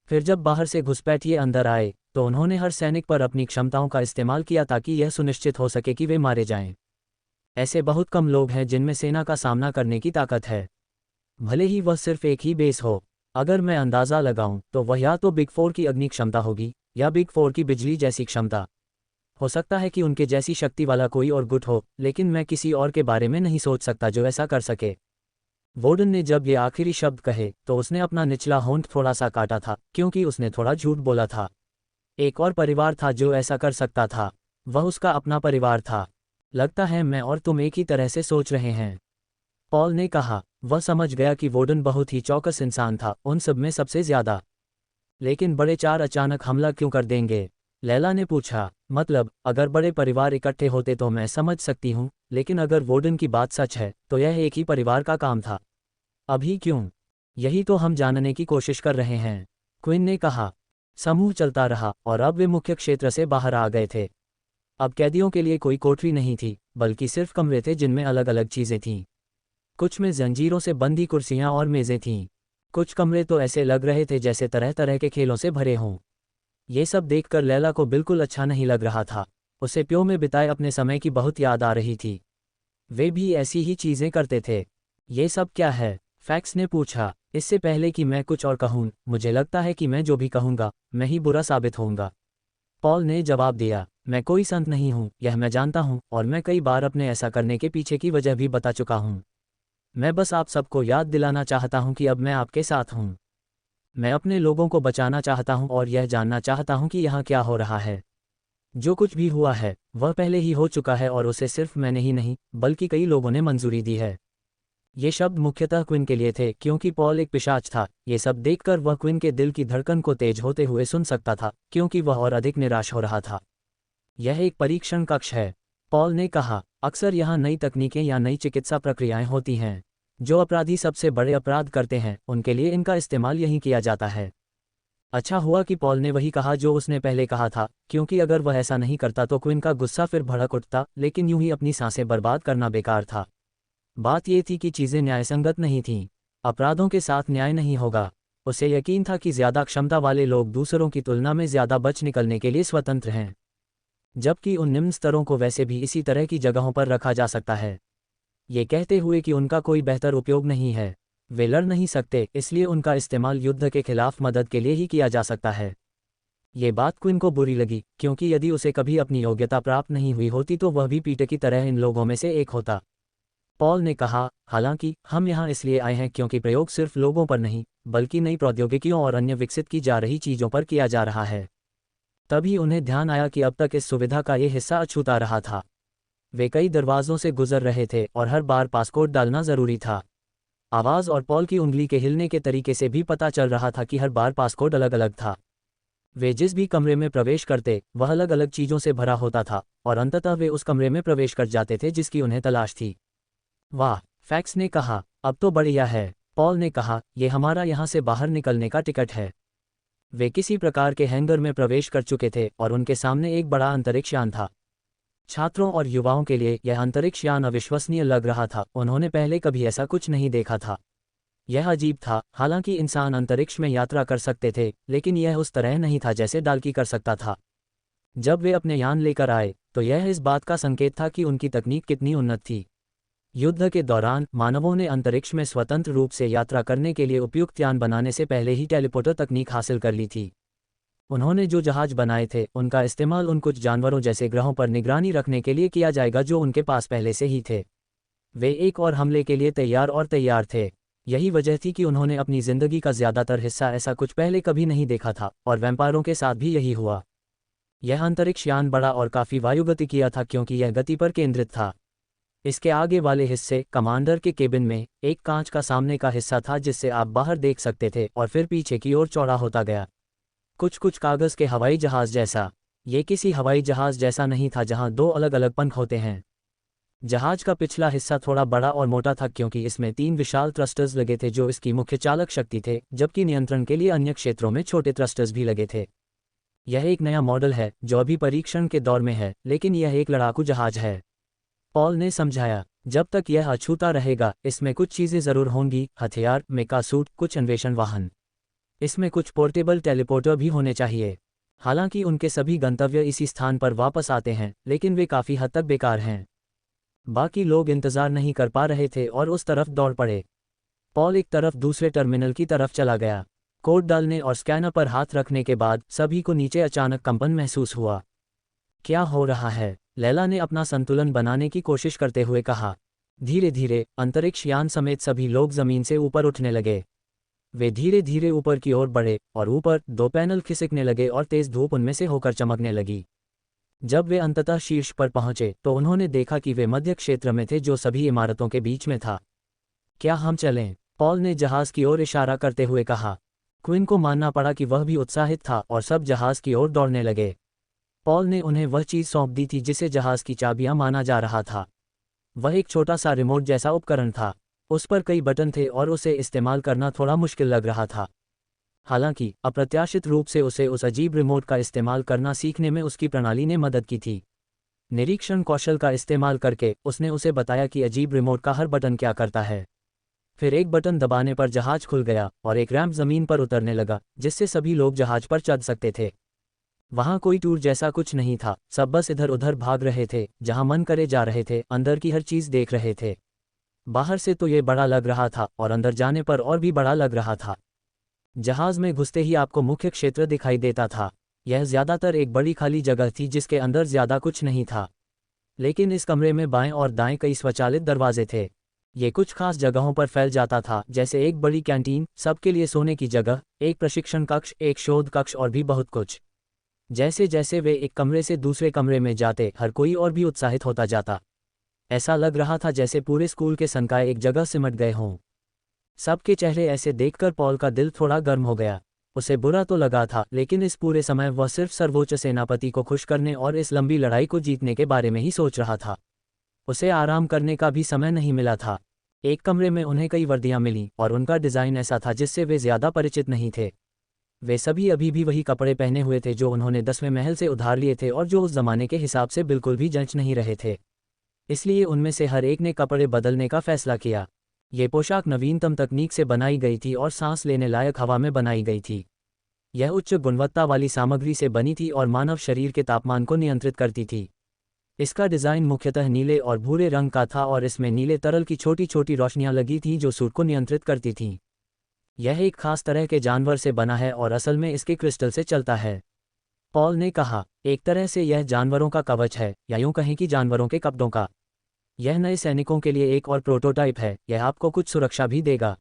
फिर जब बाहर से घुसपैठिए अंदर आए, तो उन्होंने हर सैनिक पर अपनी क्षमताओं का इस्तेमाल किया ताकि यह सुनिश्चित हो सके कि वे मारे जाएं। ऐसे बहुत कम लोग हैं जिनमें सेना का सामना करने की ताकत है, भले ही वह सिर्फ एक ही बेस हो। अगर मैं अंदाज़ा लगाऊं तो वह या तो बिग फोर की अग्नि क्षमता होगी या बिग फोर की बिजली जैसी क्षमता। हो सकता है कि उनके जैसी शक्ति वाला कोई और गुट हो, लेकिन मैं किसी और के बारे में नहीं सोच सकता जो ऐसा कर सके। वोर्डन ने जब ये आखिरी शब्द कहे तो उसने अपना निचला होंठ थोड़ा सा काटा था, क्योंकि उसने थोड़ा झूठ बोला था। एक और परिवार था जो ऐसा कर सकता था, वह उसका अपना परिवार था। लगता है मैं और तुम एक ही तरह से सोच रहे हैं, पॉल ने कहा। वह समझ गया कि वोर्डन बहुत ही चौकस इंसान था, उन सब में सबसे ज्यादा। लेकिन बड़े चार अचानक हमला क्यों कर देंगे? लैला ने पूछा। मतलब, अगर बड़े परिवार इकट्ठे होते तो मैं समझ सकती हूँ, लेकिन अगर वोर्डन की बात सच है तो यह एक ही परिवार का काम था। अभी क्यों? यही तो हम जानने की कोशिश कर रहे हैं, क्विन ने कहा। समूह चलता रहा और अब वे मुख्य क्षेत्र से बाहर आ गए थे। अब कैदियों के लिए कोई कोठरी नहीं थी, बल्कि सिर्फ कमरे थे जिनमें अलग अलग चीज़ें थीं। कुछ में जंजीरों से बंधी कुर्सियां और मेज़ें थीं। कुछ कमरे तो ऐसे लग रहे थे जैसे तरह तरह के खेलों से भरे हों। ये सब देखकर लैला को बिल्कुल अच्छा नहीं लग रहा था। उसे प्यो में बिताए अपने समय की बहुत याद आ रही थी। वे भी ऐसी ही चीज़ें करते थे। ये सब क्या है? फैक्स ने पूछा। इससे पहले कि मैं कुछ और कहूँ, मुझे लगता है कि मैं जो भी कहूँगा मैं ही बुरा साबित होऊंगा, पॉल ने जवाब दिया। मैं कोई संत नहीं हूँ, यह मैं जानता हूँ, और मैं कई बार अपने ऐसा करने के पीछे की वजह भी बता चुका हूँ। मैं बस आप सबको याद दिलाना चाहता हूँ कि अब मैं आपके साथ हूँ। मैं अपने लोगों को बचाना चाहता हूँ और यह जानना चाहता हूँ कि यहाँ क्या हो रहा है। जो कुछ भी हुआ है वह पहले ही हो चुका है और उसे सिर्फ मैंने ही नहीं बल्कि कई लोगों ने मंजूरी दी है। ये शब्द मुख्यतः क्विन के लिए थे, क्योंकि पॉल एक पिशाच था। ये सब देखकर वह क्विन के दिल की धड़कन को तेज होते हुए सुन सकता था, क्योंकि वह और अधिक निराश हो रहा था। यह एक परीक्षण कक्ष है, पॉल ने कहा। अक्सर यहाँ नई तकनीकें या नई चिकित्सा प्रक्रियाएं होती हैं। जो अपराधी सबसे बड़े अपराध करते हैं उनके लिए इनका इस्तेमाल यहीं किया जाता है। अच्छा हुआ कि पॉल ने वही कहा जो उसने पहले कहा था, क्योंकि अगर वह ऐसा नहीं करता तो क्विन का गुस्सा फिर भड़क उठता, लेकिन यूं ही अपनी सांसें बर्बाद करना बेकार था। बात ये थी कि चीज़ें न्यायसंगत नहीं थीं। अपराधों के साथ न्याय नहीं होगा। उसे यकीन था कि ज़्यादा क्षमता वाले लोग दूसरों की तुलना में ज़्यादा बच निकलने के लिए स्वतंत्र हैं, जबकि उन निम्न स्तरों को वैसे भी इसी तरह की जगहों पर रखा जा सकता है। ये कहते हुए कि उनका कोई बेहतर उपयोग नहीं है, वे लड़ नहीं सकते, इसलिए उनका इस्तेमाल युद्ध के खिलाफ मदद के लिए ही किया जा सकता है। ये बात क्विन को बुरी लगी, क्योंकि यदि उसे कभी अपनी योग्यता प्राप्त नहीं हुई होती तो वह भी पीटर की तरह इन लोगों में से एक होता। पॉल ने कहा, हालांकि हम यहाँ इसलिए आए हैं क्योंकि प्रयोग सिर्फ लोगों पर नहीं बल्कि नई प्रौद्योगिकियों और अन्य विकसित की जा रही चीज़ों पर किया जा रहा है। तभी उन्हें ध्यान आया कि अब तक इस सुविधा का ये हिस्सा अछूता रहा था। वे कई दरवाजों से गुजर रहे थे और हर बार पासकोड डालना ज़रूरी था। आवाज़ और पॉल की उंगली के हिलने के तरीके से भी पता चल रहा था कि हर बार पासकोड अलग अलग था। वे जिस भी कमरे में प्रवेश करते वह अलग अलग चीज़ों से भरा होता था, और अंततः वे उस कमरे में प्रवेश कर जाते थे जिसकी उन्हें तलाश थी। वाह, फैक्स ने कहा। अब तो बढ़िया है, पॉल ने कहा। यह हमारा यहाँ से बाहर निकलने का टिकट है। वे किसी प्रकार के हैंगर में प्रवेश कर चुके थे और उनके सामने एक बड़ा अंतरिक्ष यान था। छात्रों और युवाओं के लिए यह अंतरिक्ष यान अविश्वसनीय लग रहा था। उन्होंने पहले कभी ऐसा कुछ नहीं देखा था। यह अजीब था। हालांकि इंसान अंतरिक्ष में यात्रा कर सकते थे, लेकिन यह उस तरह नहीं था जैसे डाल्की कर सकता था। जब वे अपने यान लेकर आए तो यह इस बात का संकेत था कि उनकी तकनीक कितनी उन्नत थी। युद्ध के दौरान मानवों ने अंतरिक्ष में स्वतंत्र रूप से यात्रा करने के लिए उपयुक्त यान बनाने से पहले ही टेलीपोर्टर तकनीक हासिल कर ली थी। उन्होंने जो जहाज बनाए थे उनका इस्तेमाल उन कुछ जानवरों जैसे ग्रहों पर निगरानी रखने के लिए किया जाएगा जो उनके पास पहले से ही थे। वे एक और हमले के लिए तैयार थे। यही वजह थी कि उन्होंने अपनी जिंदगी का ज़्यादातर हिस्सा ऐसा कुछ पहले कभी नहीं देखा था, और वैम्पायरों के साथ भी यही हुआ। यह अंतरिक्ष यान बड़ा और काफ़ी वायुगतिकीय था क्योंकि यह गति पर केंद्रित था। इसके आगे वाले हिस्से कमांडर के केबिन में एक कांच का सामने का हिस्सा था जिससे आप बाहर देख सकते थे और फिर पीछे की ओर चौड़ा होता गया, कुछ कुछ कागज के हवाई जहाज जैसा। ये किसी हवाई जहाज जैसा नहीं था जहां दो अलग अलग पंख होते हैं। जहाज का पिछला हिस्सा थोड़ा बड़ा और मोटा था क्योंकि इसमें 3 विशाल थ्रस्टर्स लगे थे जो इसकी मुख्य चालक शक्ति थे, जबकि नियंत्रण के लिए अन्य क्षेत्रों में छोटे थ्रस्टर्स भी लगे थे। यह एक नया मॉडल है जो अभी परीक्षण के दौर में है, लेकिन यह एक लड़ाकू जहाज है, पॉल ने समझाया। जब तक यह अछूता रहेगा इसमें कुछ चीज़ें ज़रूर होंगी, हथियार, मेका सूट, कुछ अन्वेषण वाहन। इसमें कुछ पोर्टेबल टेलीपोर्टर भी होने चाहिए। हालांकि उनके सभी गंतव्य इसी स्थान पर वापस आते हैं, लेकिन वे काफ़ी हद तक बेकार हैं। बाकी लोग इंतज़ार नहीं कर पा रहे थे और उस तरफ दौड़ पड़े। पॉल एक तरफ दूसरे टर्मिनल की तरफ चला गया। कोड डालने और स्कैनर पर हाथ रखने के बाद सभी को नीचे अचानक कंपन महसूस हुआ। क्या हो रहा है? लैला ने अपना संतुलन बनाने की कोशिश करते हुए कहा। धीरे धीरे अंतरिक्ष यान समेत सभी लोग जमीन से ऊपर उठने लगे। वे धीरे धीरे ऊपर की ओर बढ़े और ऊपर 2 पैनल खिसकने लगे और तेज धूप उनमें से होकर चमकने लगी। जब वे अंततः शीर्ष पर पहुंचे तो उन्होंने देखा कि वे मध्य क्षेत्र में थे जो सभी इमारतों के बीच में था। क्या हम चलें? पॉल ने जहाज की ओर इशारा करते हुए कहा। क्विन को मानना पड़ा कि वह भी उत्साहित था और सब जहाज की ओर दौड़ने लगे। पॉल ने उन्हें वह चीज़ सौंप दी थी जिसे जहाज की चाबियां माना जा रहा था। वह एक छोटा सा रिमोट जैसा उपकरण था। उस पर कई बटन थे और उसे इस्तेमाल करना थोड़ा मुश्किल लग रहा था। हालांकि अप्रत्याशित रूप से उसे उस अजीब रिमोट का इस्तेमाल करना सीखने में उसकी प्रणाली ने मदद की थी। निरीक्षण कौशल का इस्तेमाल करके उसने उसे बताया कि अजीब रिमोट का हर बटन क्या करता है। फिर एक बटन दबाने पर जहाज खुल गया और एक रैंप जमीन पर उतरने लगा जिससे सभी लोग जहाज पर चढ़ सकते थे। वहां कोई टूर जैसा कुछ नहीं था, सब बस इधर उधर भाग रहे थे, जहां मन करे जा रहे थे, अंदर की हर चीज़ देख रहे थे। बाहर से तो ये बड़ा लग रहा था और अंदर जाने पर और भी बड़ा लग रहा था। जहाज में घुसते ही आपको मुख्य क्षेत्र दिखाई देता था। यह ज़्यादातर एक बड़ी खाली जगह थी जिसके अंदर ज़्यादा कुछ नहीं था, लेकिन इस कमरे में बाएं और दाएं कई स्वचालित दरवाजे थे। ये कुछ खास जगहों पर फैल जाता था, जैसे एक बड़ी कैंटीन, सबके लिए सोने की जगह, एक प्रशिक्षण कक्ष, एक शोध कक्ष और भी बहुत कुछ। जैसे जैसे वे एक कमरे से दूसरे कमरे में जाते हर कोई और भी उत्साहित होता जाता। ऐसा लग रहा था जैसे पूरे स्कूल के संकाय एक जगह सिमट गए हों। सबके चेहरे ऐसे देखकर पॉल का दिल थोड़ा गर्म हो गया। उसे बुरा तो लगा था, लेकिन इस पूरे समय वह सिर्फ सर्वोच्च सेनापति को खुश करने और इस लंबी लड़ाई को जीतने के बारे में ही सोच रहा था। उसे आराम करने का भी समय नहीं मिला था। एक कमरे में उन्हें कई वर्दियां मिलीं और उनका डिज़ाइन ऐसा था जिससे वे ज़्यादा परिचित नहीं थे। वे सभी अभी भी वही कपड़े पहने हुए थे जो उन्होंने 10वें महल से उधार लिए थे और जो उस जमाने के हिसाब से बिल्कुल भी जंच नहीं रहे थे। इसलिए उनमें से हर एक ने कपड़े बदलने का फैसला किया। ये पोशाक नवीनतम तकनीक से बनाई गई थी और सांस लेने लायक हवा में बनाई गई थी। यह उच्च गुणवत्ता वाली सामग्री से बनी थी और मानव शरीर के तापमान को नियंत्रित करती थी। इसका डिज़ाइन मुख्यतः नीले और भूरे रंग का था और इसमें नीले तरल की छोटी छोटी रोशनियां लगी थीं जो सूट को नियंत्रित करती थीं। यह एक खास तरह के जानवर से बना है और असल में इसके क्रिस्टल से चलता है, पॉल ने कहा। एक तरह से यह जानवरों का कवच है, या यूं कहें कि जानवरों के कपड़ों का। यह नए सैनिकों के लिए एक और प्रोटोटाइप है, यह आपको कुछ सुरक्षा भी देगा।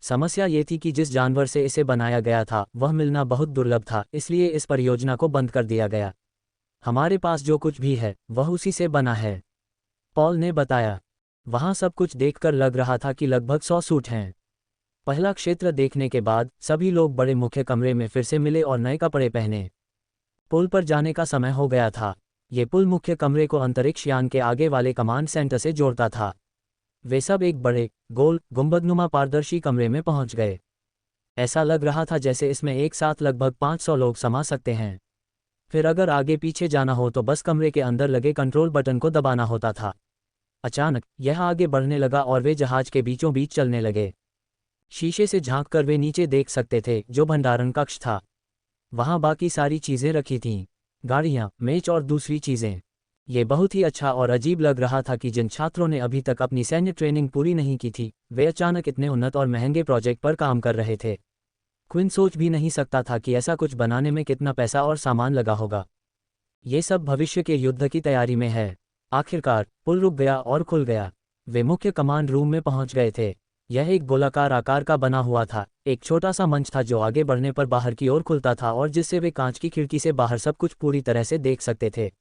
समस्या ये थी कि जिस जानवर से इसे बनाया गया था वह मिलना बहुत दुर्लभ था, इसलिए इस परियोजना को बंद कर दिया गया। हमारे पास जो कुछ भी है वह उसी से बना है, पॉल ने बताया। वहाँ सब कुछ देखकर लग रहा था कि लगभग 100 सूट हैं। पहला क्षेत्र देखने के बाद सभी लोग बड़े मुख्य कमरे में फिर से मिले और नए कपड़े पहने। पुल पर जाने का समय हो गया था। ये पुल मुख्य कमरे को अंतरिक्ष यान के आगे वाले कमांड सेंटर से जोड़ता था। वे सब एक बड़े, गोल, गुंबदनुमा पारदर्शी कमरे में पहुंच गए। ऐसा लग रहा था जैसे इसमें एक साथ लगभग 500 लोग समा सकते हैं। फिर अगर आगे पीछे जाना हो तो बस कमरे के अंदर लगे कंट्रोल बटन को दबाना होता था। अचानक यह आगे बढ़ने लगा और वे जहाज के बीचों बीच चलने लगे। शीशे से झांककर वे नीचे देख सकते थे जो भंडारण कक्ष था। वहाँ बाकी सारी चीज़ें रखी थीं, गाड़ियाँ, मेज और दूसरी चीज़ें। ये बहुत ही अच्छा और अजीब लग रहा था कि जिन छात्रों ने अभी तक अपनी सैन्य ट्रेनिंग पूरी नहीं की थी वे अचानक इतने उन्नत और महंगे प्रोजेक्ट पर काम कर रहे थे। क्विन सोच भी नहीं सकता था कि ऐसा कुछ बनाने में कितना पैसा और सामान लगा होगा। ये सब भविष्य के युद्ध की तैयारी में है। आखिरकार पुल रुक गया और खुल गया। वे मुख्य कमांड रूम में पहुंच गए थे। यह एक गोलाकार आकार का बना हुआ था। एक छोटा सा मंच था जो आगे बढ़ने पर बाहर की ओर खुलता था और जिससे वे कांच की खिड़की से बाहर सब कुछ पूरी तरह से देख सकते थे।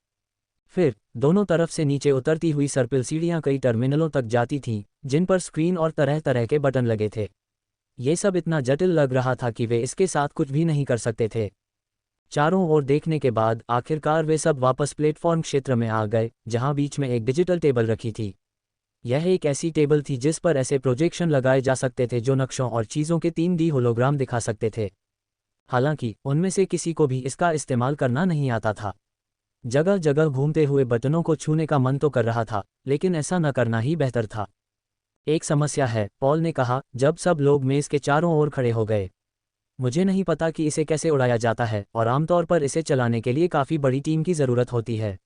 फिर दोनों तरफ से नीचे उतरती हुई सर्पिल सीढ़ियां कई टर्मिनलों तक जाती थीं, जिन पर स्क्रीन और तरह तरह के बटन लगे थे। ये सब इतना जटिल लग रहा था कि वे इसके साथ कुछ भी नहीं कर सकते थे। चारों ओर देखने के बाद आखिरकार वे सब वापस प्लेटफॉर्म क्षेत्र में आ गए, जहां बीच में एक डिजिटल टेबल रखी थी। यह एक ऐसी टेबल थी जिस पर ऐसे प्रोजेक्शन लगाए जा सकते थे जो नक्शों और चीज़ों के 3D होलोग्राम दिखा सकते थे। हालांकि उनमें से किसी को भी इसका इस्तेमाल करना नहीं आता था। जगह जगह घूमते हुए बटनों को छूने का मन तो कर रहा था, लेकिन ऐसा न करना ही बेहतर था। एक समस्या है, पॉल ने कहा जब सब लोग मेज़ के चारों ओर खड़े हो गए। मुझे नहीं पता कि इसे कैसे उड़ाया जाता है, और आमतौर पर इसे चलाने के लिए काफ़ी बड़ी टीम की ज़रूरत होती है।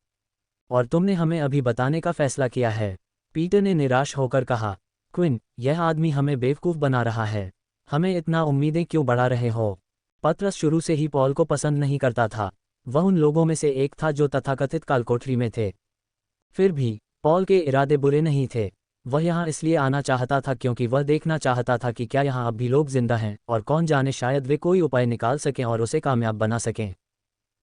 और तुमने हमें अभी बताने का फैसला किया है, पीटर ने निराश होकर कहा। क्विन, यह आदमी हमें बेवकूफ़ बना रहा है। हमें इतना उम्मीदें क्यों बढ़ा रहे हो? पतरस शुरू से ही पॉल को पसंद नहीं करता था। वह उन लोगों में से एक था जो तथाकथित कालकोठरी में थे। फिर भी पॉल के इरादे बुरे नहीं थे। वह यहाँ इसलिए आना चाहता था क्योंकि वह देखना चाहता था कि क्या यहाँ अब भी लोग जिंदा हैं, और कौन जाने शायद वे कोई उपाय निकाल सकें और उसे कामयाब बना सकें।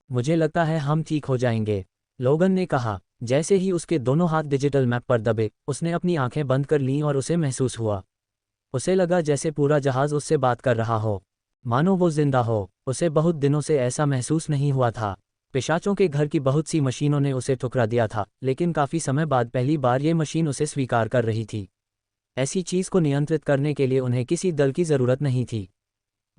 मुझे लगता है हम ठीक हो जाएंगे, लोगन ने कहा। जैसे ही उसके दोनों हाथ डिजिटल मैप पर दबे, उसने अपनी आंखें बंद कर लीं और उसे महसूस हुआ। उसे लगा जैसे पूरा जहाज उससे बात कर रहा हो, मानो वो जिंदा हो। उसे बहुत दिनों से ऐसा महसूस नहीं हुआ था। पिशाचों के घर की बहुत सी मशीनों ने उसे ठुकरा दिया था, लेकिन काफ़ी समय बाद पहली बार ये मशीन उसे स्वीकार कर रही थी। ऐसी चीज़ को नियंत्रित करने के लिए उन्हें किसी दल की ज़रूरत नहीं थी।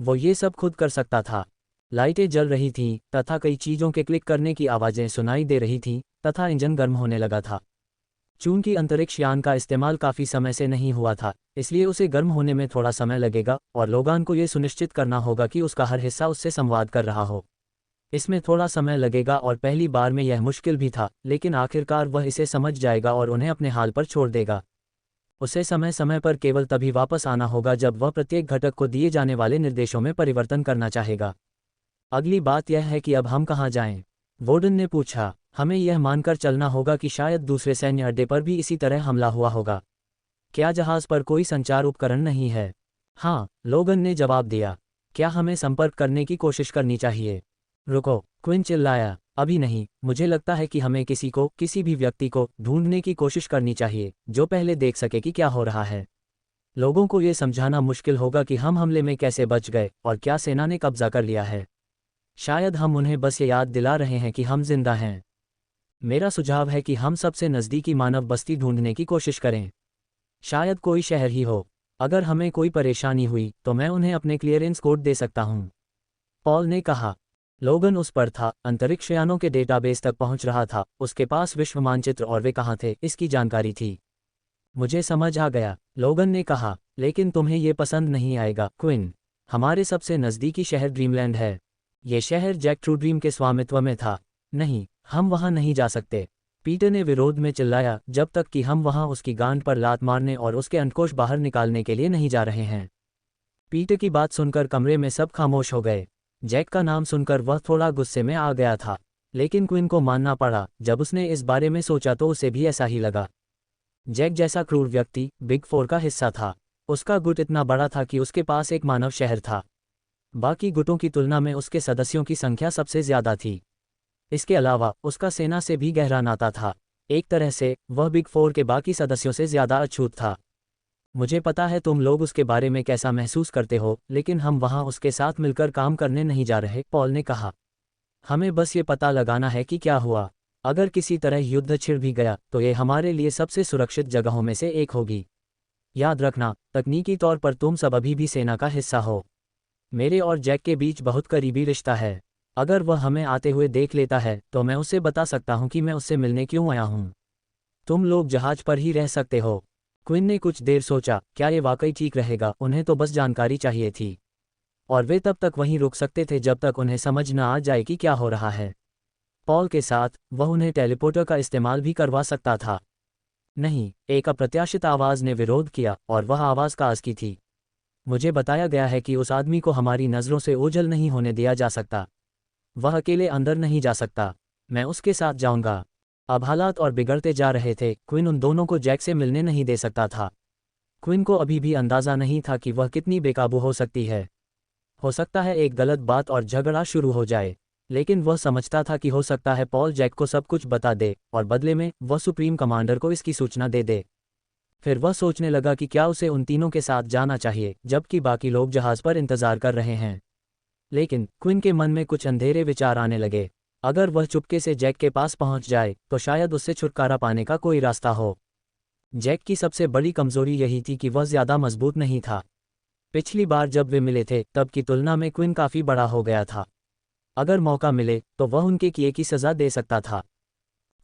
वो ये सब खुद कर सकता था। लाइटें जल रही थीं, तथा कई चीज़ों के क्लिक करने की आवाज़ें सुनाई दे रही थीं, तथा इंजन गर्म होने लगा था। चूंकि अंतरिक्ष यान का इस्तेमाल काफ़ी समय से नहीं हुआ था, इसलिए उसे गर्म होने में थोड़ा समय लगेगा, और लोगान को ये सुनिश्चित करना होगा कि उसका हर हिस्सा उससे संवाद कर रहा हो। इसमें थोड़ा समय लगेगा और पहली बार में यह मुश्किल भी था, लेकिन आखिरकार वह इसे समझ जाएगा और उन्हें अपने हाल पर छोड़ देगा। उसे समय समय पर केवल तभी वापस आना होगा जब वह प्रत्येक घटक को दिए जाने वाले निर्देशों में परिवर्तन करना चाहेगा। अगली बात यह है कि अब हम कहाँ जाएं? वोर्डन ने पूछा। हमें यह मानकर चलना होगा कि शायद दूसरे सैन्य अड्डे पर भी इसी तरह हमला हुआ होगा। क्या जहाज़ पर कोई संचार उपकरण नहीं है? हाँ, लोगन ने जवाब दिया। क्या हमें संपर्क करने की कोशिश करनी चाहिए? रुको, क्विन चिल्लाया। अभी नहीं, मुझे लगता है कि हमें किसी भी व्यक्ति को ढूंढने की कोशिश करनी चाहिए जो पहले देख सके कि क्या हो रहा है। लोगों को ये समझाना मुश्किल होगा कि हम हमले में कैसे बच गए और क्या सेना ने कब्जा कर लिया है। शायद हम उन्हें बस ये याद दिला रहे हैं कि हम जिंदा हैं। मेरा सुझाव है कि हम सबसे नज़दीकी मानव बस्ती ढूंढने की कोशिश करें। शायद कोई शहर ही हो। अगर हमें कोई परेशानी हुई तो मैं उन्हें अपने क्लियरेंस कोड दे सकता हूँ, पॉल ने कहा। लोगन उस पर था, अंतरिक्ष यानों के डेटाबेस तक पहुंच रहा था, उसके पास विश्व मानचित्र और वे कहाँ थे इसकी जानकारी थी। मुझे समझ आ गया, लोगन ने कहा, लेकिन तुम्हें ये पसंद नहीं आएगा क्विन। हमारे सबसे नज़दीकी शहर ड्रीमलैंड है। ये शहर जैक ट्रू ड्रीम के स्वामित्व में था। नहीं, हम वहाँ नहीं जा सकते, पीटर ने विरोध में चिल्लाया, जब तक कि हम वहाँ उसकी गांड पर लात मारने और उसके अंडकोश बाहर निकालने के लिए नहीं जा रहे हैं। पीटर की बात सुनकर कमरे में सब खामोश हो गए। जैक का नाम सुनकर वह थोड़ा गुस्से में आ गया था, लेकिन क्विन को मानना पड़ा। जब उसने इस बारे में सोचा तो उसे भी ऐसा ही लगा। जैक जैसा क्रूर व्यक्ति बिग फोर का हिस्सा था। उसका गुट इतना बड़ा था कि उसके पास एक मानव शहर था। बाकी गुटों की तुलना में उसके सदस्यों की संख्या सबसे ज्यादा थी। इसके अलावा उसका सेना से भी गहरा नाता था। एक तरह से वह बिग फोर के बाकी सदस्यों से ज्यादा अछूत था। मुझे पता है तुम लोग उसके बारे में कैसा महसूस करते हो, लेकिन हम वहाँ उसके साथ मिलकर काम करने नहीं जा रहे, पॉल ने कहा। हमें बस ये पता लगाना है कि क्या हुआ। अगर किसी तरह युद्ध छिड़ भी गया तो ये हमारे लिए सबसे सुरक्षित जगहों में से एक होगी। याद रखना, तकनीकी तौर पर तुम सब अभी भी सेना का हिस्सा हो। मेरे और जैक के बीच बहुत करीबी रिश्ता है। अगर वह हमें आते हुए देख लेता है तो मैं उससे बता सकता हूँ कि मैं उससे मिलने क्यों आया हूँ। तुम लोग जहाज पर ही रह सकते हो। क्विन ने कुछ देर सोचा, क्या ये वाकई ठीक रहेगा? उन्हें तो बस जानकारी चाहिए थी, और वे तब तक वहीं रुक सकते थे जब तक उन्हें समझ न आ जाए कि क्या हो रहा है। पॉल के साथ वह उन्हें टेलीपोर्टर का इस्तेमाल भी करवा सकता था। नहीं, एक अप्रत्याशित आवाज़ ने विरोध किया, और वह आवाज़ काज की थी। मुझे बताया गया है कि उस आदमी को हमारी नज़रों से ओझल नहीं होने दिया जा सकता। वह अकेले अंदर नहीं जा सकता। मैं उसके साथ जाऊंगा। अब हालात और बिगड़ते जा रहे थे। क्विन उन दोनों को जैक से मिलने नहीं दे सकता था। क्विन को अभी भी अंदाज़ा नहीं था कि वह कितनी बेकाबू हो सकती है। हो सकता है एक गलत बात और झगड़ा शुरू हो जाए। लेकिन वह समझता था कि हो सकता है पॉल जैक को सब कुछ बता दे और बदले में वह सुप्रीम कमांडर को इसकी सूचना दे दे। फिर वह सोचने लगा कि क्या उसे उन तीनों के साथ जाना चाहिए जबकि बाकी लोग जहाज पर इंतजार कर रहे हैं। लेकिन क्विन के मन में कुछ अंधेरे विचार आने लगे। अगर वह चुपके से जैक के पास पहुंच जाए तो शायद उससे छुटकारा पाने का कोई रास्ता हो। जैक की सबसे बड़ी कमजोरी यही थी कि वह ज्यादा मजबूत नहीं था। पिछली बार जब वे मिले थे तब की तुलना में क्विन काफी बड़ा हो गया था। अगर मौका मिले तो वह उनके किए की सजा दे सकता था।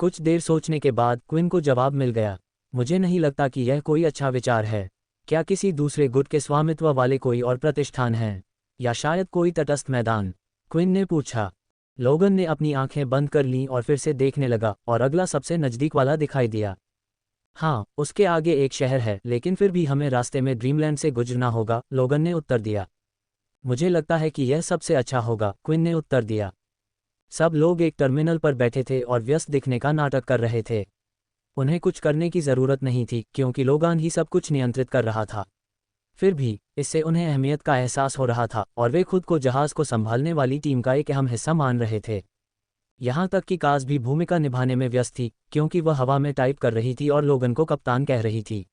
कुछ देर सोचने के बाद क्विन को जवाब मिल गया। मुझे नहीं लगता कि यह कोई अच्छा विचार है। क्या किसी दूसरे गुट के स्वामित्व वाले कोई और प्रतिष्ठान है, या शायद कोई तटस्थ मैदान? क्विन ने पूछा। लोगन ने अपनी आंखें बंद कर लीं और फिर से देखने लगा और अगला सबसे नज़दीक वाला दिखाई दिया। हाँ, उसके आगे एक शहर है, लेकिन फिर भी हमें रास्ते में ड्रीमलैंड से गुजरना होगा, लोगन ने उत्तर दिया। मुझे लगता है कि यह सबसे अच्छा होगा, क्विन ने उत्तर दिया। सब लोग एक टर्मिनल पर बैठे थे और व्यस्त दिखने का नाटक कर रहे थे। उन्हें कुछ करने की ज़रूरत नहीं थी क्योंकि लोगान ही सब कुछ नियंत्रित कर रहा था। फिर भी इससे उन्हें अहमियत का एहसास हो रहा था और वे खुद को जहाज़ को संभालने वाली टीम का एक अहम हिस्सा मान रहे थे। यहाँ तक कि काज भी भूमिका निभाने में व्यस्त थी क्योंकि वह हवा में टाइप कर रही थी और लोगन को कप्तान कह रही थी।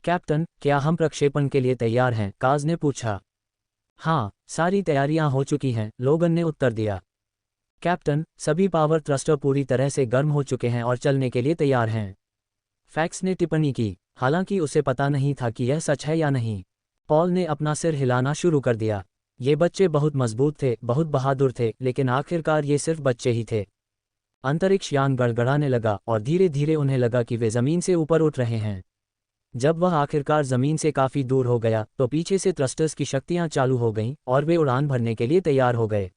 कैप्टन, क्या हम प्रक्षेपण के लिए तैयार हैं? काज ने पूछा। हाँ, सारी तैयारियां हो चुकी हैं, लोगन ने उत्तर दिया। कैप्टन, सभी पावर थ्रस्टर पूरी तरह से गर्म हो चुके हैं और चलने के लिए तैयार हैं, फैक्स ने टिप्पणी की। हालांकि उसे पता नहीं था कि यह सच है या नहीं। पॉल ने अपना सिर हिलाना शुरू कर दिया। ये बच्चे बहुत मजबूत थे, बहुत बहादुर थे, लेकिन आखिरकार ये सिर्फ बच्चे ही थे। अंतरिक्ष यान गड़गड़ाने लगा और धीरे धीरे उन्हें लगा कि वे ज़मीन से ऊपर उठ रहे हैं। जब वह आखिरकार ज़मीन से काफ़ी दूर हो गया तो पीछे से थ्रस्टर्स की शक्तियां चालू हो गईं और वे उड़ान भरने के लिए तैयार हो गए।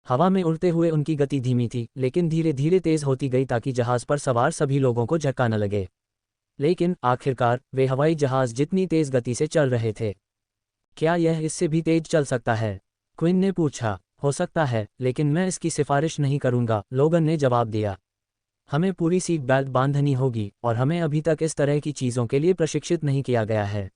हवा में उड़ते हुए उनकी गति धीमी थी, लेकिन धीरे धीरे तेज़ होती गई ताकि जहाज़ पर सवार सभी लोगों को झटका न लगे। लेकिन आखिरकार वे हवाई जहाज़ जितनी तेज़ गति से चल रहे थे। क्या यह इससे भी तेज चल सकता है? क्विन ने पूछा। हो सकता है, लेकिन मैं इसकी सिफारिश नहीं करूंगा, लोगन ने जवाब दिया। हमें पूरी सीट बेल्ट बांधनी होगी और हमें अभी तक इस तरह की चीज़ों के लिए प्रशिक्षित नहीं किया गया है।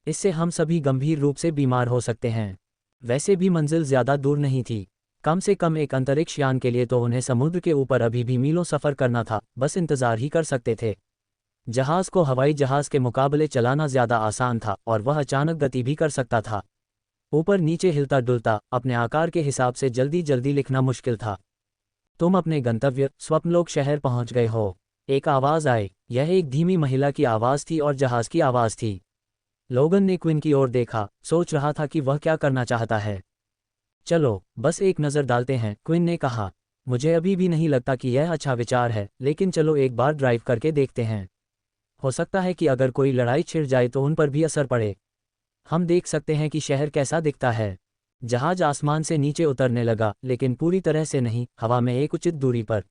इससे हम सभी गंभीर रूप से बीमार हो सकते हैं। वैसे भी मंजिल ज़्यादा दूर नहीं थी। कम से कम एक अंतरिक्ष यान के लिए तो उन्हें समुद्र के ऊपर अभी भी मीलों सफ़र करना था, बस इंतज़ार ही कर सकते थे। जहाज़ को हवाई जहाज़ के मुकाबले चलाना ज़्यादा आसान था और वह अचानक गति भी कर सकता था। ऊपर नीचे हिलता डुलता, अपने आकार के हिसाब से जल्दी जल्दी लिखना मुश्किल था। तुम अपने गंतव्य स्वप्नलोक शहर पहुंच गए हो, एक आवाज़ आई। यह एक धीमी महिला की आवाज़ थी और जहाज़ की आवाज़ थी। लोगन ने क्विन की ओर देखा, सोच रहा था कि वह क्या करना चाहता है। चलो बस एक नज़र डालते हैं, क्विन ने कहा। मुझे अभी भी नहीं लगता कि यह अच्छा विचार है, लेकिन चलो एक बार ड्राइव करके देखते हैं। हो सकता है कि अगर कोई लड़ाई छिड़ जाए तो उन पर भी असर पड़े। हम देख सकते हैं कि शहर कैसा दिखता है। जहाज आसमान से नीचे उतरने लगा, लेकिन पूरी तरह से नहीं, हवा में एक उचित दूरी पर।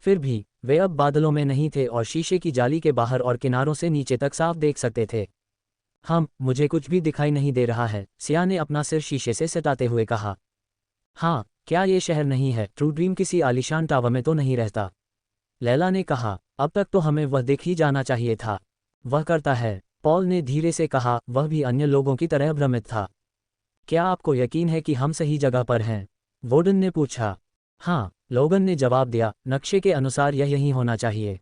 फिर भी वे अब बादलों में नहीं थे और शीशे की जाली के बाहर और किनारों से नीचे तक साफ देख सकते थे। मुझे कुछ भी दिखाई नहीं दे रहा है, सिया ने अपना सिर शीशे से सटाते हुए कहा। हाँ, क्या ये शहर नहीं है? ट्रू ड्रीम किसी आलीशान टावर में तो नहीं रहता, लैला ने कहा। अब तक तो हमें वह दिख ही जाना चाहिए था। वह करता है, पॉल ने धीरे से कहा, वह भी अन्य लोगों की तरह भ्रमित था। क्या आपको यकीन है कि हम सही जगह पर हैं? वोडन ने पूछा। हाँ, लोगन ने जवाब दिया, नक्शे के अनुसार यह यहीं होना चाहिए।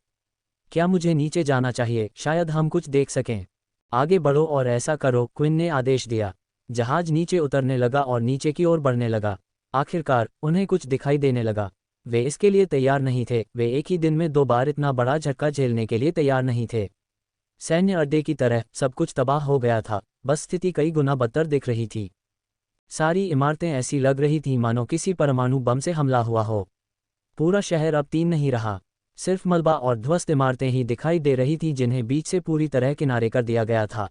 क्या मुझे नीचे जाना चाहिए? शायद हम कुछ देख सकें। आगे बढ़ो और ऐसा करो, क्विन ने आदेश दिया। जहाज नीचे उतरने लगा और नीचे की ओर बढ़ने लगा। आखिरकार उन्हें कुछ दिखाई देने लगा। वे इसके लिए तैयार नहीं थे, वे एक ही दिन में 2 बार इतना बड़ा झटका झेलने के लिए तैयार नहीं थे। सैन्य अड्डे की तरह सब कुछ तबाह हो गया था, बस स्थिति कई गुना बदतर दिख रही थी। सारी इमारतें ऐसी लग रही थीं मानो किसी परमाणु बम से हमला हुआ हो। पूरा शहर अब 3 नहीं रहा, सिर्फ मलबा और ध्वस्त इमारतें ही दिखाई दे रही थीं जिन्हें बीच से पूरी तरह किनारे कर दिया गया था।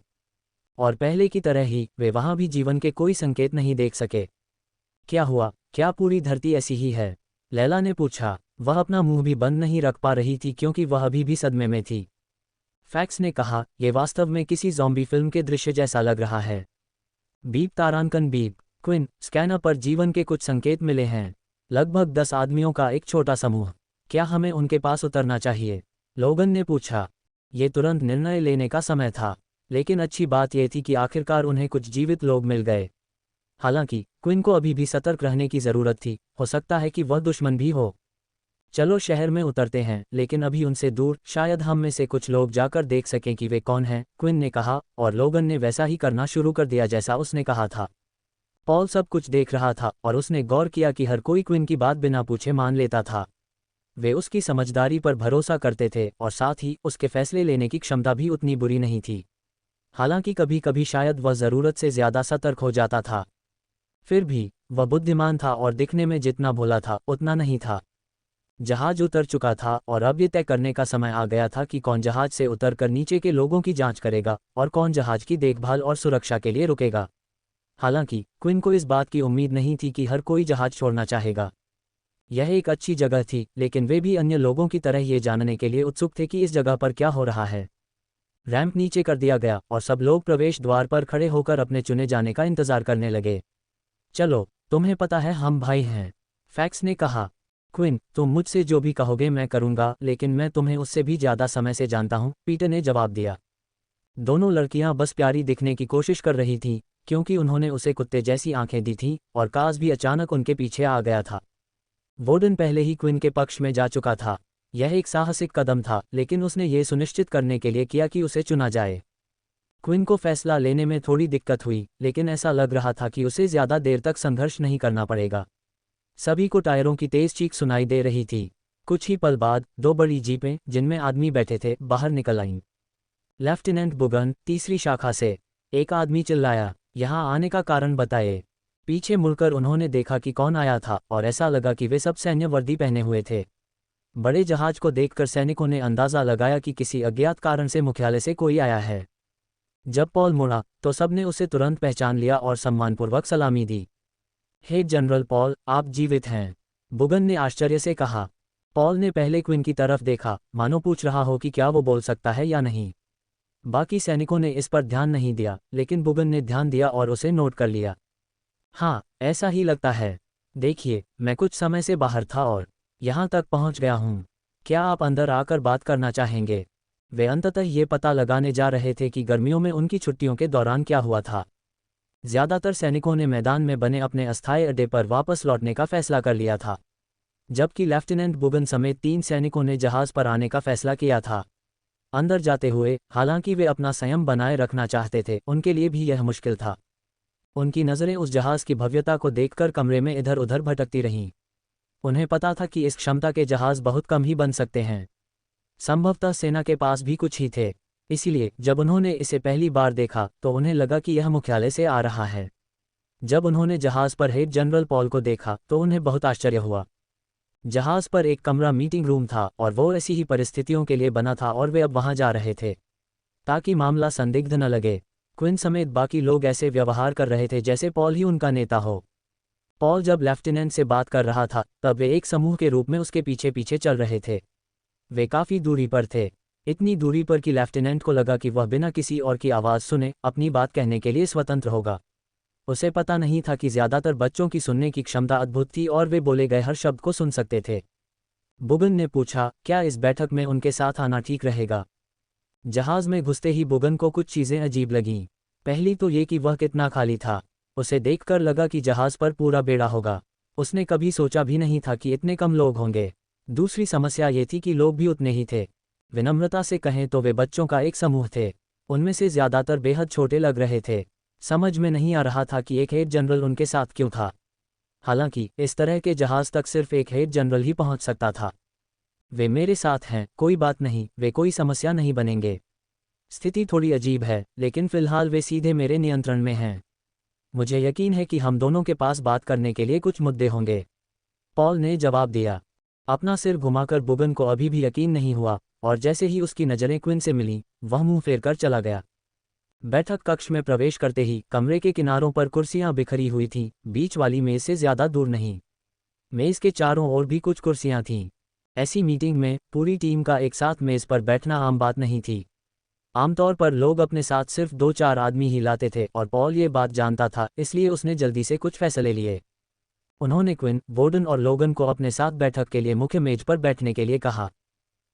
और पहले की तरह ही वे वहां भी जीवन के कोई संकेत नहीं देख सके। क्या हुआ? क्या पूरी धरती ऐसी ही है? लैला ने पूछा। वह अपना मुंह भी बंद नहीं रख पा रही थी क्योंकि वह अभी भी सदमे में थी। फैक्स ने कहा, यह वास्तव में किसी ज़ॉम्बी फिल्म के दृश्य जैसा लग रहा है। बीप तारांकन बीप। क्विन, स्कैनर पर जीवन के कुछ संकेत मिले हैं। लगभग 10 आदमियों का एक छोटा समूह। क्या हमें उनके पास उतरना चाहिए? लोगन ने पूछा। ये तुरंत निर्णय लेने का समय था, लेकिन अच्छी बात यह थी कि आखिरकार उन्हें कुछ जीवित लोग मिल गए। हालांकि क्विन को अभी भी सतर्क रहने की जरूरत थी, हो सकता है कि वह दुश्मन भी हो। चलो शहर में उतरते हैं, लेकिन अभी उनसे दूर, शायद हम में से कुछ लोग जाकर देख सकें कि वे कौन हैं, क्विन ने कहा, और लोगन ने वैसा ही करना शुरू कर दिया जैसा उसने कहा था। पॉल सब कुछ देख रहा था और उसने गौर किया कि हर कोई क्विन की बात बिना पूछे मान लेता था। वे उसकी समझदारी पर भरोसा करते थे और साथ ही उसके फैसले लेने की क्षमता भी उतनी बुरी नहीं थी। हालांकि कभी कभी शायद वह ज़रूरत से ज़्यादा सतर्क हो जाता था। फिर भी वह बुद्धिमान था और दिखने में जितना भोला था उतना नहीं था। जहाज उतर चुका था और अब ये तय करने का समय आ गया था कि कौन जहाज से उतरकर नीचे के लोगों की जांच करेगा और कौन जहाज की देखभाल और सुरक्षा के लिए रुकेगा। हालांकि क्विन को इस बात की उम्मीद नहीं थी कि हर कोई जहाज छोड़ना चाहेगा। यह एक अच्छी जगह थी, लेकिन वे भी अन्य लोगों की तरह ये जानने के लिए उत्सुक थे कि इस जगह पर क्या हो रहा है। रैंप नीचे कर दिया गया और सब लोग प्रवेश द्वार पर खड़े होकर अपने चुने जाने का इंतजार करने लगे। चलो, तुम्हें पता है हम भाई हैं, फैक्स ने कहा। क्विन, तुम मुझसे जो भी कहोगे मैं करूंगा, लेकिन मैं तुम्हें उससे भी ज़्यादा समय से जानता हूं, पीटर ने जवाब दिया। दोनों लड़कियां बस प्यारी दिखने की कोशिश कर रही थीं, क्योंकि उन्होंने उसे कुत्ते जैसी आंखें दी थीं, और काज भी अचानक उनके पीछे आ गया था। वोर्डन पहले ही क्विन के पक्ष में जा चुका था। यह एक साहसिक कदम था, लेकिन उसने ये सुनिश्चित करने के लिए किया कि उसे चुना जाए। क्विन को फैसला लेने में थोड़ी दिक्कत हुई, लेकिन ऐसा लग रहा था कि उसे ज़्यादा देर तक संघर्ष नहीं करना पड़ेगा। सभी को टायरों की तेज चीख सुनाई दे रही थी। कुछ ही पल बाद 2 बड़ी जीपें, जिनमें आदमी बैठे थे, बाहर निकल आईं। लेफ्टिनेंट बुगन, तीसरी शाखा से, एक आदमी चिल्लाया, यहाँ आने का कारण बताए। पीछे मुड़कर उन्होंने देखा कि कौन आया था और ऐसा लगा कि वे सब सैन्य वर्दी पहने हुए थे। बड़े जहाज को देखकर सैनिकों ने अंदाज़ा लगाया कि किसी अज्ञात कारण से मुख्यालय से कोई आया है। जब पॉल मुड़ा तो सबने उसे तुरंत पहचान लिया और सम्मानपूर्वक सलामी दी। हे जनरल पॉल, आप जीवित हैं, बुगन ने आश्चर्य से कहा। पॉल ने पहले क्विन की तरफ देखा, मानो पूछ रहा हो कि क्या वो बोल सकता है या नहीं। बाकी सैनिकों ने इस पर ध्यान नहीं दिया, लेकिन बुगन ने ध्यान दिया और उसे नोट कर लिया। हाँ, ऐसा ही लगता है। देखिए, मैं कुछ समय से बाहर था और यहाँ तक पहुँच गया हूँ। क्या आप अंदर आकर बात करना चाहेंगे? वे अंततः ये पता लगाने जा रहे थे कि गर्मियों में उनकी छुट्टियों के दौरान क्या हुआ था। ज़्यादातर सैनिकों ने मैदान में बने अपने अस्थायी अड्डे पर वापस लौटने का फैसला कर लिया था, जबकि लेफ्टिनेंट बुगन समेत 3 सैनिकों ने जहाज़ पर आने का फैसला किया था। अंदर जाते हुए, हालांकि वे अपना संयम बनाए रखना चाहते थे, उनके लिए भी यह मुश्किल था। उनकी नज़रें उस जहाज़ की भव्यता को देखकर कमरे में इधर उधर भटकती रहीं। उन्हें पता था कि इस क्षमता के जहाज़ बहुत कम ही बन सकते हैं। संभवतः सेना के पास भी कुछ ही थे। इसलिए जब उन्होंने इसे पहली बार देखा तो उन्हें लगा कि यह मुख्यालय से आ रहा है। जब उन्होंने जहाज़ पर हेड जनरल पॉल को देखा तो उन्हें बहुत आश्चर्य हुआ। जहाज़ पर एक कमरा मीटिंग रूम था और वो ऐसी ही परिस्थितियों के लिए बना था और वे अब वहां जा रहे थे, ताकि मामला संदिग्ध न लगे। क्विन समेत बाकी लोग ऐसे व्यवहार कर रहे थे जैसे पॉल ही उनका नेता हो। पॉल जब लेफ्टिनेंट से बात कर रहा था तब वे एक समूह के रूप में उसके पीछे पीछे चल रहे थे। वे काफ़ी दूरी पर थे, इतनी दूरी पर कि लेफ्टिनेंट को लगा कि वह बिना किसी और की आवाज़ सुने अपनी बात कहने के लिए स्वतंत्र होगा। उसे पता नहीं था कि ज़्यादातर बच्चों की सुनने की क्षमता अद्भुत थी और वे बोले गए हर शब्द को सुन सकते थे। बुगन ने पूछा, क्या इस बैठक में उनके साथ आना ठीक रहेगा? जहाज़ में घुसते ही बुगन को कुछ चीज़ें अजीब लगीं। पहली तो ये कि वह कितना खाली था। उसे देखकर लगा कि जहाज़ पर पूरा बेड़ा होगा। उसने कभी सोचा भी नहीं था कि इतने कम लोग होंगे। दूसरी समस्या ये थी कि लोग भी उतने ही थे। विनम्रता से कहें तो वे बच्चों का एक समूह थे। उनमें से ज़्यादातर बेहद छोटे लग रहे थे। समझ में नहीं आ रहा था कि एक हेड जनरल उनके साथ क्यों था। हालांकि इस तरह के जहाज़ तक सिर्फ एक हेड जनरल ही पहुंच सकता था। वे मेरे साथ हैं, कोई बात नहीं, वे कोई समस्या नहीं बनेंगे। स्थिति थोड़ी अजीब है, लेकिन फिलहाल वे सीधे मेरे नियंत्रण में हैं। मुझे यकीन है कि हम दोनों के पास बात करने के लिए कुछ मुद्दे होंगे, पॉल ने जवाब दिया। अपना सिर घुमाकर बुगन को अभी भी यकीन नहीं हुआ, और जैसे ही उसकी नज़रें क्विन से मिलीं, वह मुंह फेर कर चला गया। बैठक कक्ष में प्रवेश करते ही कमरे के किनारों पर कुर्सियां बिखरी हुई थीं, बीच वाली मेज से ज़्यादा दूर नहीं। मेज़ के चारों ओर भी कुछ कुर्सियां थीं। ऐसी मीटिंग में पूरी टीम का एक साथ मेज़ पर बैठना आम बात नहीं थी। आमतौर पर लोग अपने साथ सिर्फ 2-4 आदमी ही लाते थे और पॉल ये बात जानता था, इसलिए उसने जल्दी से कुछ फैसले लिए। उन्होंने क्विन, वोर्डन और लोगन को अपने साथ बैठक के लिए मुख्य मेज पर बैठने के लिए कहा,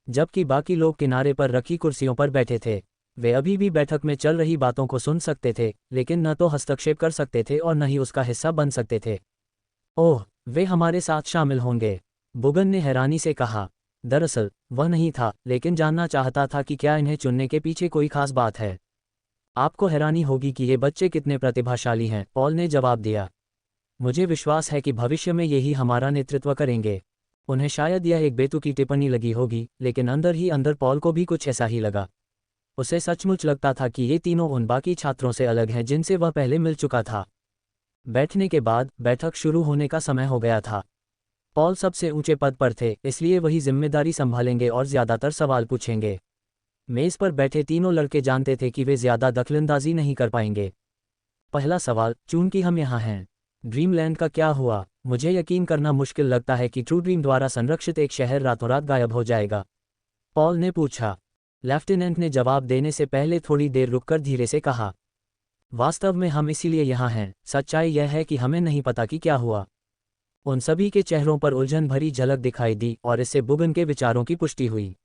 जबकि बाकी लोग किनारे पर रखी कुर्सियों पर बैठे थे। वे अभी भी बैठक में चल रही बातों को सुन सकते थे, लेकिन न तो हस्तक्षेप कर सकते थे और न ही उसका हिस्सा बन सकते थे। ओह, वे हमारे साथ शामिल होंगे, बुगन ने हैरानी से कहा। दरअसल वह नहीं था, लेकिन जानना चाहता था कि क्या इन्हें चुनने के पीछे कोई खास बात है। आपको हैरानी होगी कि ये बच्चे कितने प्रतिभाशाली हैं, पॉल ने जवाब दिया। मुझे विश्वास है कि भविष्य में यही हमारा नेतृत्व करेंगे। उन्हें शायद यह एक बेतुकी टिप्पणी लगी होगी, लेकिन अंदर ही अंदर पॉल को भी कुछ ऐसा ही लगा। उसे सचमुच लगता था कि ये तीनों उन बाकी छात्रों से अलग हैं जिनसे वह पहले मिल चुका था। बैठने के बाद बैठक शुरू होने का समय हो गया था। पॉल सबसे ऊंचे पद पर थे, इसलिए वही जिम्मेदारी संभालेंगे और ज्यादातर सवाल पूछेंगे। मेज पर बैठे तीनों लड़के जानते थे कि वे ज्यादा दखलंदाजी नहीं कर पाएंगे। पहला सवाल, चूंकि हम यहाँ हैं, ड्रीमलैंड का क्या हुआ? मुझे यकीन करना मुश्किल लगता है कि ट्रू ड्रीम द्वारा संरक्षित एक शहर रातों रात गायब हो जाएगा, पॉल ने पूछा। लेफ्टिनेंट ने जवाब देने से पहले थोड़ी देर रुककर धीरे से कहा, वास्तव में हम इसीलिए यहाँ हैं। सच्चाई यह है कि हमें नहीं पता कि क्या हुआ। उन सभी के चेहरों पर उलझन भरी झलक दिखाई दी और इससे बुगन के विचारों की पुष्टि हुई।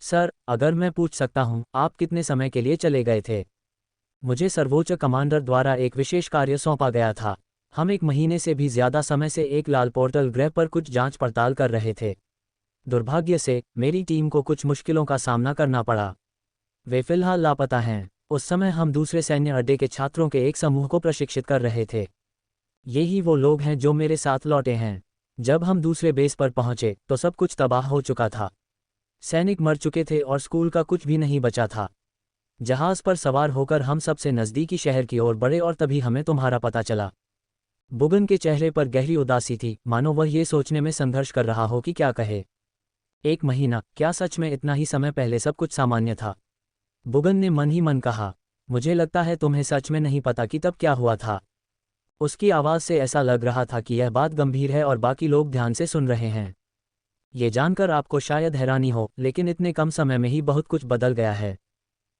सर, अगर मैं पूछ सकता हूँ, आप कितने समय के लिए चले गए थे? मुझे सर्वोच्च कमांडर द्वारा एक विशेष कार्य सौंपा गया था। हम 1 महीने से भी ज्यादा समय से एक लाल पोर्टल ग्रह पर कुछ जांच पड़ताल कर रहे थे। दुर्भाग्य से मेरी टीम को कुछ मुश्किलों का सामना करना पड़ा। वे फिलहाल लापता हैं। उस समय हम दूसरे सैन्य अड्डे के छात्रों के एक समूह को प्रशिक्षित कर रहे थे। ये ही वो लोग हैं जो मेरे साथ लौटे हैं। जब हम दूसरे बेस पर पहुंचे तो सब कुछ तबाह हो चुका था। सैनिक मर चुके थे और स्कूल का कुछ भी नहीं बचा था। जहाज पर सवार होकर हम सबसे नज़दीकी शहर की ओर बढ़े और तभी हमें तुम्हारा पता चला। बुगन के चेहरे पर गहरी उदासी थी, मानो वह ये सोचने में संघर्ष कर रहा हो कि क्या कहे। 1 महीना, क्या सच में इतना ही समय पहले सब कुछ सामान्य था? बुगन ने मन ही मन कहा, मुझे लगता है तुम्हें सच में नहीं पता कि तब क्या हुआ था। उसकी आवाज़ से ऐसा लग रहा था कि यह बात गंभीर है और बाकी लोग ध्यान से सुन रहे हैं। ये जानकर आपको शायद हैरानी हो, लेकिन इतने कम समय में ही बहुत कुछ बदल गया है।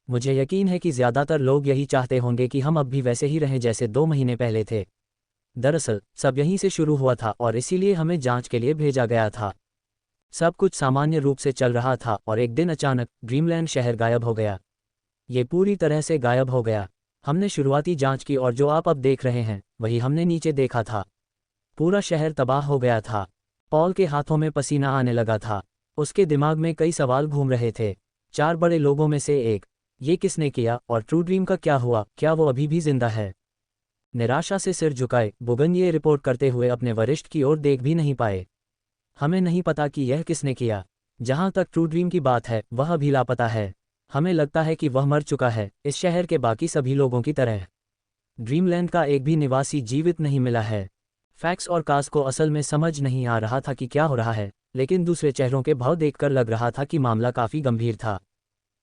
मुझे यकीन है कि ज़्यादातर लोग यही चाहते होंगे कि हम अब भी वैसे ही रहें जैसे 2 महीने पहले थे। दरअसल सब यहीं से शुरू हुआ था और इसीलिए हमें जांच के लिए भेजा गया था। सब कुछ सामान्य रूप से चल रहा था और एक दिन अचानक ड्रीमलैंड शहर गायब हो गया। ये पूरी तरह से गायब हो गया। हमने शुरुआती जांच की और जो आप अब देख रहे हैं वही हमने नीचे देखा था। पूरा शहर तबाह हो गया था। पॉल के हाथों में पसीना आने लगा था। उसके दिमाग में कई सवाल घूम रहे थे। 4 बड़े लोगों में से एक, ये किसने किया? और ट्रू ड्रीम का क्या हुआ? क्या वो अभी भी जिंदा है? निराशा से सिर झुकाए बुगन ये रिपोर्ट करते हुए अपने वरिष्ठ की ओर देख भी नहीं पाए। हमें नहीं पता कि यह किसने किया। जहां तक ट्रू ड्रीम की बात है, वह अभी लापता है। हमें लगता है कि वह मर चुका है, इस शहर के बाकी सभी लोगों की तरह। ड्रीमलैंड का एक भी निवासी जीवित नहीं मिला है। फैक्स और कास को असल में समझ नहीं आ रहा था कि क्या हो रहा है, लेकिन दूसरे चेहरों के भाव देखकर लग रहा था कि मामला काफी गंभीर था।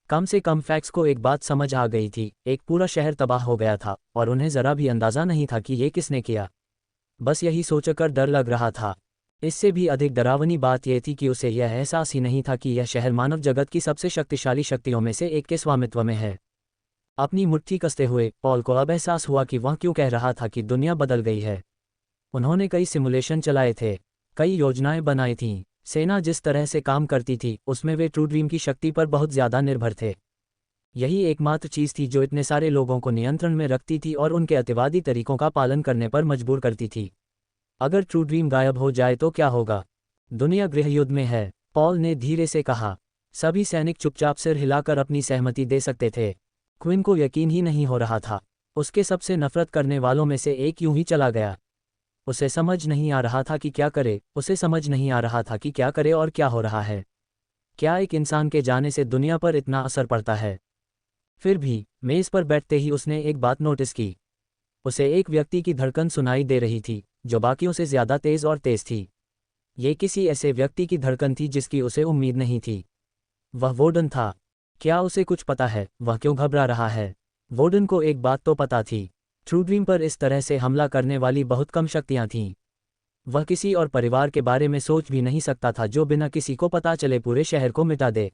कम से कम फैक्स को एक बात समझ आ गई थी, एक पूरा शहर तबाह हो गया था और उन्हें जरा भी अंदाजा नहीं था कि ये किसने किया। बस यही सोचकर डर लग रहा था। इससे भी अधिक डरावनी बात यह थी कि उसे यह एहसास ही नहीं था कि यह शहर मानव जगत की सबसे शक्तिशाली शक्तियों में से एक के स्वामित्व में है। अपनी मुट्ठी कसते हुए पॉल को अब एहसास हुआ कि वह क्यों कह रहा था कि दुनिया बदल गई है। उन्होंने कई सिमुलेशन चलाए थे, कई योजनाएं बनाई थीं। सेना जिस तरह से काम करती थी उसमें वे ट्रू ड्रीम की शक्ति पर बहुत ज़्यादा निर्भर थे। यही एकमात्र चीज़ थी जो इतने सारे लोगों को नियंत्रण में रखती थी और उनके अतिवादी तरीकों का पालन करने पर मजबूर करती थी। अगर ट्रू ड्रीम गायब हो जाए तो क्या होगा? दुनिया गृहयुद्ध में है, पॉल ने धीरे से कहा। सभी सैनिक चुपचाप सिर हिलाकर अपनी सहमति दे सकते थे। क्विन को यकीन ही नहीं हो रहा था। उसके सबसे नफरत करने वालों में से एक यूं ही चला गया। उसे समझ नहीं आ रहा था कि क्या करे। उसे समझ नहीं आ रहा था कि क्या करे और क्या हो रहा है। क्या एक इंसान के जाने से दुनिया पर इतना असर पड़ता है? फिर भी मेज पर बैठते ही उसने एक बात नोटिस की। उसे एक व्यक्ति की धड़कन सुनाई दे रही थी जो बाकियों से ज्यादा तेज और तेज थी। ये किसी ऐसे व्यक्ति की धड़कन थी जिसकी उसे उम्मीद नहीं थी। वह वोर्डन था। क्या उसे कुछ पता है वह क्यों घबरा रहा है? वोर्डन को एक बात तो पता थी, ट्रू ड्रीम पर इस तरह से हमला करने वाली बहुत कम शक्तियां थीं। वह किसी और परिवार के बारे में सोच भी नहीं सकता था जो बिना किसी को पता चले पूरे शहर को मिटा दे।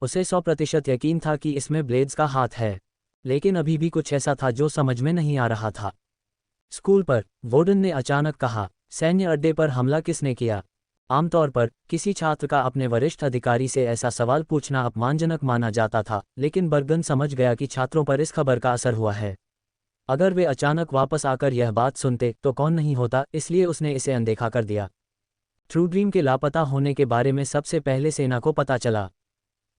उसे 100% यकीन था कि इसमें ब्लेड्स का हाथ है, लेकिन अभी भी कुछ ऐसा था जो समझ में नहीं आ रहा था। स्कूल पर, वोर्डन ने अचानक कहा, सैन्य अड्डे पर हमला किसने किया? आमतौर पर किसी छात्र का अपने वरिष्ठ अधिकारी से ऐसा सवाल पूछना अपमानजनक माना जाता था, लेकिन बर्गन समझ गया कि छात्रों पर इस खबर का असर हुआ है। अगर वे अचानक वापस आकर यह बात सुनते तो कौन नहीं होता, इसलिए उसने इसे अनदेखा कर दिया। ट्रू ड्रीम के लापता होने के बारे में सबसे पहले सेना को पता चला।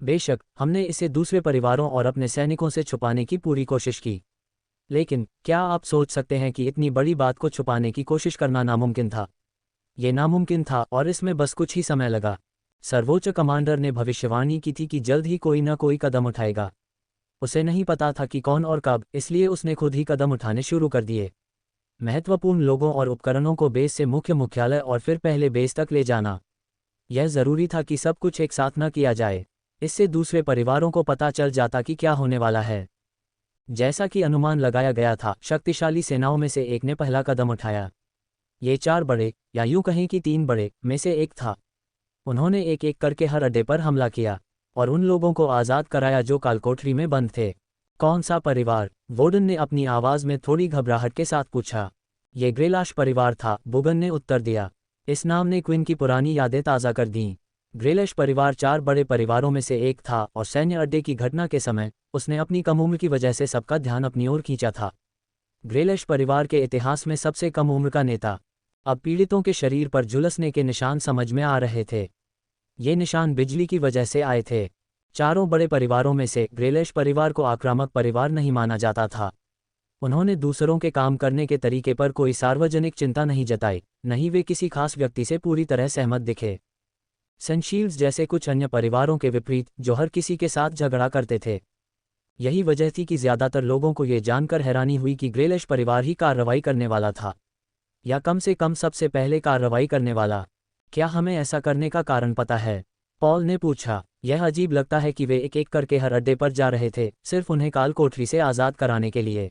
बेशक हमने इसे दूसरे परिवारों और अपने सैनिकों से छुपाने की पूरी कोशिश की, लेकिन क्या आप सोच सकते हैं कि इतनी बड़ी बात को छुपाने की कोशिश करना नामुमकिन था? ये नामुमकिन था और इसमें बस कुछ ही समय लगा। सर्वोच्च कमांडर ने भविष्यवाणी की थी कि जल्द ही कोई न कोई कदम उठाएगा। उसे नहीं पता था कि कौन और कब, इसलिए उसने खुद ही कदम उठाने शुरू कर दिए। महत्वपूर्ण लोगों और उपकरणों को बेस से मुख्य मुख्यालय और फिर पहले बेस तक ले जाना। यह जरूरी था कि सब कुछ एक साथ न किया जाए, इससे दूसरे परिवारों को पता चल जाता कि क्या होने वाला है। जैसा कि अनुमान लगाया गया था, शक्तिशाली सेनाओं में से एक ने पहला कदम उठाया। ये 4 बड़े, या यूं कहें कि 3 बड़े में से एक था। उन्होंने एक एक करके हर अड्डे पर हमला किया और उन लोगों को आज़ाद कराया जो कालकोठरी में बंद थे। कौन सा परिवार? वोर्डन ने अपनी आवाज़ में थोड़ी घबराहट के साथ पूछा। ये ग्रेलाश परिवार था, बुगन ने उत्तर दिया। इस नाम ने क्विन की पुरानी यादें ताज़ा कर दीं। ग्रेलैश परिवार 4 बड़े परिवारों में से एक था और सैन्य अड्डे की घटना के समय उसने अपनी कम उम्र की वजह से सबका ध्यान अपनी ओर खींचा था। ग्रेलैश परिवार के इतिहास में सबसे कम उम्र का नेता। अब पीड़ितों के शरीर पर झुलसने के निशान समझ में आ रहे थे। ये निशान बिजली की वजह से आए थे। चारों बड़े परिवारों में से ग्रेलैश परिवार को आक्रामक परिवार नहीं माना जाता था। उन्होंने दूसरों के काम करने के तरीके पर कोई सार्वजनिक चिंता नहीं जताई, नहीं वे किसी खास व्यक्ति से पूरी तरह सहमत दिखे। सनशील्ड्स जैसे कुछ अन्य परिवारों के विपरीत जो हर किसी के साथ झगड़ा करते थे। यही वजह थी कि ज्यादातर लोगों को ये जानकर हैरानी हुई कि ग्रेलैश परिवार ही कार्रवाई करने वाला था, या कम से कम सबसे पहले कार्रवाई करने वाला। क्या हमें ऐसा करने का कारण पता है? पॉल ने पूछा। यह अजीब लगता है कि वे एक एक करके हर अड्डे पर जा रहे थे, सिर्फ उन्हें काल कोठरी से आज़ाद कराने के लिए।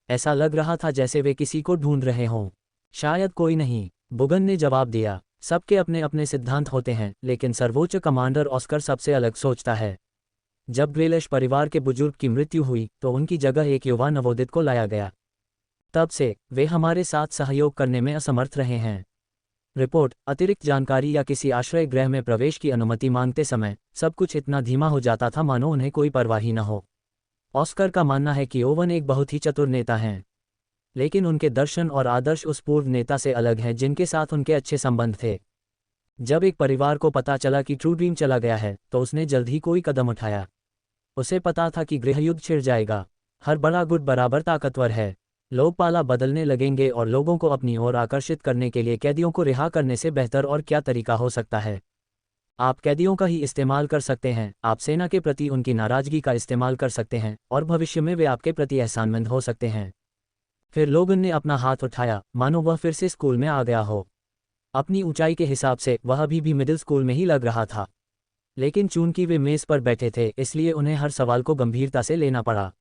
ऐसा लग रहा था जैसे वे किसी को ढूंढ रहे हों। शायद कोई नहीं, बुगन ने जवाब दिया। सबके अपने अपने सिद्धांत होते हैं, लेकिन सर्वोच्च कमांडर ऑस्कर सबसे अलग सोचता है। जब ग्रेलैश परिवार के बुजुर्ग की मृत्यु हुई तो उनकी जगह एक युवा नवोदित को लाया गया। तब से वे हमारे साथ सहयोग करने में असमर्थ रहे हैं। रिपोर्ट: अतिरिक्त जानकारी या किसी आश्रय गृह में प्रवेश की अनुमति मांगते समय सब कुछ इतना धीमा हो जाता था मानो उन्हें कोई परवाह ही न हो। ऑस्कर का मानना है कि ओवन एक बहुत ही चतुर नेता हैं, लेकिन उनके दर्शन और आदर्श उस पूर्व नेता से अलग हैं जिनके साथ उनके अच्छे संबंध थे। जब एक परिवार को पता चला कि ट्रू ड्रीम चला गया है तो उसने जल्द ही कोई कदम उठाया। उसे पता था कि गृहयुद्ध छिड़ जाएगा। हर बड़ा गुट बराबर ताकतवर है। लोकपाला बदलने लगेंगे और लोगों को अपनी ओर आकर्षित करने के लिए कैदियों को रिहा करने से बेहतर और क्या तरीका हो सकता है? आप कैदियों का ही इस्तेमाल कर सकते हैं, आप सेना के प्रति उनकी नाराजगी का इस्तेमाल कर सकते हैं और भविष्य में वे आपके प्रति एहसानमंद हो सकते हैं। फिर लोगन ने अपना हाथ उठाया, मानो वह फिर से स्कूल में आ गया हो। अपनी ऊंचाई के हिसाब से वह अभी भी मिडिल स्कूल में ही लग रहा था, लेकिन चूंकि वे मेज़ पर बैठे थे इसलिए उन्हें हर सवाल को गंभीरता से लेना पड़ा।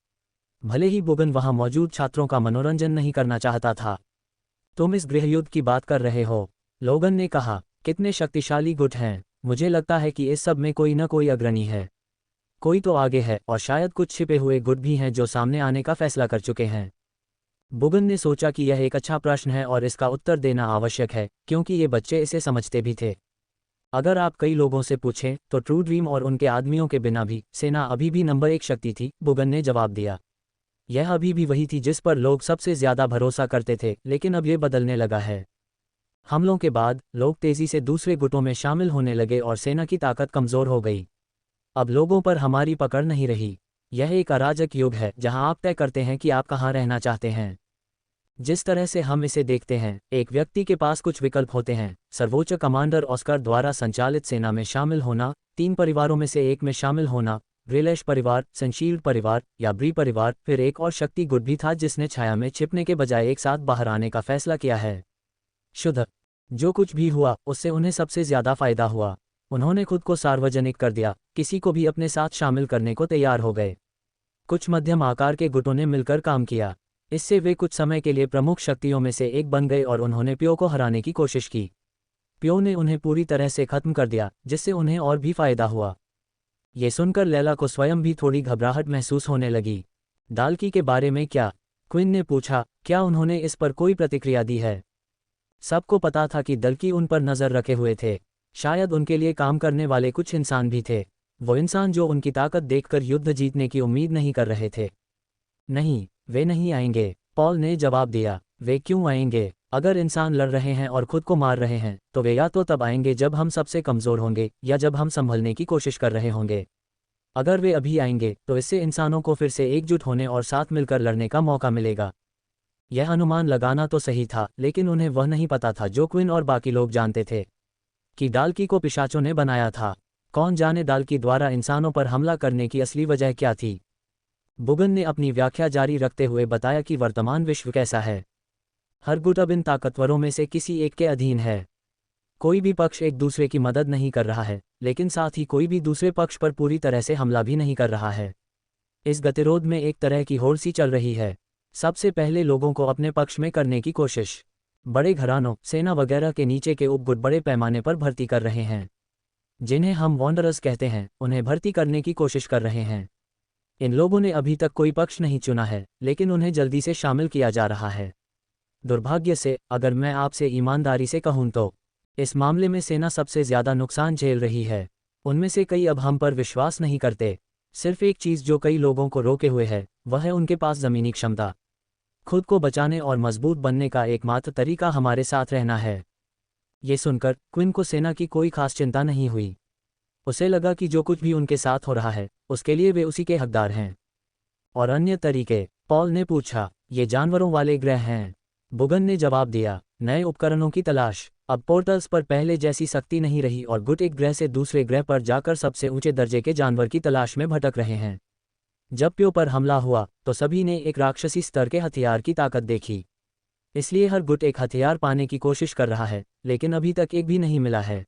भले ही बुगन वहां मौजूद छात्रों का मनोरंजन नहीं करना चाहता था। तुम इस गृहयुद्ध की बात कर रहे हो, लोगन ने कहा। कितने शक्तिशाली गुट हैं। मुझे लगता है कि इस सब में कोई न कोई अग्रणी है। कोई तो आगे है और शायद कुछ छिपे हुए गुट भी हैं जो सामने आने का फैसला कर चुके हैं। बुगन ने सोचा कि यह एक अच्छा प्रश्न है और इसका उत्तर देना आवश्यक है, क्योंकि ये बच्चे इसे समझते भी थे। अगर आप कई लोगों से पूछें तो ट्रू ड्रीम और उनके आदमियों के बिना भी सेना अभी भी नंबर 1 शक्ति थी, बुगन ने जवाब दिया। यह अभी भी वही थी जिस पर लोग सबसे ज्यादा भरोसा करते थे, लेकिन अब ये बदलने लगा है। हमलों के बाद लोग तेजी से दूसरे गुटों में शामिल होने लगे और सेना की ताकत कमजोर हो गई। अब लोगों पर हमारी पकड़ नहीं रही। यह एक अराजक युग है जहां आप तय करते हैं कि आप कहां रहना चाहते हैं। जिस तरह से हम इसे देखते हैं, एक व्यक्ति के पास कुछ विकल्प होते हैं। सर्वोच्च कमांडर ऑस्कर द्वारा संचालित सेना में शामिल होना, 3 परिवारों में से एक में शामिल होना, ग्रेलैश परिवार, सनशील्ड परिवार या ब्री परिवार, फिर एक और शक्ति गुट भी था जिसने छाया में छिपने के बजाय एक साथ बाहर आने का फैसला किया है। शुद्ध जो कुछ भी हुआ उससे उन्हें सबसे ज्यादा फायदा हुआ। उन्होंने खुद को सार्वजनिक कर दिया, किसी को भी अपने साथ शामिल करने को तैयार हो गए। कुछ मध्यम आकार के गुटों ने मिलकर काम किया। इससे वे कुछ समय के लिए प्रमुख शक्तियों में से एक बन गए और उन्होंने प्यो को हराने की कोशिश की। प्यो ने उन्हें पूरी तरह से खत्म कर दिया, जिससे उन्हें और भी फायदा हुआ। ये सुनकर लैला को स्वयं भी थोड़ी घबराहट महसूस होने लगी। दाल्की के बारे में क्या? क्विन ने पूछा। क्या उन्होंने इस पर कोई प्रतिक्रिया दी है? सबको पता था कि दल्की उन पर नजर रखे हुए थे। शायद उनके लिए काम करने वाले कुछ इंसान भी थे, वो इंसान जो उनकी ताकत देखकर युद्ध जीतने की उम्मीद नहीं कर रहे थे। नहीं, वे नहीं आएंगे, पॉल ने जवाब दिया। वे क्यों आएंगे? अगर इंसान लड़ रहे हैं और खुद को मार रहे हैं तो वे या तो तब आएंगे जब हम सबसे कमज़ोर होंगे या जब हम संभलने की कोशिश कर रहे होंगे। अगर वे अभी आएंगे तो इससे इंसानों को फिर से एकजुट होने और साथ मिलकर लड़ने का मौका मिलेगा। यह अनुमान लगाना तो सही था, लेकिन उन्हें वह नहीं पता था जो क्विन और बाकी लोग जानते थे, कि डाल्की को पिशाचों ने बनाया था। कौन जाने डाल्की द्वारा इंसानों पर हमला करने की असली वजह क्या थी। बुगन ने अपनी व्याख्या जारी रखते हुए बताया कि वर्तमान विश्व कैसा है। हर गुट अब इन ताकतवरों में से किसी एक के अधीन है। कोई भी पक्ष एक दूसरे की मदद नहीं कर रहा है, लेकिन साथ ही कोई भी दूसरे पक्ष पर पूरी तरह से हमला भी नहीं कर रहा है। इस गतिरोध में एक तरह की होड़ सी चल रही है। सबसे पहले लोगों को अपने पक्ष में करने की कोशिश। बड़े घरानों, सेना वगैरह के नीचे के उपगुट बड़े पैमाने पर भर्ती कर रहे हैं, जिन्हें हम वॉन्डरर्स कहते हैं, उन्हें भर्ती करने की कोशिश कर रहे हैं। इन लोगों ने अभी तक कोई पक्ष नहीं चुना है, लेकिन उन्हें जल्दी से शामिल किया जा रहा है। दुर्भाग्य से, अगर मैं आपसे ईमानदारी से कहूं तो इस मामले में सेना सबसे ज़्यादा नुकसान झेल रही है। उनमें से कई अब हम पर विश्वास नहीं करते। सिर्फ एक चीज़ जो कई लोगों को रोके हुए है, वह है उनके पास ज़मीनी क्षमता। खुद को बचाने और मजबूत बनने का एकमात्र तरीका हमारे साथ रहना है। ये सुनकर क्विन को सेना की कोई खास चिंता नहीं हुई। उसे लगा कि जो कुछ भी उनके साथ हो रहा है, उसके लिए वे उसी के हकदार हैं। और अन्य तरीके? पॉल ने पूछा। ये जानवरों वाले ग्रह हैं, बुगन ने जवाब दिया। नए उपकरणों की तलाश। अब पोर्टल्स पर पहले जैसी सख्ती नहीं रही और गुट एक ग्रह से दूसरे ग्रह पर जाकर सबसे ऊंचे दर्जे के जानवर की तलाश में भटक रहे हैं। जब प्यो पर हमला हुआ तो सभी ने एक राक्षसी स्तर के हथियार की ताकत देखी। इसलिए हर गुट एक हथियार पाने की कोशिश कर रहा है, लेकिन अभी तक एक भी नहीं मिला है।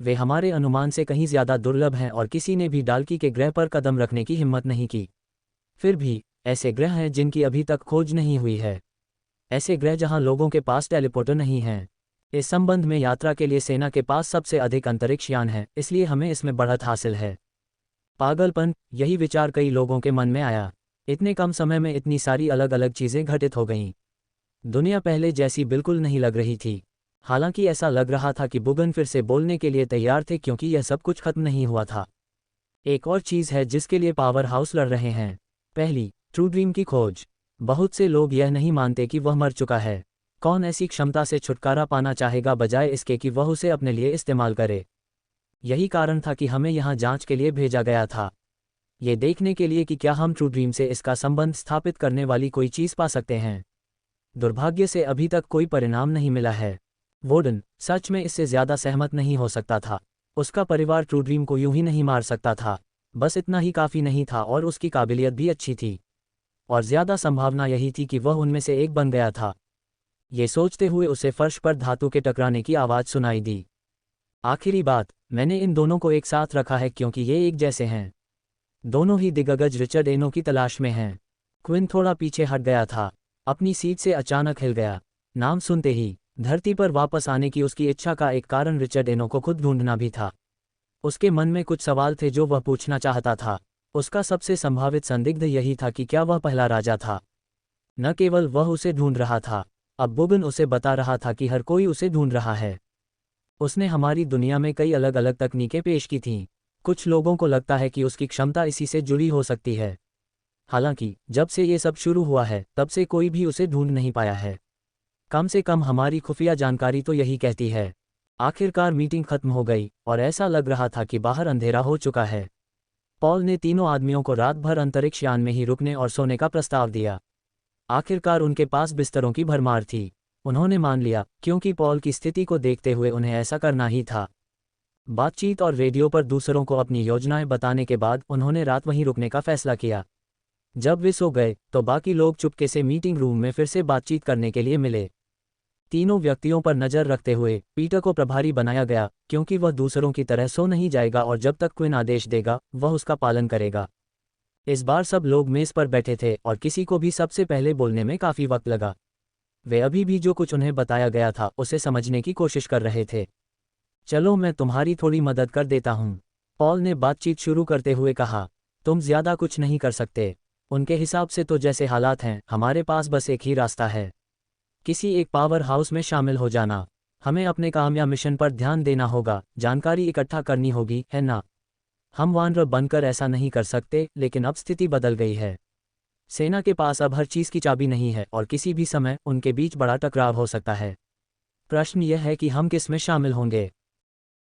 वे हमारे अनुमान से कहीं ज़्यादा दुर्लभ हैं और किसी ने भी डाल्की के ग्रह पर कदम रखने की हिम्मत नहीं की। फिर भी ऐसे ग्रह हैं जिनकी अभी तक खोज नहीं हुई है। ऐसे ग्रह जहां लोगों के पास टेलीपोर्टर नहीं हैं। इस संबंध में यात्रा के लिए सेना के पास सबसे अधिक अंतरिक्ष यान है, इसलिए हमें इसमें बढ़त हासिल है। पागलपन, यही विचार कई लोगों के मन में आया। इतने कम समय में इतनी सारी अलग अलग चीज़ें घटित हो गईं। दुनिया पहले जैसी बिल्कुल नहीं लग रही थी। हालांकि ऐसा लग रहा था कि बुगन फिर से बोलने के लिए तैयार थे, क्योंकि यह सब कुछ खत्म नहीं हुआ था। एक और चीज़ है जिसके लिए पावर हाउस लड़ रहे हैं। पहली, ट्रू ड्रीम की खोज। बहुत से लोग यह नहीं मानते कि वह मर चुका है। कौन ऐसी क्षमता से छुटकारा पाना चाहेगा बजाय इसके कि वह उसे अपने लिए इस्तेमाल करे। यही कारण था कि हमें यहाँ जांच के लिए भेजा गया था, ये देखने के लिए कि क्या हम ट्रू ड्रीम से इसका संबंध स्थापित करने वाली कोई चीज़ पा सकते हैं। दुर्भाग्य से अभी तक कोई परिणाम नहीं मिला है। वोर्डन सच में इससे ज़्यादा सहमत नहीं हो सकता था। उसका परिवार ट्रू ड्रीम को यूं ही नहीं मार सकता था। बस इतना ही काफ़ी नहीं था और उसकी काबिलियत भी अच्छी थी, और ज़्यादा संभावना यही थी कि वह उनमें से एक बन गया था। ये सोचते हुए उसे फर्श पर धातु के टकराने की आवाज़ सुनाई दी। आखिरी बात, मैंने इन दोनों को एक साथ रखा है क्योंकि ये एक जैसे हैं। दोनों ही दिग्गज रिचर्ड एनो की तलाश में हैं। क्विन थोड़ा पीछे हट गया था, अपनी सीट से अचानक हिल गया। नाम सुनते ही धरती पर वापस आने की उसकी इच्छा का एक कारण रिचर्ड एनो को खुद ढूंढना भी था। उसके मन में कुछ सवाल थे जो वह पूछना चाहता था। उसका सबसे संभावित संदिग्ध यही था कि क्या वह पहला राजा था। न केवल वह उसे ढूंढ रहा था, अब बुगन उसे बता रहा था कि हर कोई उसे ढूंढ रहा है। उसने हमारी दुनिया में कई अलग अलग तकनीकें पेश की थीं। कुछ लोगों को लगता है कि उसकी क्षमता इसी से जुड़ी हो सकती है। हालांकि जब से ये सब शुरू हुआ है तब से कोई भी उसे ढूंढ नहीं पाया है। कम से कम हमारी खुफिया जानकारी तो यही कहती है। आखिरकार मीटिंग खत्म हो गई और ऐसा लग रहा था कि बाहर अंधेरा हो चुका है। पॉल ने तीनों आदमियों को रात भर अंतरिक्ष यान में ही रुकने और सोने का प्रस्ताव दिया। आखिरकार उनके पास बिस्तरों की भरमार थी। उन्होंने मान लिया, क्योंकि पॉल की स्थिति को देखते हुए उन्हें ऐसा करना ही था। बातचीत और रेडियो पर दूसरों को अपनी योजनाएं बताने के बाद उन्होंने रात वहीं रुकने का फैसला किया। जब वे सो गए तो बाकी लोग चुपके से मीटिंग रूम में फिर से बातचीत करने के लिए मिले। तीनों व्यक्तियों पर नज़र रखते हुए पीटर को प्रभारी बनाया गया, क्योंकि वह दूसरों की तरह सो नहीं जाएगा और जब तक क्विन आदेश देगा वह उसका पालन करेगा। इस बार सब लोग मेज़ पर बैठे थे और किसी को भी सबसे पहले बोलने में काफ़ी वक्त लगा। वे अभी भी जो कुछ उन्हें बताया गया था उसे समझने की कोशिश कर रहे थे। चलो मैं तुम्हारी थोड़ी मदद कर देता हूँ, पॉल ने बातचीत शुरू करते हुए कहा। तुम ज़्यादा कुछ नहीं कर सकते। उनके हिसाब से तो जैसे हालात हैं, हमारे पास बस एक ही रास्ता है, किसी एक पावर हाउस में शामिल हो जाना। हमें अपने काम या मिशन पर ध्यान देना होगा, जानकारी इकट्ठा करनी होगी, है ना? हम वानर बनकर ऐसा नहीं कर सकते, लेकिन अब स्थिति बदल गई है। सेना के पास अब हर चीज़ की चाबी नहीं है और किसी भी समय उनके बीच बड़ा टकराव हो सकता है। प्रश्न यह है कि हम किस में शामिल होंगे।